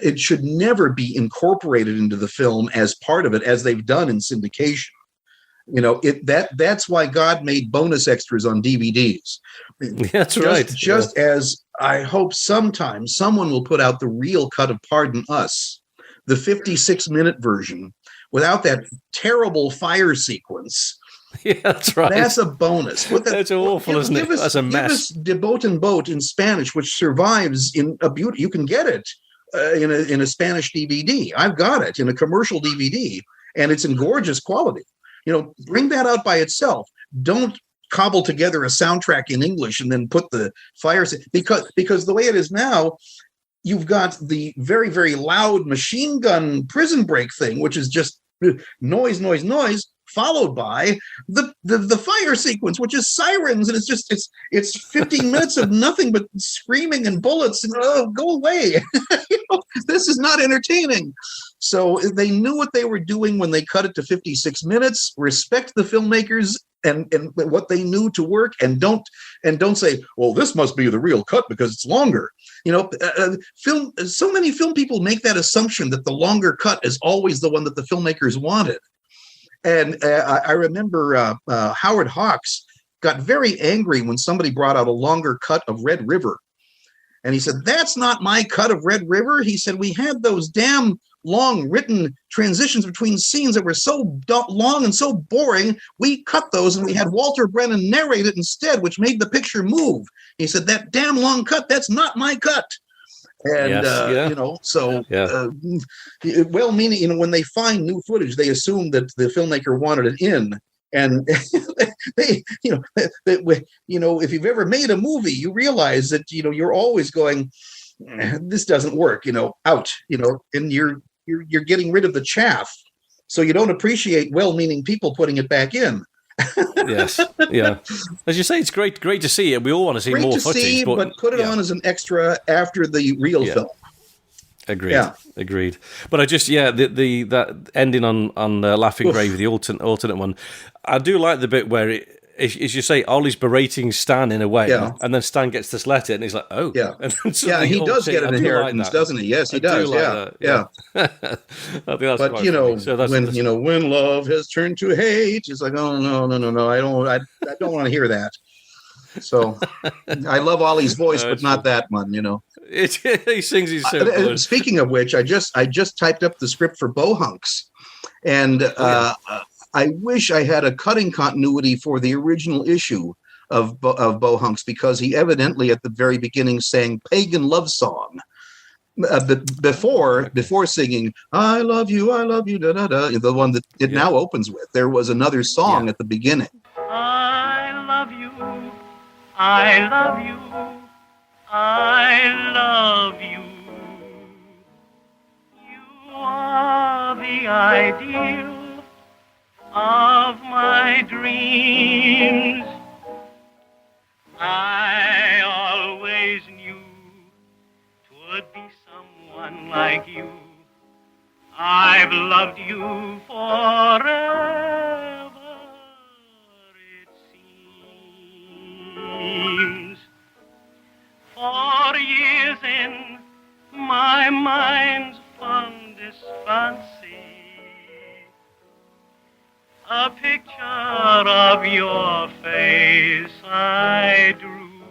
it should never be incorporated into the film as part of it, as they've done in syndication. That's why God made bonus extras on DVDs. That's right. Just as I hope sometime someone will put out the real cut of Pardon Us, the 56-minute version, without that terrible fire sequence. Yeah, that's right. That's a bonus. That's awful, isn't it? That's a mess. Give us De Boat and Boat in Spanish, which survives in a beauty. You can get it in a Spanish DVD. I've got it in a commercial DVD, and it's in gorgeous quality. Bring that out by itself. Don't cobble together a soundtrack in English and then put the fire, because the way it is now, you've got the very, very loud machine gun prison break thing, which is just noise, followed by the fire sequence, which is sirens, and it's 15 minutes of nothing but screaming and bullets, and go away. This is not entertaining. So they knew what they were doing when they cut it to 56 minutes. Respect the filmmakers and what they knew to work, and don't say, well, this must be the real cut because it's longer. So many film people make that assumption that the longer cut is always the one that the filmmakers wanted. And I remember Howard Hawks got very angry when somebody brought out a longer cut of Red River. And he said, that's not my cut of Red River. He said, we had those damn long written transitions between scenes that were so long and so boring. We cut those and we had Walter Brennan narrate it instead, which made the picture move. He said, that damn long cut, that's not my cut. And, well-meaning, when they find new footage, they assume that the filmmaker wanted it in. And if you've ever made a movie, you realize that, you're always going, this doesn't work, out, and you're getting rid of the chaff. So you don't appreciate well-meaning people putting it back in. Yes. Yeah. As you say, it's great to see it. We all want to see more footage. But put it on as an extra after the real film. Agreed. Yeah. Agreed. But I just that ending on Laughing Grave, the alternate one. I do like the bit where as you say, Ollie's berating Stan in a way, and then Stan gets this letter, and he's like, "Oh, yeah, and he does get an inheritance, doesn't he? Yes, he does. Yeah. I think that's but when love has turned to hate, it's like, oh no, I don't want to hear that. So I love Ollie's voice, but not that one. He sings his so good. Speaking of which, I just typed up the script for Bohunks, and I wish I had a cutting continuity for the original issue of Bohunks, because he evidently at the very beginning sang Pagan Love Song before singing I love you, da da da, the one that it now opens with. There was another song at the beginning. I love you, I love you, I love you. You are the ideal of my dreams. I always knew 'twould be someone like you. I've loved you forever, it seems. For years in my mind's fondest fancy, a picture of your face I drew,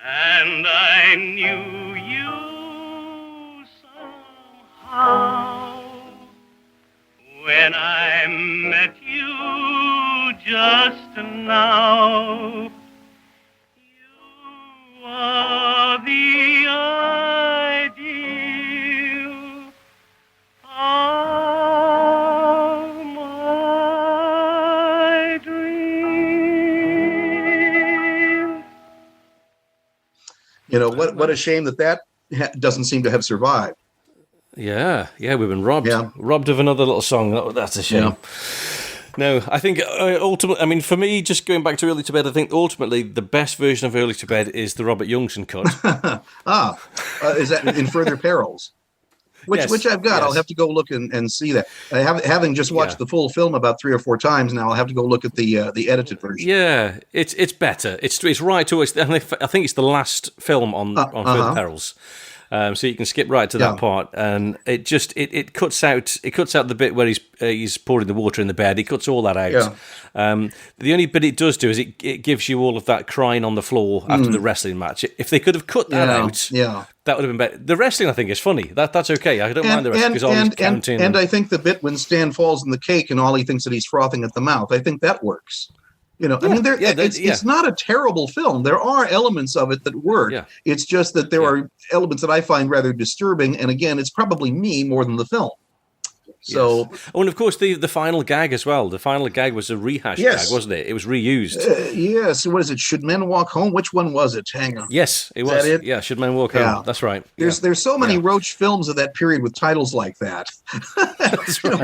and I knew you somehow when I met you just now. You are the ideal of my dream. What a shame that doesn't seem to have survived. Yeah, we've been robbed of another little song. That's a shame. No, I think ultimately, for me, just going back to Early to Bed, I think ultimately the best version of Early to Bed is the Robert Youngson cut. Is that In Further Perils? Which I've got. Yes. I'll have to go look and see that. Having just watched the full film about 3 or 4 times now, I'll have to go look at the edited version. Yeah, it's better. It's right towards. I think it's the last film on Further Perils. So you can skip right to that part, and it cuts out the bit where he's pouring the water in the bed. He cuts all that out. Yeah. The only bit it does do is it gives you all of that crying on the floor after the wrestling match. If they could have cut that out, that would have been better. The wrestling, I think, is funny. That's okay. I don't mind the wrestling because Ollie's counting. And I think the bit when Stan falls in the cake and Ollie thinks that he's frothing at the mouth, I think that works. It's not a terrible film. There are elements of it that work. Yeah. It's just that there are elements that I find rather disturbing. And again, it's probably me more than the film. So, and of course, the final gag as well. The final gag was a rehash gag, wasn't it? It was reused. Yes. What is it? Should Men Walk Home? Which one was it? Hang on. Yes, it was. It? Yeah, Should Men Walk Home? That's right. There's so many Roach films of that period with titles like that.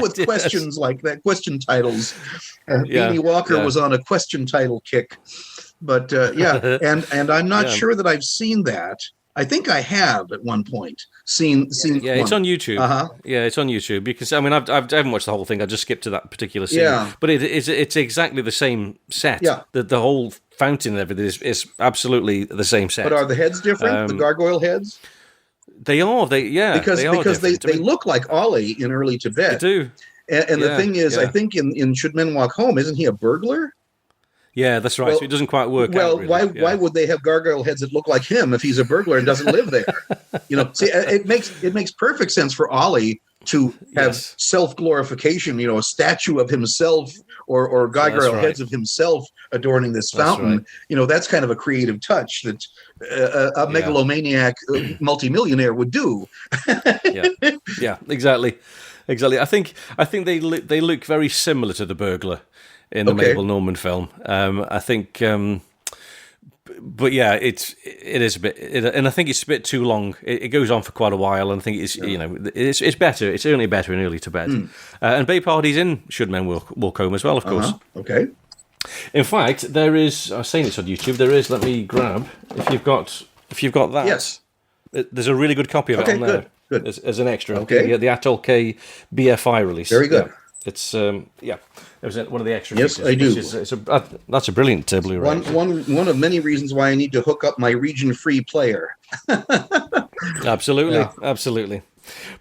With questions like that, question titles. Amy Walker was on a question title kick. But and I'm not sure that I've seen that. I think I have at one point seen. Yeah, it's on YouTube. Yeah, it's on YouTube because I haven't watched the whole thing. I just skipped to that particular scene. Yeah. But it's exactly the same set. Yeah. The whole fountain and everything is absolutely the same set. But are the heads different? The gargoyle heads? They are. Because they look like Ollie in Early to Bed. They do. And the thing is, I think in Should Men Walk Home, isn't he a burglar? Yeah, that's right. Well, so it doesn't quite work out. Well, Really. why would they have gargoyle heads that look like him if he's a burglar and doesn't live there? See, it makes perfect sense for Ollie to have self-glorification, a statue of himself or gargoyle heads of himself adorning this fountain. Right. That's kind of a creative touch that a megalomaniac multimillionaire would do. Yeah, exactly. I think they look very similar to the burglar in the Mabel Normand film. I think, but yeah, it is a bit, and I think it's a bit too long. It goes on for quite a while, and I think it's better. It's certainly better in Early to Bed. And Babe Hardy's in Should Men Walk Home as well, of course. Okay. In fact, there is. I was saying it's on YouTube. There is. Let me grab. If you've got that. Yes. There's a really good copy of it on there. Good. As an extra. Okay. The Atoll K BFI release. Very good. Yeah. It's it was one of the extra Yes, features. I do. That's a brilliant Blu-ray. One of many reasons why I need to hook up my region-free player. Absolutely.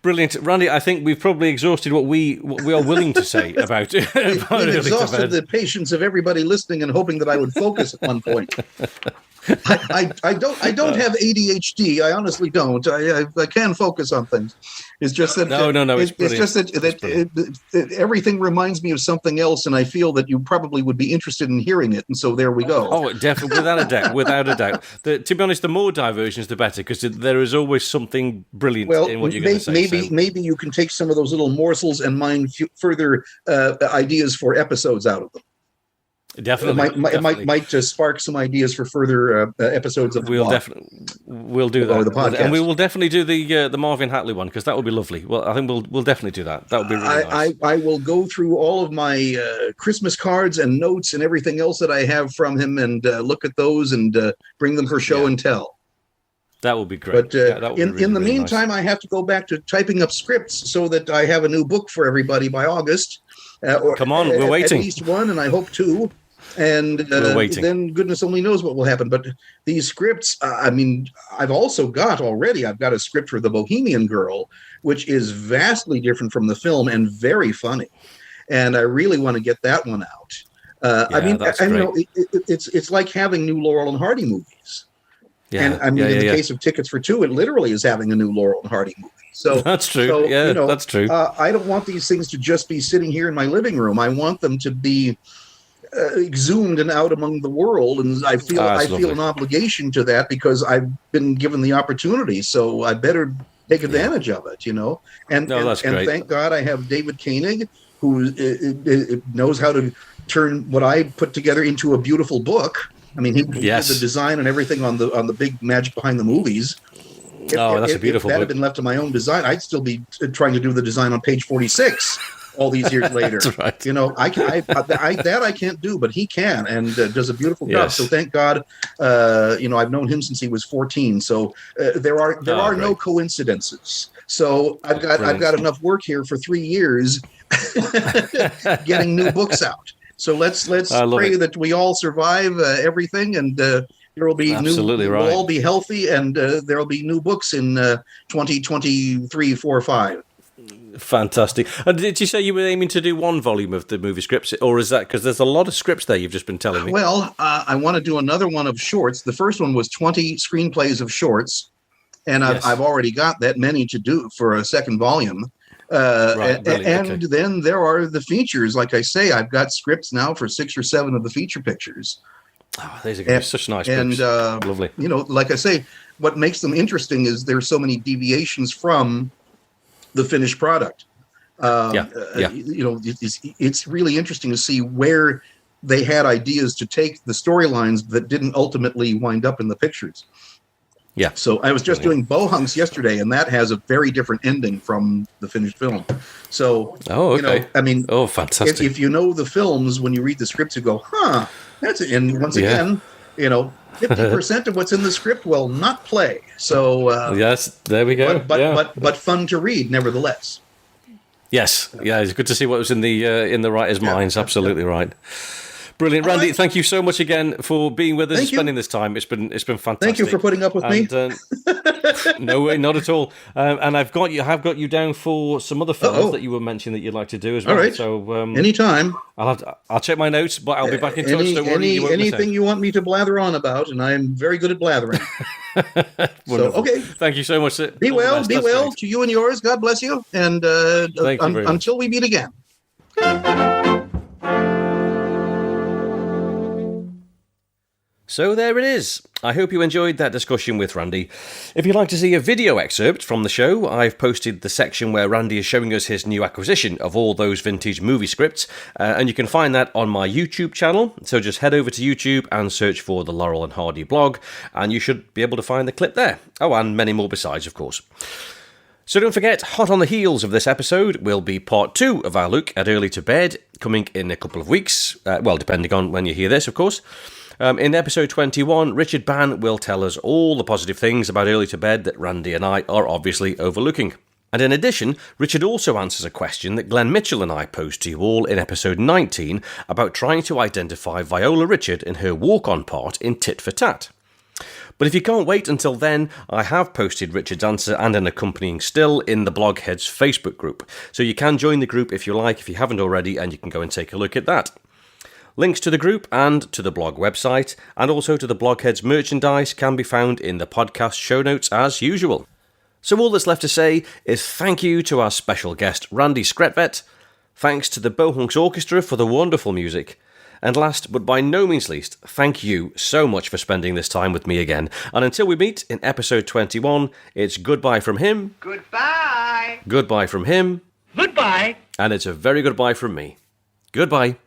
Brilliant, Randy. I think we've probably exhausted what we are willing to say about it. We've exhausted the patience of everybody listening and hoping that I would focus at one point. I don't have ADHD. I honestly don't. I can focus on things. It's just that no. It's just that everything reminds me of something else, and I feel that you probably would be interested in hearing it. And so there we go. Oh, definitely, without a doubt. To be honest, the more diversions, the better, because there is always something brilliant in what you're going to say. Maybe you can take some of those little morsels and mine further ideas for episodes out of them. Definitely, it might spark some ideas for further episodes of the we'll do that, the podcast. And we will definitely do the Marvin Hatley one, because that would be lovely. Well, I think we'll definitely do that. That would be really nice. I will go through all of my Christmas cards and notes and everything else that I have from him and look at those and bring them for show and tell. That would be great. But in the meantime, nice. I have to go back to typing up scripts so that I have a new book for everybody by August. Come on, we're waiting. At least one, and I hope two. And then goodness only knows what will happen. But these scripts, I've also got a script for The Bohemian Girl, which is vastly different from the film and very funny. And I really want to get that one out. It's like having new Laurel and Hardy movies. Yeah. And in the case of Tickets for Two, it literally is having a new Laurel and Hardy movie. So that's true. That's true. I don't want these things to just be sitting here in my living room. I want them to be exhumed and out among the world, and I feel an obligation to that because I've been given the opportunity. So I better take advantage of it, And thank God I have David Koenig, who knows how to turn what I put together into a beautiful book. I mean, he did the design and everything on the big magic behind the movies. That's a beautiful book. If that had been left to my own design, I'd still be trying to do the design on page 46 all these years later. That's right. I can't do, but he can, and does a beautiful job. So thank God, I've known him since he was 14. So there are no coincidences. So I've got enough work here for 3 years getting new books out. So let's pray that we all survive everything, and there will be we'll all be healthy, and there will be new books in 2023, 4, 5. Fantastic. And did you say you were aiming to do one volume of the movie scripts, or is that because there's a lot of scripts there you've just been telling me? Well, I want to do another one of shorts. The first one was 20 screenplays of shorts, and I've already got that many to do for a second volume. Then there are the features. Like I say, I've got scripts now for 6 or 7 of the feature pictures. Oh, these are such nice books. And lovely. Like I say, what makes them interesting is there's so many deviations from the finished product. It's really interesting to see where they had ideas to take the storylines that didn't ultimately wind up in the pictures. Yeah. So I was just doing Bohunks yesterday, and that has a very different ending from the finished film. So, fantastic. If you know the films, when you read the scripts, you go, that's it. And once again, 50% of what's in the script will not play. So yes, there we go. But fun to read, nevertheless. Yes, it's good to see what was in the writer's minds. Absolutely right. Brilliant, Randy. Thank you so much again for being with us and spending this time. It's been fantastic. Thank you for putting up with me. No way, not at all. And I have got you down for some other films that you were mentioning that you'd like to do as well. All right. So anytime. I'll check my notes, but I'll be back in touch. Don't worry, anything you want me to blather on about, and I'm very good at blathering. So, okay. Thank you so much. Be well to you and yours. God bless you. And until we meet again. So there it is. I hope you enjoyed that discussion with Randy. If you'd like to see a video excerpt from the show, I've posted the section where Randy is showing us his new acquisition of all those vintage movie scripts, and you can find that on my YouTube channel. So just head over to YouTube and search for the Laurel and Hardy blog, and you should be able to find the clip there. Oh, and many more besides, of course. So don't forget, hot on the heels of this episode will be part 2 of our look at Early to Bed, coming in a couple of weeks. Well, depending on when you hear this, of course. In episode 21, Richard Bann will tell us all the positive things about Early to Bed that Randy and I are obviously overlooking. And in addition, Richard also answers a question that Glenn Mitchell and I posed to you all in episode 19 about trying to identify Viola Richard in her walk-on part in Tit for Tat. But if you can't wait until then, I have posted Richard's answer and an accompanying still in the Blogheads Facebook group. So you can join the group if you like, if you haven't already, and you can go and take a look at that. Links to the group and to the blog website, and also to the Blogheads merchandise can be found in the podcast show notes as usual. So all that's left to say is thank you to our special guest Randy Skretvedt, thanks to the Bohunks Orchestra for the wonderful music, and last but by no means least, thank you so much for spending this time with me again. And until we meet in episode 21, it's goodbye from him. Goodbye. Goodbye from him. Goodbye. And it's a very goodbye from me. Goodbye.